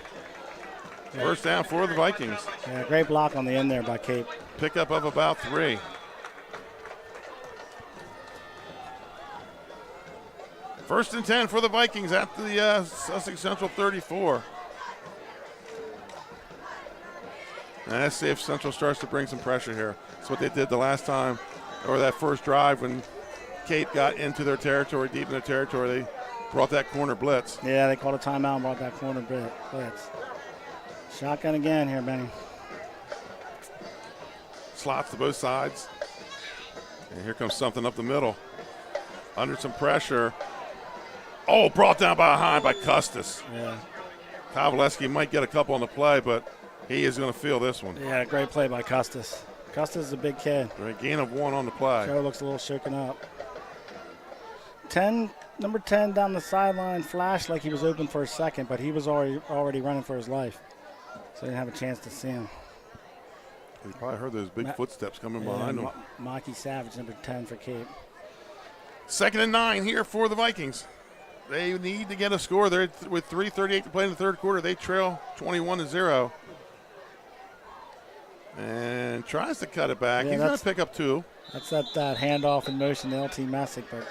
Yeah. First down for the Vikings. Yeah, great block on the end there by Cape. Pickup of about 3. First and 10 for the Vikings at the Sussex Central 34. And let's see if Central starts to bring some pressure here. That's what they did the last time, or that first drive when Cape got into their territory, deep in their territory. They brought that corner blitz. Yeah, they called a timeout and brought that corner blitz. Shotgun again here, Benny. Slots to both sides. And here comes something up the middle. Under some pressure. Oh, brought down behind by Custis. Yeah. Kowaleski might get a couple on the play, but he is going to feel this one. Yeah, great play by Custis. Custis is a big kid. Great gain of 1 on the play. Joe looks a little shaken up. Number 10 down the sideline flashed like he was open for a second, but he was already running for his life. So he didn't have a chance to see him. He probably heard those big footsteps coming behind him. Maki Savage, number 10 for Cape. 2nd and 9 here for the Vikings. They need to get a score. They're with 3:38 to play in the third quarter. They trail 21-0. And tries to cut it back. Yeah, he's going to pick up 2. That's that handoff in motion to LT Messick, but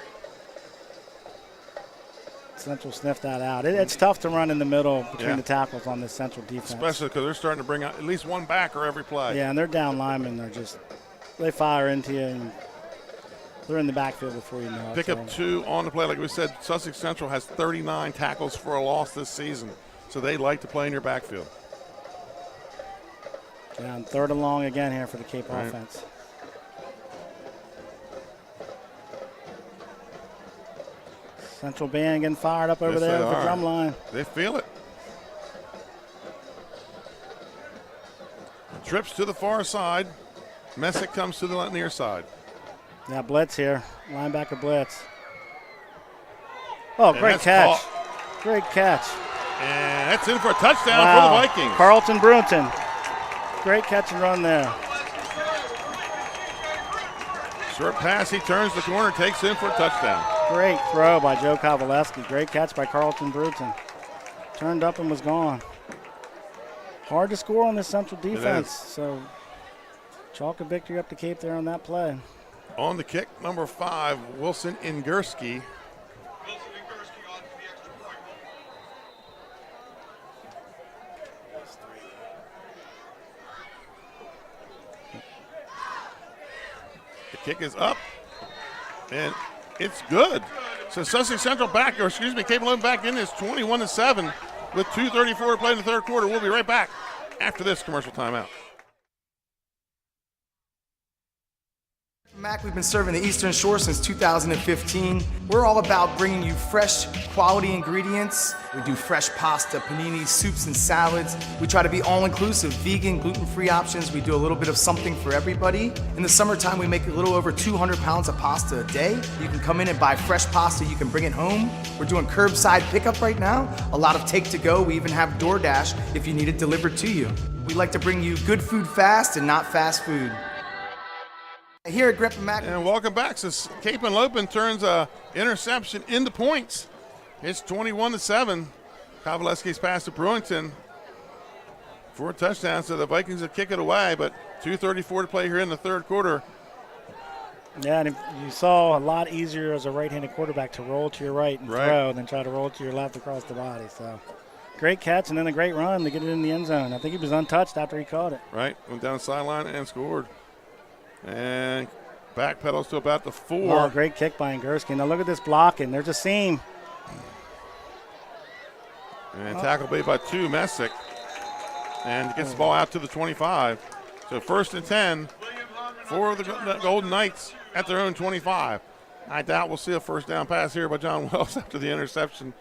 Central sniffed that out. It's tough to run in the middle between the tackles on this Central defense. Especially because they're starting to bring out at least one backer every play. Yeah, and they're down linemen. They fire into you, and they're in the backfield before you know it. Pick up 2 on the play. Like we said, Sussex Central has 39 tackles for a loss this season. So they like to play in your backfield. Yeah, and 3rd and long again here for the Cape offense. Central band getting fired up over there at the drum line. They feel it. Trips to the far side. Messick comes to the near side. Yeah, blitz here. Linebacker blitz. Oh, great catch. Great catch. And that's in for a touchdown for the Vikings. Carlton Brunton. Great catch and run there. Short pass, he turns the corner, takes in for a touchdown. Great throw by Joe Kowaleski. Great catch by Carlton Brunton. Turned up and was gone. Hard to score on this Central defense. So chalk a victory up to Cape there on that play. On the kick, number 5, Wilson Ingurski. The kick is up, and it's good. So Sussex Central Cape Henlopen back in is 21-7 with 2:34 to play in the third quarter. We'll be right back after this commercial timeout. Mac, we've been serving the Eastern Shore since 2015. We're all about bringing you fresh, quality ingredients. We do fresh pasta, paninis, soups, and salads. We try to be all-inclusive, vegan, gluten-free options. We do a little bit of something for everybody. In the summertime, we make a little over 200 pounds of pasta a day. You can come in and buy fresh pasta. You can bring it home. We're doing curbside pickup right now. A lot of take-to-go. We even have DoorDash if you need it delivered to you. We like to bring you good food fast and not fast food. Here at Grip Mac. And welcome back. So Cape Henlopen turns a interception into points. It's 21-7. Kowaleski's pass to Brewington for a touchdown. So the Vikings will kick it away, but 2:34 to play here in the third quarter. Yeah, and you saw a lot easier as a right-handed quarterback to roll to your right and throw than try to roll to your left across the body. So great catch and then a great run to get it in the end zone. I think he was untouched after he caught it. Right, went down the sideline and scored. And back pedals to about the 4. Oh, great kick by Ingurski. Now look at this blocking. There's a seam. And tackle made by 2, Messick. And gets the ball out to the 25. So 1st and 10 for the Golden Knights at their own 25. I doubt we'll see a first down pass here by John Wells after the interception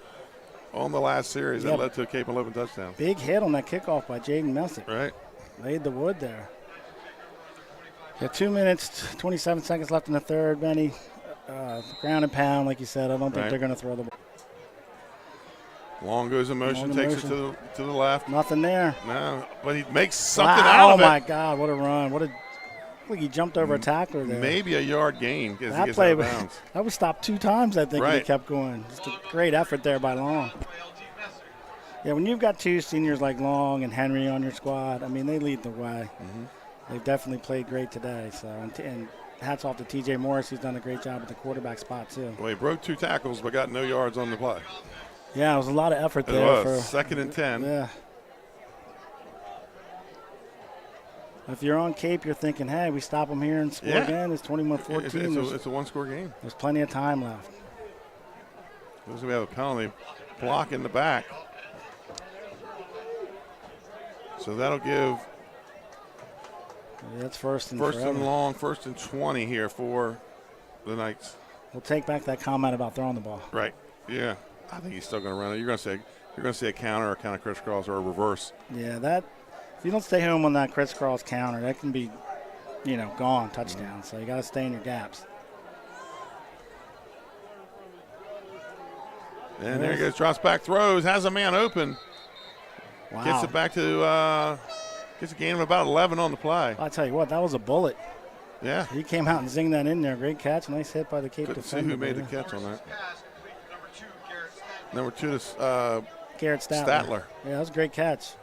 on the last series that led to a Cape Henlopen touchdown. Big hit on that kickoff by Jaden Messick. Right. Laid the wood there. Yeah, 2 minutes, 27 seconds left in the third. Benny, ground and pound, like you said. I don't think they're going to throw the ball. Long goes in motion, takes it to the left. Nothing there. No, but he makes something out of it. Oh, my God, what a run. Look, he jumped over a tackler there. Maybe a yard gain because he gets play out of bounds. That was stopped 2 times, I think, and he kept going. Just a great effort there by Long. Yeah, when you've got 2 seniors like Long and Henry on your squad, I mean, they lead the way. They've definitely played great today. So, and hats off to TJ Morris. He's done a great job at the quarterback spot, too. Well, he broke 2 tackles but got no yards on the play. Yeah, it was a lot of effort there. It was. 2nd and 10. Yeah. If you're on Cape, you're thinking, hey, we stop them here and score again. It's 21-14. It's a one-score game. There's plenty of time left. Looks like we have a penalty block in the back. So that'll give that's first and long, 1st and 20 here for the Knights. We'll take back that comment about throwing the ball. Right. Yeah. I think he's still going to run it. You're going to see a counter, a counter crisscross, or a reverse. Yeah, that if you don't stay home on that crisscross counter, that can be, gone touchdown. So you got to stay in your gaps. And there he goes, drops back, throws, has a man open. Wow. Gets it back to gets a gain of about 11 on the play. I'll tell you what, that was a bullet. Yeah. He came out and zinged that in there. Great catch. Nice hit by the Cape defender. defender. See who made the catch on that. Number 2 is Garrett Statler. Yeah, that was a great catch.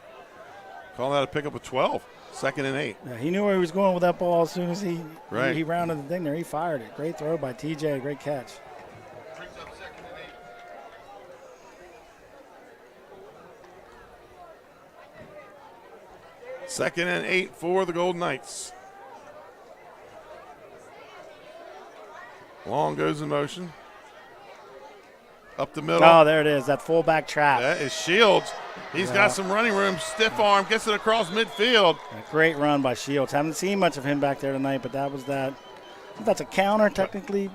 Call that a pickup of 12. 2nd and 8. Yeah, he knew where he was going with that ball as soon as he rounded the thing there. He fired it. Great throw by TJ. Great catch. Second and 8 for the Golden Knights. Long goes in motion. Up the middle. Oh, there it is, that fullback trap. That is Shields. He's got some running room. Stiff arm, gets it across midfield. A great run by Shields. Haven't seen much of him back there tonight, but that was that. That's a counter, technically.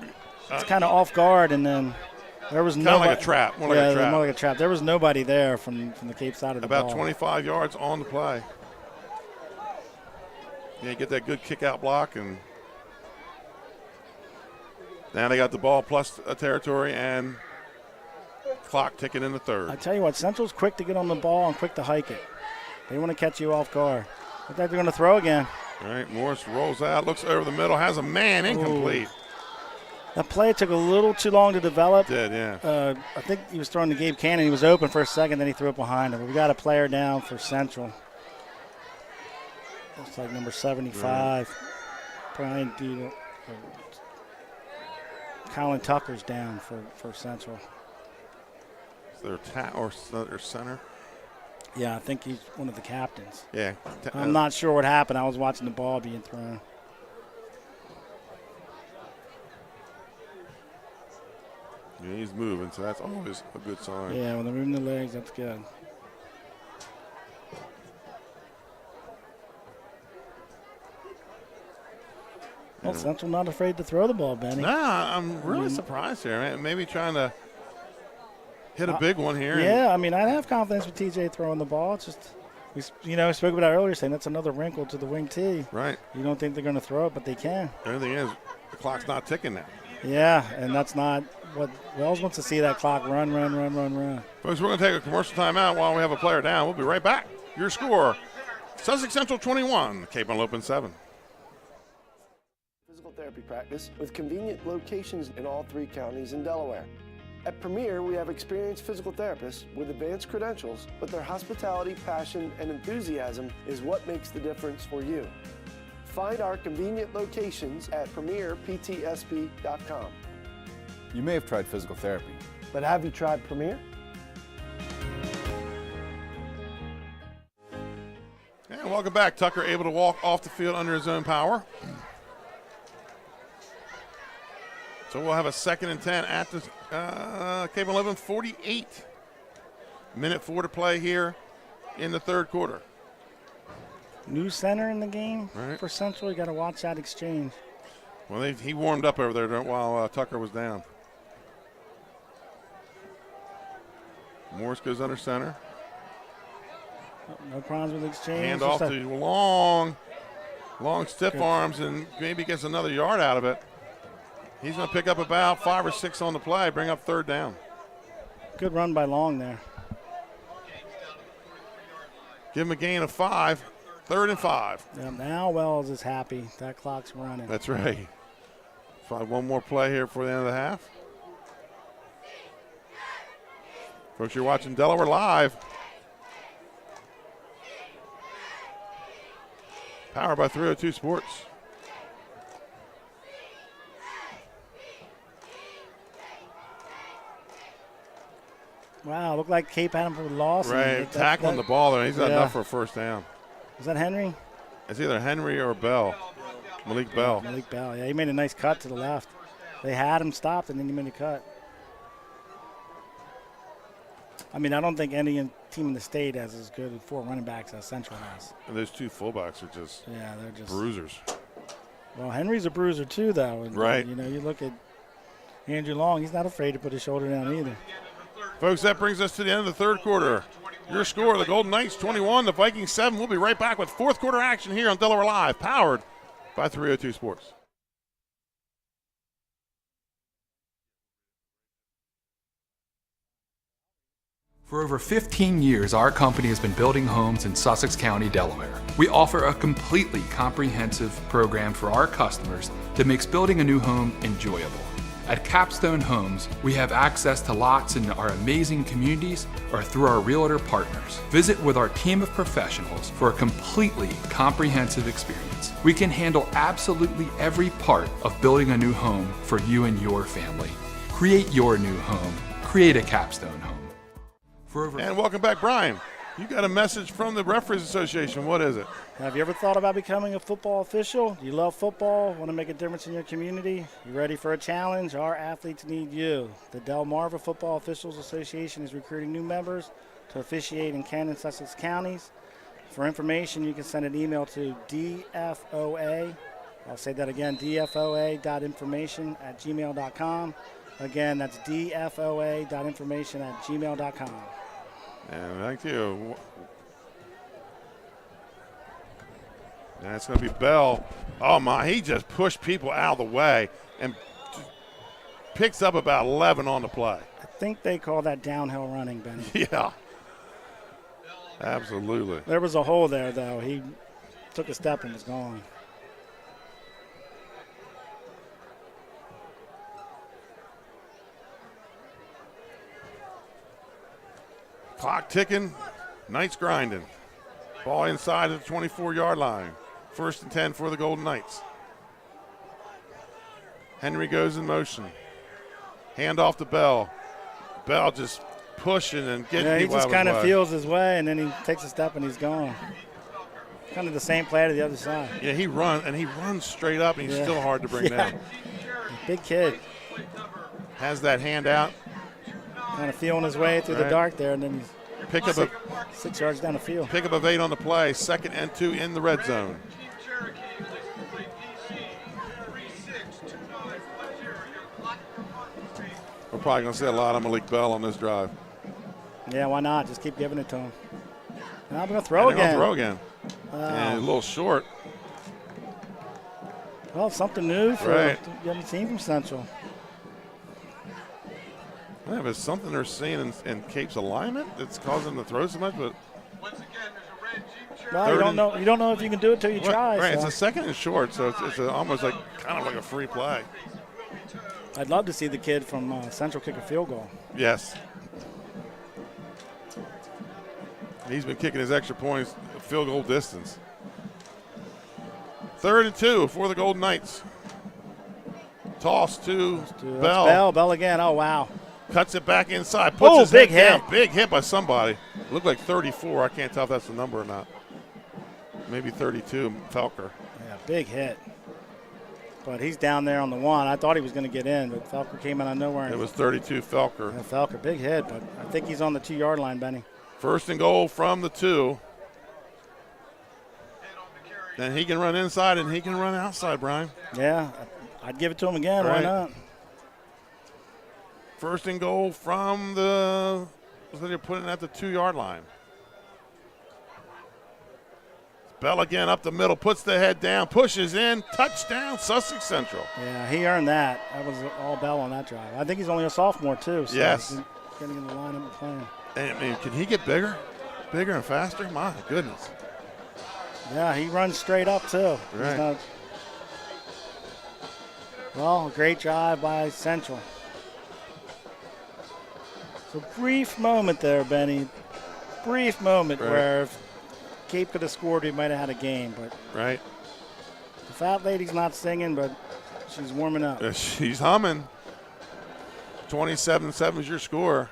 It's kind of off guard, and then there was no. Like a trap. More like a trap. More like a trap. There was nobody there from the Cape side of the ball. About 25 yards on the play. Yeah, get that good kick-out block, and now they got the ball plus a territory and clock ticking in the 3rd. I tell you what, Central's quick to get on the ball and quick to hike it. They want to catch you off guard. Looks like they're going to throw again. All right, Morris rolls out, looks over the middle, has a man incomplete. That play took a little too long to develop. It did, yeah. I think he was throwing to Gabe Cannon. He was open for a second, then he threw it behind him. We got a player down for Central. Looks like number 75. Brian Deedle. Colin Tucker's down for Central. Is there or center? Yeah, I think he's one of the captains. Yeah. I'm not sure what happened. I was watching the ball being thrown. Yeah, he's moving, so that's always a good sign. Yeah, when they're moving the legs, that's good. Well, Central not afraid to throw the ball, Benny. Nah, I'm really surprised here, man. Maybe trying to hit a big one here. Yeah, I mean, I'd have confidence with TJ throwing the ball. It's just, we spoke about it earlier, saying that's another wrinkle to the wing tee. Right. You don't think they're going to throw it, but they can. The only thing is, the clock's not ticking now. Yeah, and that's not what Wells wants to see, that clock run. Folks, we're going to take a commercial timeout while we have a player down. We'll be right back. Your score, Sussex Central 21, Cape Henlopen 7. Physical therapy practice with convenient locations in all 3 counties in Delaware. At Premier, we have experienced physical therapists with advanced credentials, but their hospitality, passion, and enthusiasm is what makes the difference for you. Find our convenient locations at premierptsp.com. You may have tried physical therapy. But have you tried Premier? And welcome back. Tucker able to walk off the field under his own power. So we'll have a 2nd and 10 at the Cape Henlopen 48. Minute 4 to play here in the 3rd quarter. New center in the game for Central. You got to watch that exchange. Well, he warmed up over there while Tucker was down. Morris goes under center. No problems with exchange. Hand off to long stiff arms, and maybe gets another yard out of it. He's going to pick up about 5 or 6 on the play, bring up 3rd down. Good run by Long there. Give him a gain of 5. 3rd and 5. Yeah, now Wells is happy. That clock's running. That's right. One more play here for the end of the half. Folks, you're watching Delaware Live. Powered by 302 Sports. Wow, looked like Cape had him for a loss. Right, tackling the ball there. He's got enough for a first down. Is that Henry? It's either Henry or Bell. Malik Bell. Malik Bell, yeah, he made a nice cut to the left. They had him stopped, and then he made a cut. I mean, I don't think any team in the state has as good as 4 running backs as Central has. And those 2 fullbacks are just they're just bruisers. Well, Henry's a bruiser too, though. And, right. You know, you look at Andrew Long; he's not afraid to put his shoulder down either. Folks, that brings us to the end of the third quarter. Your score: the Golden Knights 21, the Vikings 7. We'll be right back with fourth quarter action here on Delaware Live, powered by 302 Sports. For over 15 years, our company has been building homes in Sussex County, Delaware. We offer a completely comprehensive program for our customers that makes building a new home enjoyable. At Capstone Homes, we have access to lots in our amazing communities or through our realtor partners. Visit with our team of professionals for a completely comprehensive experience. We can handle absolutely every part of building a new home for you and your family. Create your new home. Create a Capstone Home. And welcome back, Brian. You got a message from the Referees Association. What is it? Have you ever thought about becoming a football official? Do you love football? Want to make a difference in your community? You ready for a challenge? Our athletes need you. The Delmarva Football Officials Association is recruiting new members to officiate in Kent and Sussex counties. For information, you can send an email to DFOA. I'll say that again, dfoa.information@gmail.com. Again, that's dfoa.information@gmail.com. And thank you. And it's going to be Bell. Oh, my. He just pushed people out of the way and picks up about 11 on the play. I think they call that downhill running, Benny. Yeah. Absolutely. There was a hole there, though. He took a step and was gone. Clock ticking, Knights grinding. Ball inside of the 24-yard line. 1st and 10 for the Golden Knights. Henry goes in motion. Hand off to Bell. Bell just pushing and getting. Yeah, he just kind of feels his way, and then he takes a step and he's gone. Kind of the same play to the other side. Yeah, he runs straight up, and he's still hard to bring down. Big kid. Has that hand out. Kind of feeling his way through the dark there, and then he's pick up 6 yards down the field. Pick up of 8 on the play. 2nd and 2 in the red zone. We're probably going to see a lot of Malik Bell on this drive. Yeah, why not? Just keep giving it to him. Now I'm going to throw again. And a little short. Well, something new for you haven't seen from Central. Yeah, but something they're seeing in Cape's alignment that's causing them to throw so much. But well, you don't know if you can do it till you try. Right, so. it's a 2nd and short, so it's almost like kind of like a free play. I'd love to see the kid from Central kick a field goal. Yes. He's been kicking his extra points, field goal distance. 3rd and 2 for the Golden Knights. Toss to Bell. Bell again. Oh, wow. Cuts it back inside. Puts his big head hit. down. Big hit by somebody. Looked like 34. I can't tell if that's the number or not. Maybe 32, Felker. Yeah, big hit. But he's down there on the 1. I thought he was going to get in, but Felker came out of nowhere. It was 32, Felker. Yeah, Felker, big hit, but I think he's on the 2-yard line, Benny. 1st and goal from the 2. Then he can run inside and he can run outside, Brian. Yeah, I'd give it to him again. Right. Why not? 1st and goal from the – they're putting it at the 2-yard line. Bell again up the middle, puts the head down, pushes in, touchdown, Sussex Central. Yeah, he earned that. That was all Bell on that drive. I think he's only a sophomore, too. So yes. He's getting in the lineup and playing. And, I mean, can he get bigger and faster? My goodness. Yeah, he runs straight up, too. Right. Well, a great drive by Central. So brief moment there, Benny. Brief moment where if Cape could have scored, we might have had a game. But the fat lady's not singing, but she's warming up. She's humming. 27-7 is your score.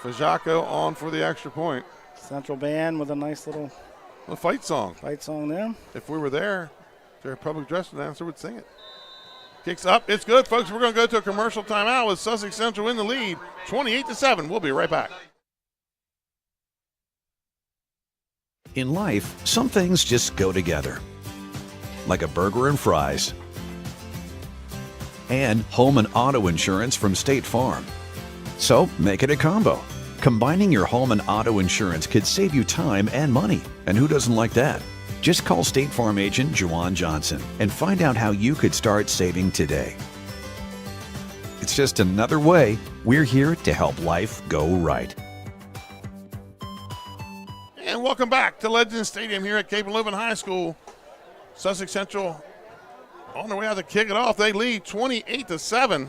Fajaco on for the extra point. Central Band with a nice little fight song. Fight song there. If we were there, their public address announcer would sing it. Kicks up. It's good, folks. We're going to go to a commercial timeout with Sussex Central in the lead, 28-7. We'll be right back. In life, some things just go together. Like a burger and fries. And home and auto insurance from State Farm. So make it a combo. Combining your home and auto insurance could save you time and money. And who doesn't like that? Just call State Farm agent Juwan Johnson and find out how you could start saving today. It's just another way we're here to help life go right. And welcome back to Legends Stadium here at Cape Henlopen High School. Sussex Central on their way out to kick it off. They lead 28-7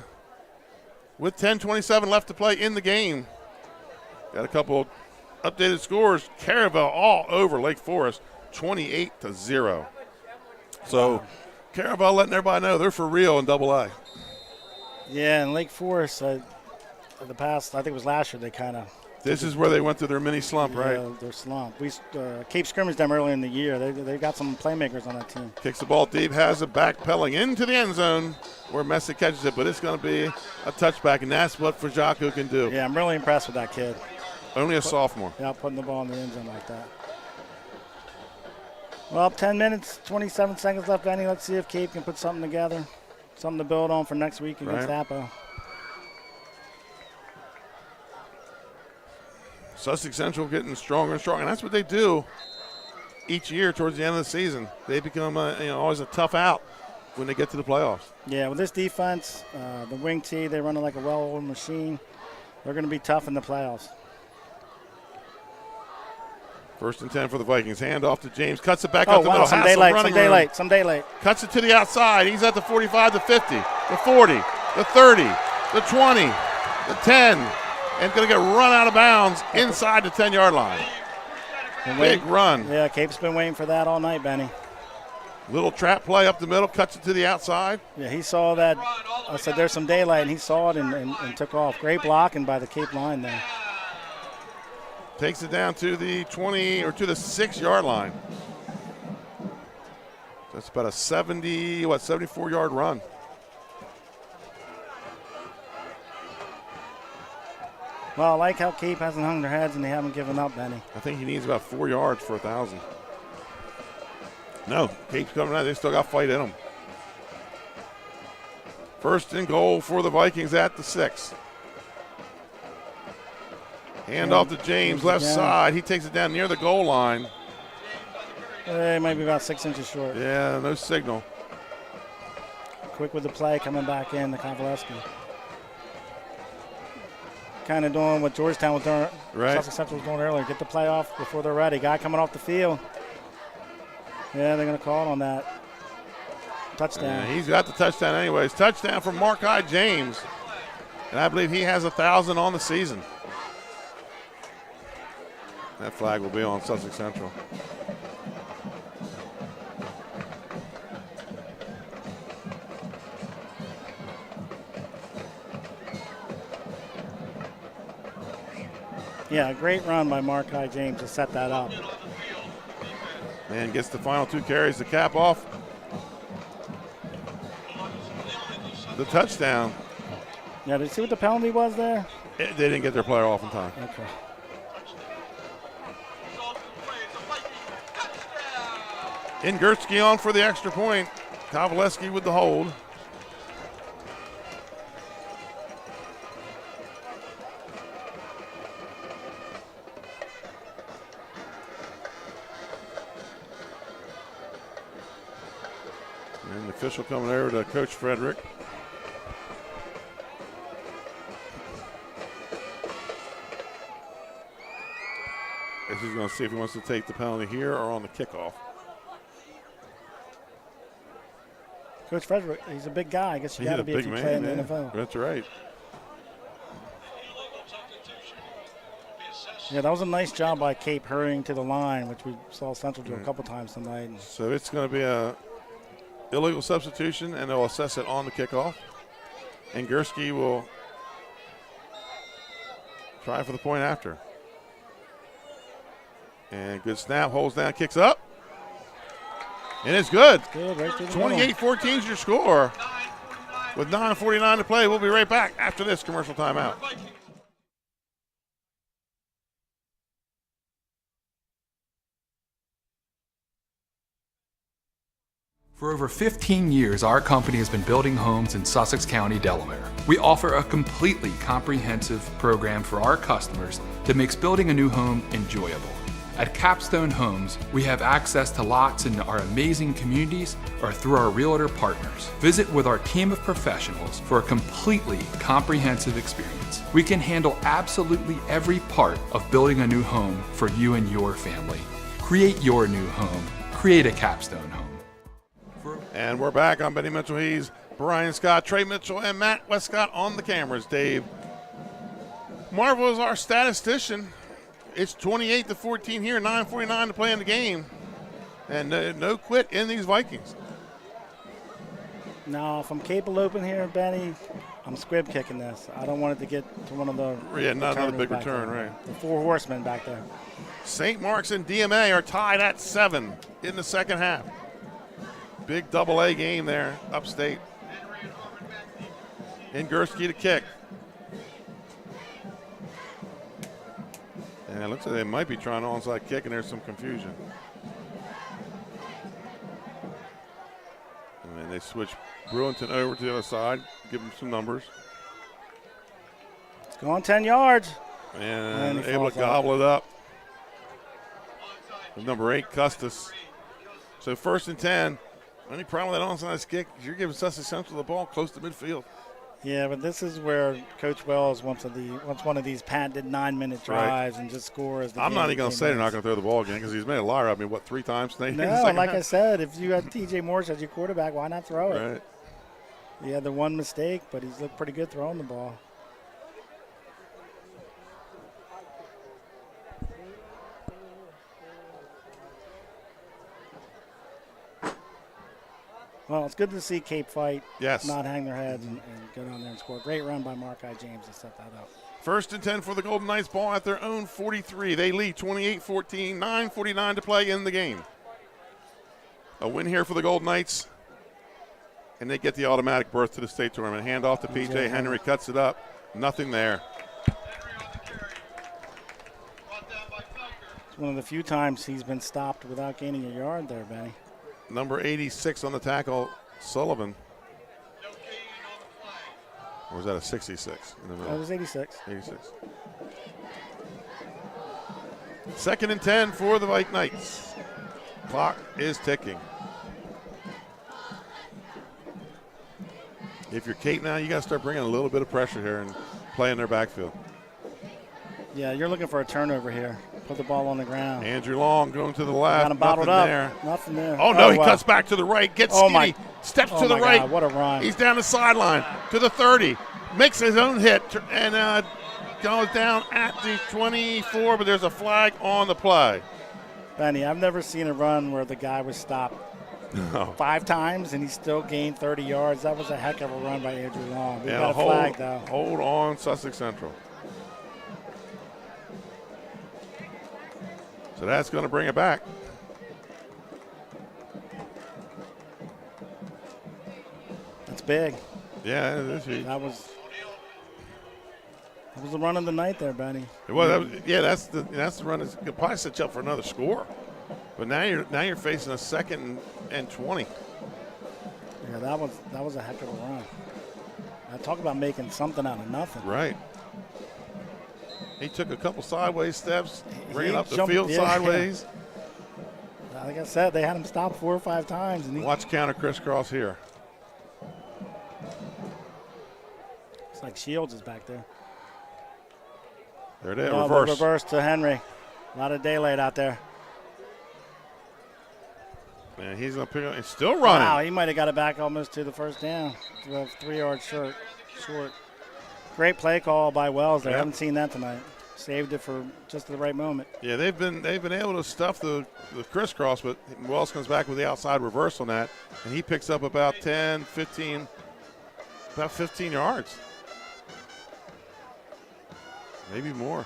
with 10:27 left to play in the game. Got a couple updated scores. Caravel all over Lake Forest, 28-0. So Caravel letting everybody know they're for real in AA. Yeah, and Lake Forest, the past, I think it was last year, they kind of. This is where they went through their mini slump, right? Their slump. We Cape scrimmaged them early in the year. They've got some playmakers on that team. Kicks the ball deep, has it backpedaling into the end zone where Messick catches it, but it's going to be a touchback, and that's what Fajaco can do. Yeah, I'm really impressed with that kid. Only a sophomore. Yeah, putting the ball in the end zone like that. Well, 10 minutes, 27 seconds left, Benny. Let's see if Cape can put something together, something to build on for next week against Apo. Sussex Central getting stronger and stronger, and that's what they do each year towards the end of the season. They become always a tough out when they get to the playoffs. Yeah, with this defense, the wing tee, they're running like a well-oiled machine. They're going to be tough in the playoffs. 1st and 10 for the Vikings. Hand off to James. Cuts it back up the middle. Some daylight. Cuts it to the outside. He's at the 45, the 50, the 40, the 30, the 20, the 10. And going to get run out of bounds inside the 10-yard line. Big run. Yeah, Cape's been waiting for that all night, Benny. Little trap play up the middle, cuts it to the outside. Yeah, he saw that. I said there's some daylight, and he saw it and took off. Great blocking by the Cape line there. Takes it down to the 20 or to the 6-yard line. That's about a 74-yard run. Well, I like how Cape hasn't hung their heads and they haven't given up, Benny. I think he needs about 4 yards for 1,000. No, Cape's coming out. They still got fight in them. 1st and goal for the Vikings at the 6. Hand off to James, left side. He takes it down near the goal line. Maybe about 6 inches short. Yeah, no signal. Quick with the play, coming back in, the Kovaleski. Kind of doing what Georgetown was doing, Sussex Central was doing earlier. Get the play off before they're ready. Guy coming off the field. Yeah, they're going to call it on that. Touchdown. He's got the touchdown anyways. Touchdown from Markai James. And I believe he has 1,000 on the season. That flag will be on Sussex Central. Yeah, great run by Markai James to set that up. Man gets the final 2 carries to cap off the touchdown. Yeah, did you see what the penalty was there? They didn't get their player off in time. Okay. Ingerski on for the extra point. Kovaleski with the hold. And the official coming over to Coach Frederick. Guess he's going to see if he wants to take the penalty here or on the kickoff. Coach Frederick, he's a big guy. I guess you got to be if you play in the NFL. That's right. Yeah, that was a nice job by Cape hurrying to the line, which we saw Central do a couple times tonight. So it's going to be a illegal substitution, and they'll assess it on the kickoff. And Gursky will Try for the point after. And good snap, holds down, kicks up. And it's good. Good, right through the 28-14 is your score. With 9:49 to play, we'll be right back after this commercial timeout. For over 15 years, our company has been building homes in Sussex County, Delaware. We offer a completely comprehensive program for our customers that makes building a new home enjoyable. At Capstone Homes, we have access to lots in our amazing communities or through our realtor partners. Visit with our team of professionals for a completely comprehensive experience. We can handle absolutely every part of building a new home for you and your family. Create your new home. Create a Capstone Home. And we're back. I'm Benny Mitchell-Hees, Brian Scott, Trey Mitchell, and Matt Westcott on the cameras. Dave Marvel is our statistician. It's 28-14 here, 9:49 to play in the game. And no quit in these Vikings. Now, if I'm Henlopen here, Benny, I'm squib kicking this. I don't want it to get to one of the not another big back return, there. right. The four horsemen back there. St. Mark's and DMA are tied at 7 in the second half. Big double-A game there, upstate. And Gursky to kick. And it looks like they might be trying an onside kick, and there's some confusion. And they switch Brewington over to the other side, give him some numbers. It's going 10 yards. And able to gobble it up. With number 8, Custis. So 1st and 10. Any problem with that onside kick? You're giving Sussex Central the ball close to midfield. Yeah, but this is where Coach Wells wants one of these patented 9-minute drives and just score as the I'm game not even going to say they're not begins. going to throw the ball again because he's made a liar of me, 3 times tonight? No, like I said, if you had TJ Morris as your quarterback, why not throw it? Right. He had the one mistake, but he's looked pretty good throwing the ball. Well, it's good to see Cape fight, not hang their heads and go down there and score. Great run by Mark-I James to set that up. 1st and 10 for the Golden Knights, ball at their own 43. They lead 28-14, 9:49 to play in the game. A win here for the Golden Knights, and they get the automatic berth to the state tournament. Hand off to PJ Henry, cuts it up. Nothing there. It's one of the few times he's been stopped without gaining a yard there, Benny. Number 86 on the tackle, Sullivan. Or was that a 66 in the middle? That was 86. 86. 2nd and 10 for the White Knights. Clock is ticking. If you're Cape now, you got to start bringing a little bit of pressure here and play in their backfield. Yeah, you're looking for a turnover here. Put the ball on the ground. Andrew Long going to the left. Got him bottled Nothing up. there. Nothing there. Oh, no, he cuts back to the right. Gets skinny. Steps to the right. God, what a run. He's down the sideline to the 30. Makes his own hit and goes down at the 24, but there's a flag on the play. Benny, I've never seen a run where the guy was stopped 5 times and he still gained 30 yards. That was a heck of a run by Andrew Long. We got a flag, though. Hold on, Sussex Central. So that's going to bring it back. That's big. Yeah, it is huge. That was the run of the night there, Benny. It was. That's the run. That could probably set you up for another score. But now you're facing a 2nd and 20. Yeah, that was a heck of a run. Talk about making something out of nothing. Right. He took a couple sideways steps, bringing up the jumped, field sideways. Like I said, they had him stop 4 or 5 times. And Watch counter crisscross here. It's like Shields is back there. There it is, reverse. Reverse to Henry. A lot of daylight out there. And he's going to pick up. He's still running. Wow, he might have got it back almost to the first down. 3 yards short. Great play call by Wells there. I haven't seen that tonight. Saved it for just the right moment. Yeah, they've been able to stuff the crisscross, but Wells comes back with the outside reverse on that, and he picks up about 15 yards. maybe more.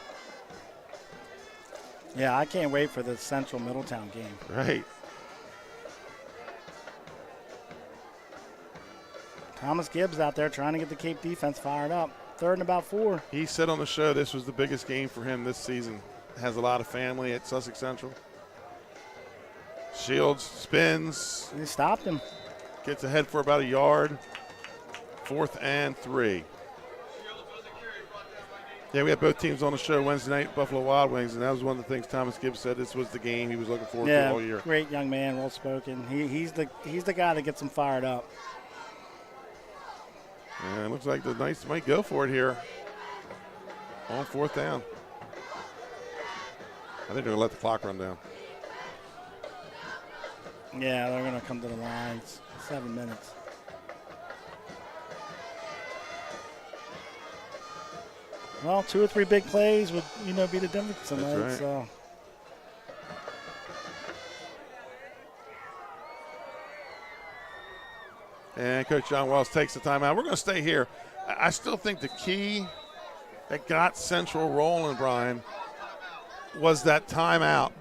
Yeah, I can't wait for the Central Middletown game. Right. Thomas Gibbs out there trying to get the Cape defense fired up. 3rd and about 4. He said on the show this was the biggest game for him this season. Has a lot of family at Sussex Central. Shields spins. He stopped him. Gets ahead for about a yard. 4th and 3. Yeah, we had both teams on the show Wednesday night, Buffalo Wild Wings, and that was one of the things Thomas Gibbs said this was the game he was looking forward to all year. Great young man, well spoken. He's the guy that gets him fired up. And it looks like the Knights might go for it here on 4th down. I think they're going to let the clock run down. Yeah, they're going to come to the line. 7 minutes. Well, 2 or 3 big plays would, be the difference tonight. That's right. So. And Coach John Wells takes the timeout. We're going to stay here. I still think the key that got Central rolling, Brian, was that timeout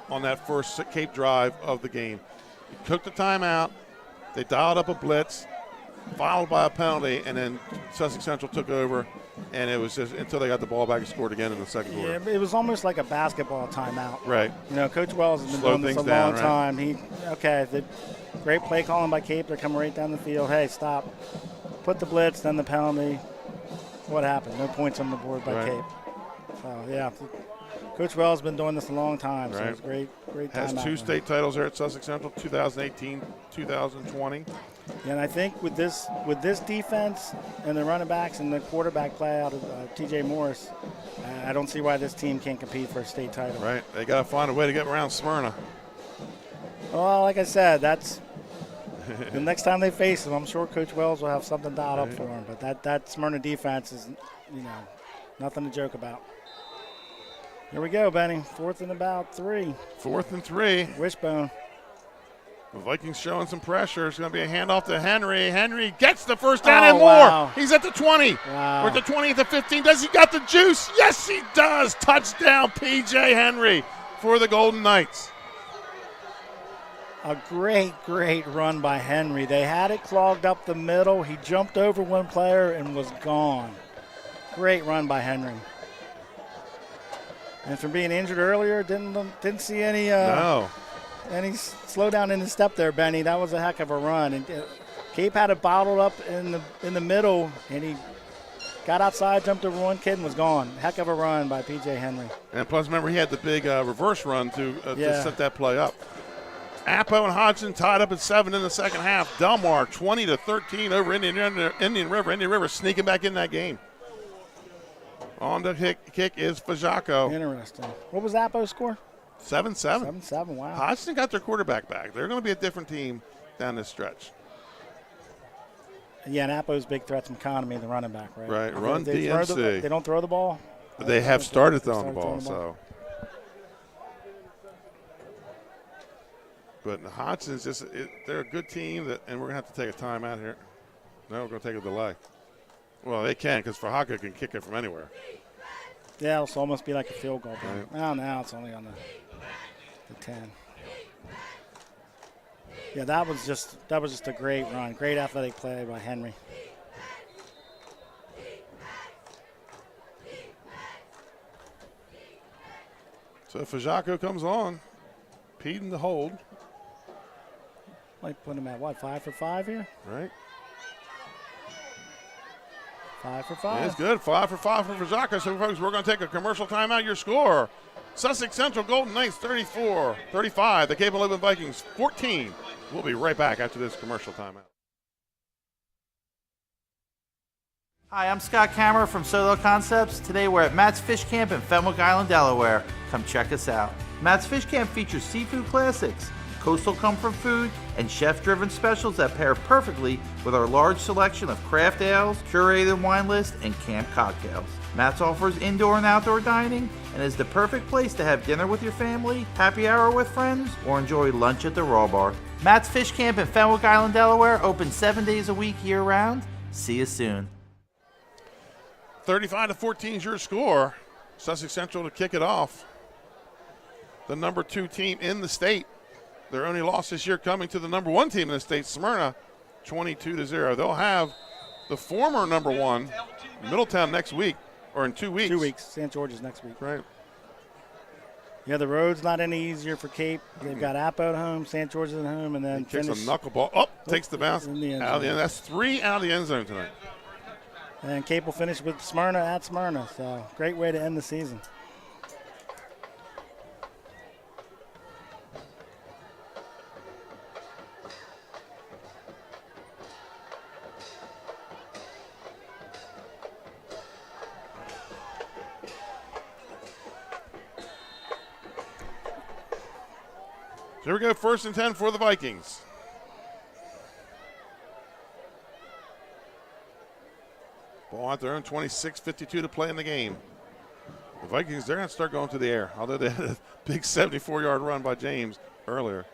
on that first Cape drive of the game. He took the timeout. They dialed up a blitz, followed by a penalty, and then Sussex Central took over, and it was just until they got the ball back and scored again in the second quarter. Yeah, it was almost like a basketball timeout. Right. Coach Wells has been Slow doing this a things down, long time. The great play calling by Cape. They're coming right down the field. Hey, stop. Put the blitz, then the penalty. What happened? No points on the board by Cape. So, yeah. Coach Wells has been doing this a long time, so it's great time. Has 2 state titles there at Sussex Central, 2018, 2020. Yeah, and I think with this defense and the running backs and the quarterback play out of T.J. Morris, I don't see why this team can't compete for a state title. Right. They got to find a way to get around Smyrna. Well, like I said, that's the next time they face them, I'm sure Coach Wells will have something dialed up for them. But that Smyrna defense is, nothing to joke about. Here we go, Benny. 4th and about 3. 4th and 3. Wishbone. The Vikings showing some pressure. It's going to be a handoff to Henry. Henry gets the first down and more. Wow. He's at the 20. Wow. We're at the 20 at the 15. Does he got the juice? Yes, he does. Touchdown, P.J. Henry for the Golden Knights. A great run by Henry. They had it clogged up the middle. He jumped over one player and was gone. Great run by Henry. And from being injured earlier, didn't see any slowdown in his step there, Benny. That was a heck of a run. And Cape had it bottled up in the middle, and he got outside, jumped over one kid, and was gone. Heck of a run by P.J. Henry. And plus, remember, he had the big reverse run to set that play up. Appo and Hodgson tied up at 7 in the second half. Delmar 20-13 over Indian River. Indian River sneaking back in that game. On the kick is Fajako. Interesting. What was Appo's score? 7-7. 7-7, wow. Hodgson got their quarterback back. They're going to be a different team down this stretch. Yeah, and Appo's big threat's McConomy, the running back, right? Right, run DMC. They don't throw the ball? They have started throwing the ball, so. But Hodgson's they're a good team, and we're going to have to take a timeout here. No, we're going to take a delay. Well, they can, because Fajako can kick it from anywhere. Yeah, it'll almost be like a field goal. Right. Well, now it's only on the 10. Yeah, that was just a great run. Great athletic play by Henry. So Fajako comes on. Pete in the hold. Might put him at, 5 for 5 here? Right. 5 for 5. It's good. 5 for 5 for Fajako. So, folks, we're going to take a commercial timeout. Your score, Sussex Central Golden Knights 34-35. The Cape Henlopen Vikings 14. We'll be right back after this commercial timeout. Hi, I'm Scott Kammerer from Soto Concepts. Today we're at Matt's Fish Camp in Fenwick Island, Delaware. Come check us out. Matt's Fish Camp features seafood classics, coastal comfort food, and chef-driven specials that pair perfectly with our large selection of craft ales, curated wine list, and camp cocktails. Matt's offers indoor and outdoor dining and is the perfect place to have dinner with your family, happy hour with friends, or enjoy lunch at the Raw Bar. Matt's Fish Camp in Fenwick Island, Delaware, open 7 days a week year-round. See you soon. 35-14 is your score. Sussex Central to kick it off. The number 2 team in the state. Their only loss this year coming to the number 1 team in the state, Smyrna, 22-0. They'll have the former number 1, Middletown, next week, or in 2 weeks. 2 weeks. St. George's next week. Right. Yeah, the road's not any easier for Cape. They've got Appo at home, St. George's at home, and then Kicks finish a knuckleball. Oh, takes the bounce in the end out of the zone. end. That's 3 out of the end zone tonight. And Cape will finish with Smyrna at Smyrna. So great way to end the season. Here we go, 1st and 10 for the Vikings. Ball at their own 26-52 to play in the game. The Vikings, they're going to start going to the air, although they had a big 74-yard run by James earlier.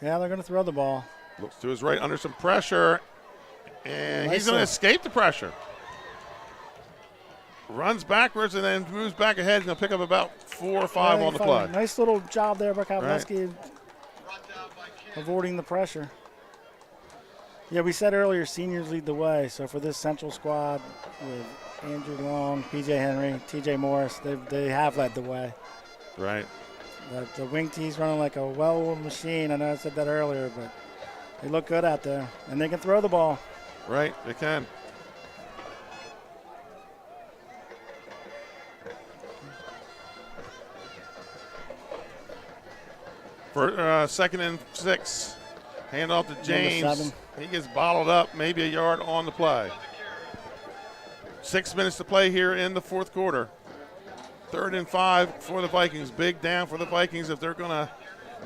Yeah, they're going to throw the ball. Looks to his right under some pressure, and he's going to escape the pressure. Runs backwards and then moves back ahead. He's going to pick up about 4 or 5 on the play. Nice little job there by Kowalski, avoiding the pressure. Yeah, we said earlier seniors lead the way. So for this Central squad with Andrew Long, P.J. Henry, T.J. Morris, they have led the way. Right. The wing tee's running like a well-oiled machine. I know I said that earlier, but they look good out there. And they can throw the ball. Right, they can. For 2nd and 6, hand off to James. He gets bottled up, maybe a yard on the play. 6 minutes to play here in the 4th quarter. 3rd and 5 for the Vikings. Big down for the Vikings if they're going to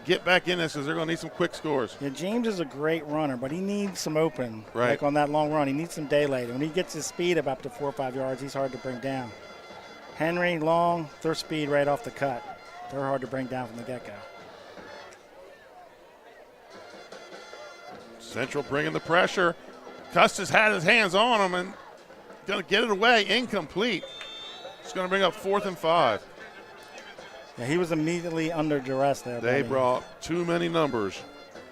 get back in this, because they're going to need some quick scores. Yeah, James is a great runner, but he needs some open. Right. Like on that long run, he needs some daylight. When he gets his speed up to 4 or 5 yards, he's hard to bring down. Henry, Long, their speed right off the cut. They're hard to bring down from the get-go. Central bringing the pressure. Custis had his hands on him and going to get it away. Incomplete. It's going to bring up 4th and 5. Yeah, he was immediately under duress there. They brought too many numbers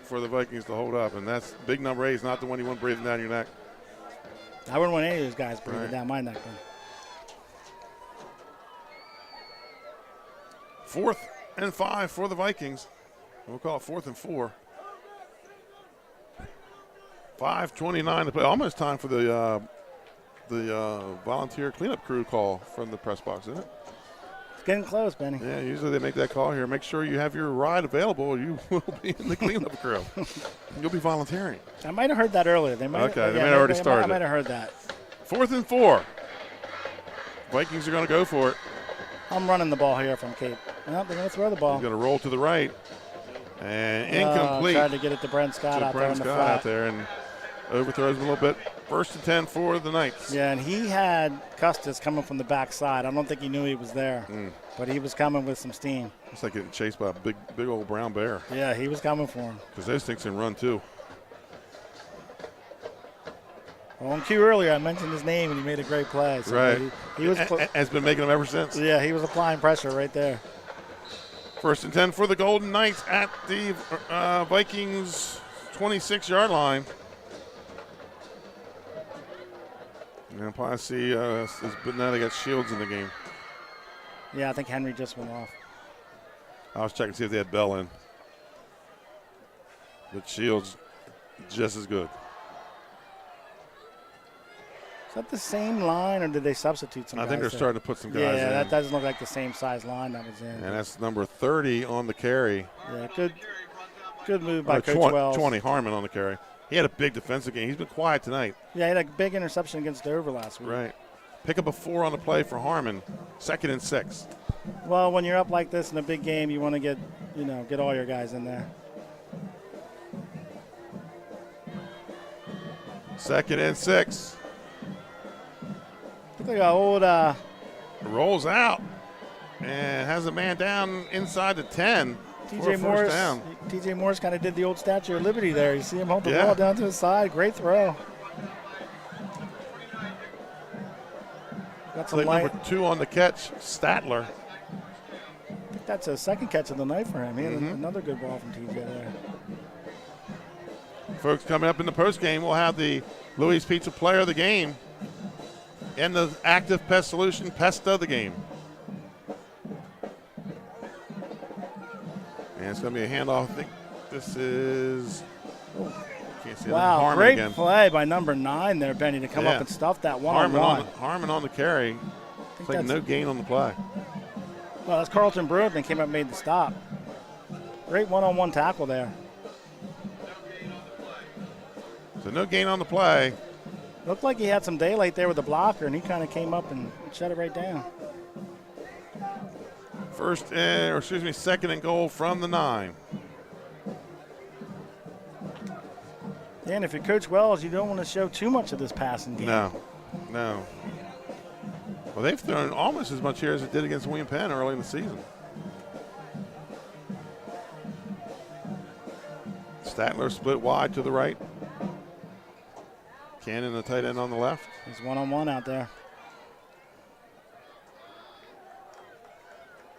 for the Vikings to hold up, and that's big number 8 is not the one you want breathing down your neck. I wouldn't want any of those guys breathing down my neck. 4th and 5 for the Vikings. We'll call it 4th and 4. 5:29 to play. Almost time for the volunteer cleanup crew call from the press box, isn't it? It's getting close, Benny. Yeah, usually they make that call here. Make sure you have your ride available, or you will be in the cleanup crew. You'll be volunteering. I might have heard that earlier. They might have already started. I might have heard that. 4th and 4. Vikings are going to go for it. I'm running the ball here from Cape. Well, they're going to throw the ball. He's going to roll to the right. And incomplete. Tried to get it to Brent Scott out there on the flat. Out there and overthrows him a little bit. 1st and 10 for the Knights. Yeah, and he had Custis coming from the backside. I don't think he knew he was there, but he was coming with some steam. It's like getting chased by a big old brown bear. Yeah, he was coming for him. Because those things can run too. Well, on cue earlier, I mentioned his name, and he made a great play. So right. He was has been making them ever since. Yeah, he was applying pressure right there. 1st and 10 for the Golden Knights at the Vikings 26-yard line. And probably see but now they got Shields in the game. Yeah, I think Henry just went off. I was checking to see if they had Bell in. But Shields just as good. Is that the same line, or did they substitute some guys? I think they're starting to put some guys in. Yeah, that doesn't look like the same size line that was in. And that's number 30 on the carry. Yeah, good move by Coach Wells. 20, Harmon on the carry. He had a big defensive game. He's been quiet tonight. Yeah, he had a big interception against Dover last week. Right. Pick up a 4 on the play for Harmon. 2nd and 6. Well, when you're up like this in a big game, you want to get all your guys in there. 2nd and 6. Look like old. Rolls out and has a man down inside the 10. TJ Morris kind of did the old Statue of Liberty there. You see him hold the ball down to the side. Great throw. Got Play number 2 on the catch, Statler. I think that's a second catch of the night for him. He had another good ball from TJ there. Folks, coming up in the postgame, we'll have the Louis Pizza Player of the Game and the Active Pest Solution Pest of the Game. And it's going to be a handoff. I think this is. Can't see Wow, Harmon great again. play by number 9 there, Benny, to come up and stuff that one-on-one. Harmon on the carry. It's like no gain on the play. Well, that's Carlton Brewer that came up and made the stop. Great one-on-one tackle there. So no gain on the play. Looked like he had some daylight there with the blocker, and he kind of came up and shut it right down. Second and goal from the 9. And if you're Coach Wells, you don't want to show too much of this passing game. No. Well, they've thrown almost as much here as it did against William Penn early in the season. Statler split wide to the right. Cannon, the tight end, on the left. He's one-on-one out there.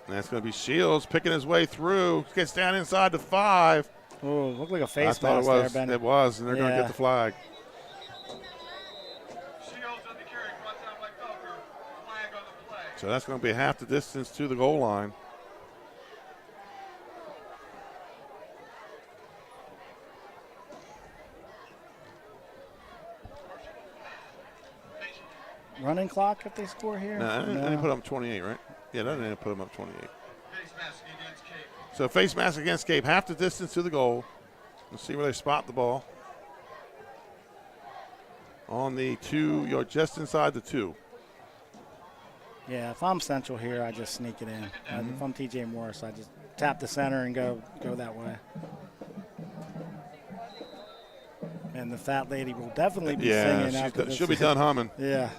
And that's going to be Shields picking his way through. Gets down inside the 5. Oh, looked like a face mask there, Benny. It was, and they're going to get the flag. So that's going to be half the distance to the goal line. Running clock if they score here? No, they put up 28, right? Yeah, they didn't put them up 28. So face mask against Cape, half the distance to the goal. Let's see where they spot the ball. On the 2, you're just inside the 2. Yeah, if I'm Central here, I just sneak it in. If I'm TJ Morris, I just tap the center and go that way. And the fat lady will definitely be singing after this. She'll be done humming. Yeah.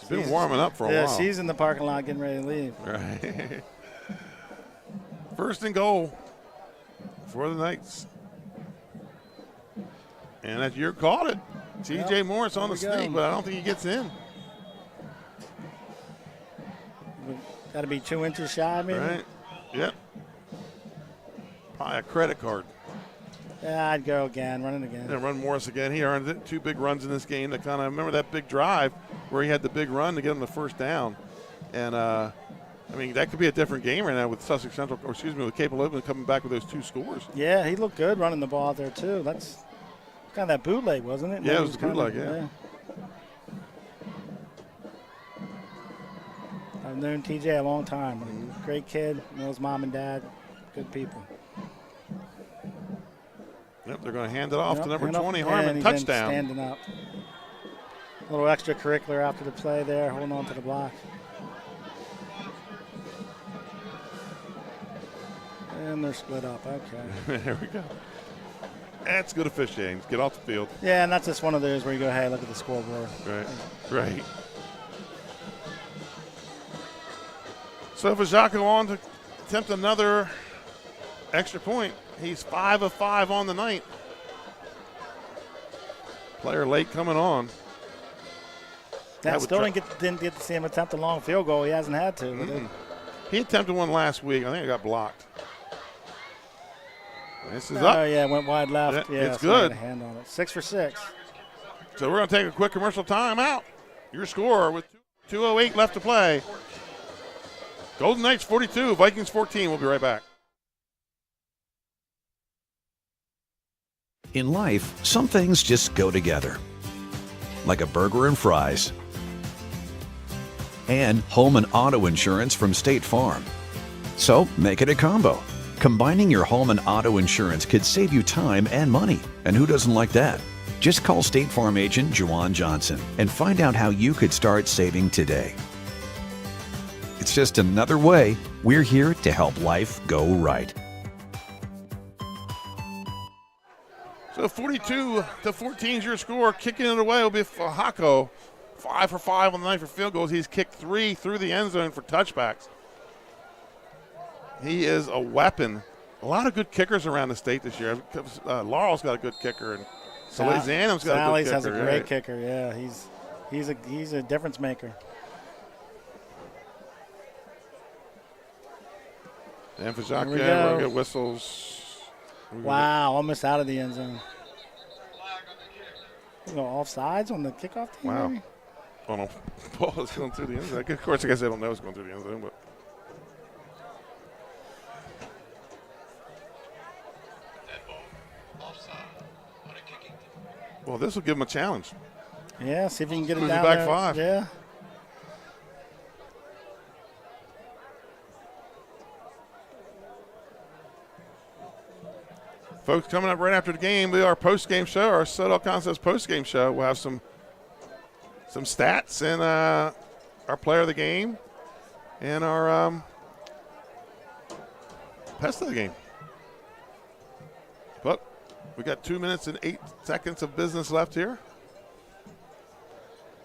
She's been warming up for a while. Yeah, she's in the parking lot getting ready to leave. Right. First and goal for the Knights. And that you caught it. TJ Morris on the sneak, but I don't think he gets in. Got to be 2 inches shy, maybe? Right. Yep. Probably a credit card. Yeah, I'd go again, run it again. Yeah, run Morris again. He earned 2 big runs in this game. That kind of remember that big drive where he had the big run to get him the first down. And, I mean, that could be a different game right now with Sussex Central, or excuse me, with Cape Henlopen coming back with those 2 scores. Yeah, he looked good running the ball out there, too. That's kind of that bootleg, wasn't it? Yeah, it was the bootleg, yeah. I've known TJ a long time. Great kid, knows mom and dad, good people. Yep, they're going to hand it off to number 20, Harmon. Touchdown. Standing up. A little extracurricular after the play there, holding on to the block. And they're split up, okay. There we go. That's good officiating. Get off the field. Yeah, and that's just one of those where you go, hey, look at the scoreboard. Right. So for Jacques on to attempt another extra point. He's 5 of 5 on the night. Player late coming on. That still didn't get to see him attempt a long field goal. He hasn't had to. He attempted one last week. I think it got blocked. This is up. Oh, yeah, went wide left. Yeah, it's good. A hand on it. 6 for 6. So we're going to take a quick commercial timeout. Your score with 2:08 left to play. Golden Knights 42, Vikings 14. We'll be right back. In life, some things just go together. Like a burger and fries. And home and auto insurance from State Farm. So make it a combo. Combining your home and auto insurance could save you time and money. And who doesn't like that? Just call State Farm agent Juwan Johnson and find out how you could start saving today. It's just another way we're here to help life go right. So 42-14 is your score. Kicking it away will be Fahako. 5 for 5 on the night for field goals. He's kicked 3 through the end zone for touchbacks. He is a weapon. A lot of good kickers around the state this year. Laurel's got a good kicker, and Sally's got a good kicker. Sally's has a great kicker. Yeah, He's a difference maker. And for Jacques, we're good whistles. Wow, almost out of the end zone. Offsides on the kickoff team. Wow. Maybe? Oh no, ball is going through the end zone. Of course, I guess I don't know it's going through the end zone, but. Well, this will give him a challenge. Yeah, see if he can get it Move down back there. 5. Yeah. Folks, coming up right after the game, we our post-game show, our Sodal Concepts post-game show. We'll have some stats and our player of the game and our pest of the game. But we got 2 minutes and 8 seconds of business left here.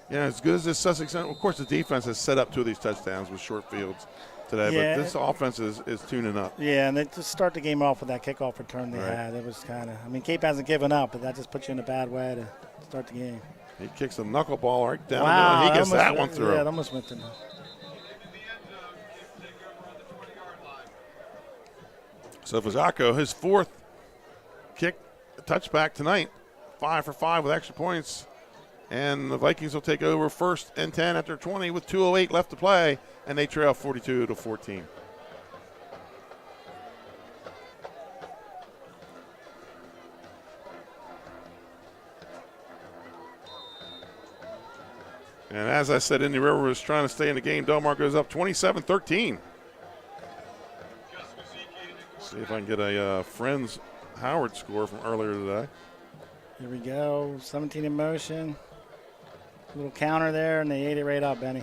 Yeah, as good as this Sussex, of course, the defense has set up 2 of these touchdowns with short fields today, but this offense is tuning up. Yeah, and they just start the game off with that kickoff return they had. It was kind of, Cape hasn't given up, but that just puts you in a bad way to start the game. He kicks a knuckleball right down the middle, and he gets that one through. Yeah, that almost went through. So for Zacco, his 4th kick touchback tonight, 5 for 5 with extra points. And the Vikings will take over 1st and 10 after 20 with 2:08 left to play, and they trail 42-14. And as I said, Indy River was trying to stay in the game. Del Mar goes up 27-13. See if I can get a Friends Howard score from earlier today. Here we go, 17 in motion. A little counter there, and they ate it right up, Benny.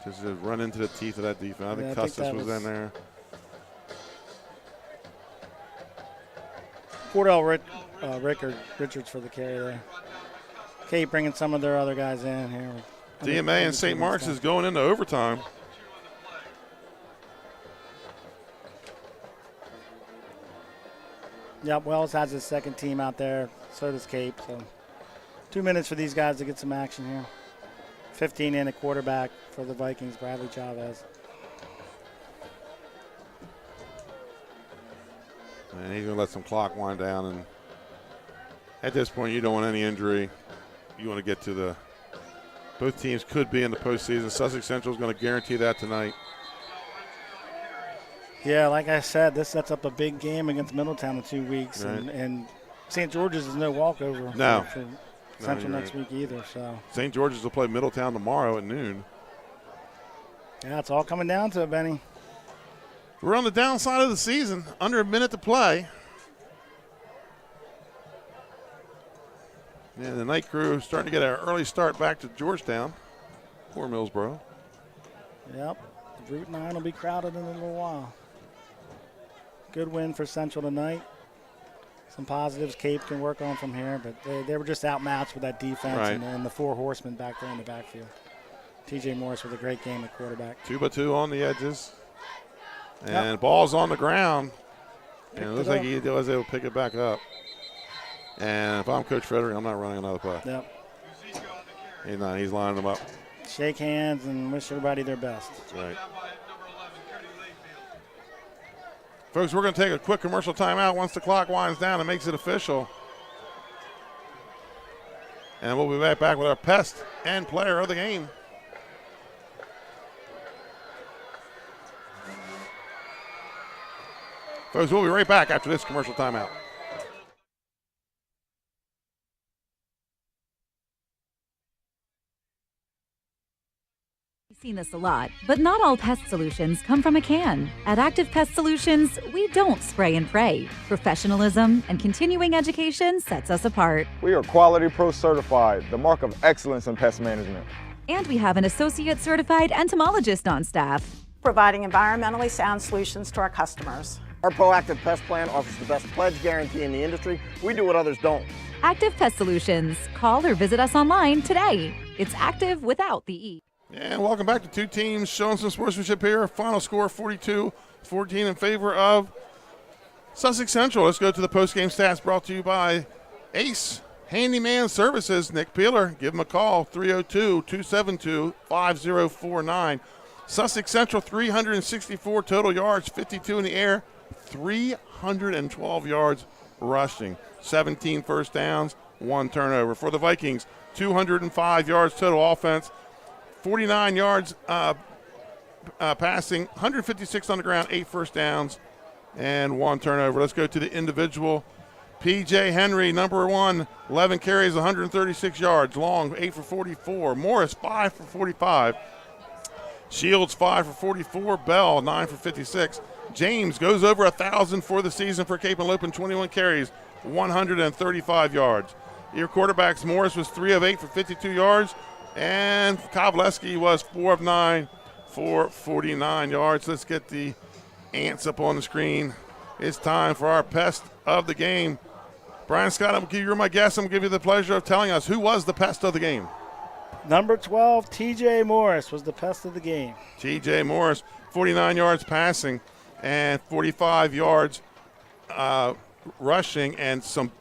Just to run into the teeth of that defense. I think Custis was in there. Cordell Richards for the carry there. Cape bringing some of their other guys in here. DMA and St. Mark's is going into overtime. Yep, Wells has his 2nd team out there. So does Cape. So 2 minutes for these guys to get some action here. 15 in at quarterback for the Vikings, Bradley Chavez. And he's going to let some clock wind down. And at this point, you don't want any injury. You want to get to the – both teams could be in the postseason. Sussex Central is going to guarantee that tonight. Yeah, like I said, this sets up a big game against Middletown in 2 weeks. Right. And St. George's is no walkover for Central next week either. So St. George's will play Middletown tomorrow at noon. Yeah, it's all coming down to it, Benny. We're on the downside of the season, under a minute to play. Yeah, the night crew starting to get an early start back to Georgetown. Poor Millsboro. Yep, Route 9 will be crowded in a little while. Good win for Central tonight. Some positives Cape can work on from here, but they were just outmatched with that defense and the 4 horsemen back there in the backfield. TJ Morris with a great game at quarterback. 2-by-2 on the edges. And ball's on the ground. And it looks like he was able to pick it back up. And if I'm Coach Frederick, I'm not running another play. Yep. He's not. He's lining them up. Shake hands and wish everybody their best. That's right. Folks, we're going to take a quick commercial timeout once the clock winds down and makes it official. And we'll be right back with our pest and player of the game. Folks, we'll be right back after this commercial timeout. Seen this a lot, but not all pest solutions come from a can. At Active Pest Solutions, we don't spray and pray. Professionalism and continuing education sets us apart. We are Quality Pro certified, the mark of excellence in pest management. And we have an associate certified entomologist on staff, providing environmentally sound solutions to our customers. Our proactive pest plan offers the best pledge guarantee in the industry. We do what others don't. Active Pest Solutions. Call or visit us online today. It's active without the E. And welcome back to two teams showing some sportsmanship here. Final score 42-14 in favor of Sussex Central. Let's go to the post-game stats brought to you by Ace Handyman Services, Nick Peeler. Give him a call, 302-272-5049. Sussex Central, 364 total yards, 52 in the air, 312 yards rushing, 17 first downs, 1 turnover. For the Vikings, 205 yards total offense, 49 yards passing, 156 on the ground, 8 first downs, and 1 turnover. Let's go to the individual. P.J. Henry, number 1, 11 carries, 136 yards. Long, 8 for 44. Morris, 5 for 45. Shields, 5 for 44. Bell, 9 for 56. James goes over 1,000 for the season for Cape Henlopen, 21 carries, 135 yards. Your quarterbacks, Morris was 3 of 8 for 52 yards, and Kovaleski was 4 of 9 for 49 yards. Let's get the ants up on the screen. It's time for our pest of the game. Brian Scott, you're my guest. I'm going to give you the pleasure of telling us who was the pest of the game. Number 12, T.J. Morris was the pest of the game. T.J. Morris, 49 yards passing and 45 yards rushing, and some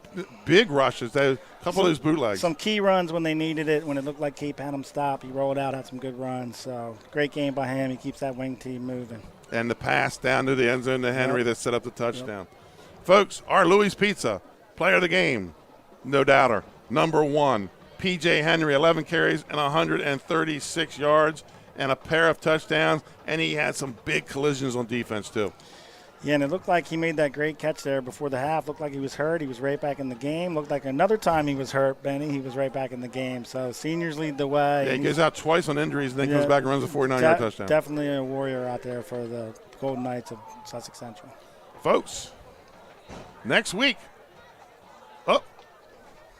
big rushes. A couple of those bootlegs. Some key runs when they needed it, when it looked like Cape had him stop. He rolled out, had some good runs. So great game by him. He keeps that wing team moving. And the pass down to the end zone to Henry that set up the touchdown. Folks, our Louis Pizza player of the game, no doubter, number 1, P.J. Henry, 11 carries and 136 yards and a pair of touchdowns, and he had some big collisions on defense too. Yeah, and it looked like he made that great catch there before the half. Looked like he was hurt. He was right back in the game. Looked like another time he was hurt, Benny. He was right back in the game. So seniors lead the way. Yeah, he goes out twice on injuries and then comes back and runs a 49-yard touchdown. Definitely a warrior out there for the Golden Knights of Sussex Central. Folks, next week,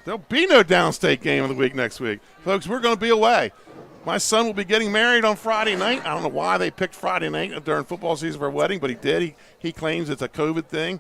there'll be no downstate game of the week next week. Folks, we're going to be away. My son will be getting married on Friday night. I don't know why they picked Friday night during football season for a wedding, but he did. He claims it's a COVID thing.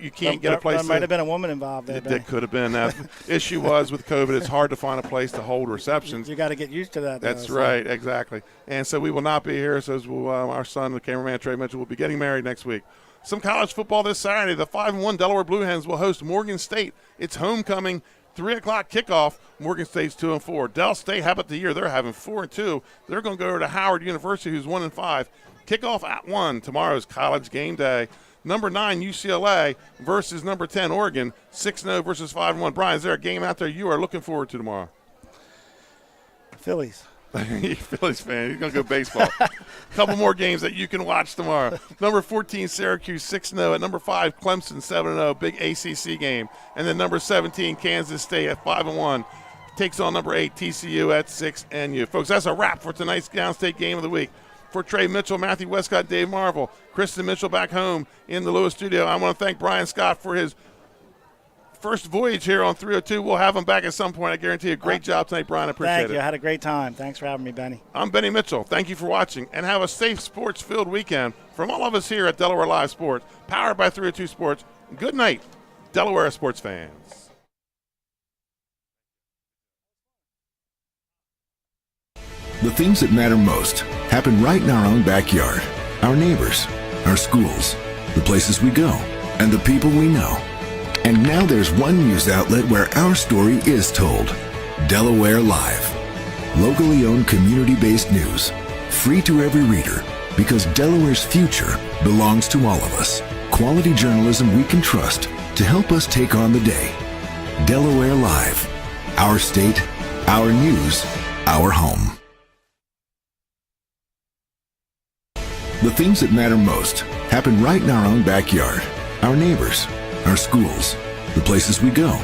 You can't get a place. There might have been a woman involved there. It could have been. The issue was with COVID, it's hard to find a place to hold receptions. You got to get used to that. That's right, exactly. And so we will not be here. So our son, the cameraman Trey Mitchell, will be getting married next week. Some college football this Saturday. The 5-1 Delaware Blue Hens will host Morgan State. It's homecoming, 3 o'clock kickoff. Morgan State's 2-4. Del State, how about the year they're having, 4-2. They're going to go over to Howard University, who's 1-5. Kickoff at 1. Tomorrow's college game day. Number 9 UCLA versus number 10 Oregon. 6-0 versus 5-1. Brian, is there a game out there you are looking forward to tomorrow? Phillies. Phillies fan. He's going to go baseball. A couple more games that you can watch tomorrow. Number 14, Syracuse, 6-0. At number 5, Clemson, 7-0. Big ACC game. And then number 17, Kansas State at 5-1. Takes on number 8, TCU at 6-NU. Folks, that's a wrap for tonight's downstate game of the week. For Trey Mitchell, Matthew Westcott, Dave Marvel, Kristen Mitchell back home in the Lewis studio, I want to thank Brian Scott for his first voyage here on 302. We'll have him back at some point. I guarantee you. Great job tonight, Brian. I appreciate it. Thank you. I had a great time. Thanks for having me, Benny. I'm Benny Mitchell. Thank you for watching, and have a safe, sports-filled weekend from all of us here at Delaware Live Sports, powered by 302 Sports. Good night, Delaware sports fans. The things that matter most happen right in our own backyard. Our neighbors, our schools, the places we go, and the people we know. And now there's one news outlet where our story is told. Delaware Live. Locally owned, community-based news. Free to every reader, because Delaware's future belongs to all of us. Quality journalism we can trust to help us take on the day. Delaware Live. Our state, our news, our home. The things that matter most happen right in our own backyard. Our neighbors, our schools, the places we go,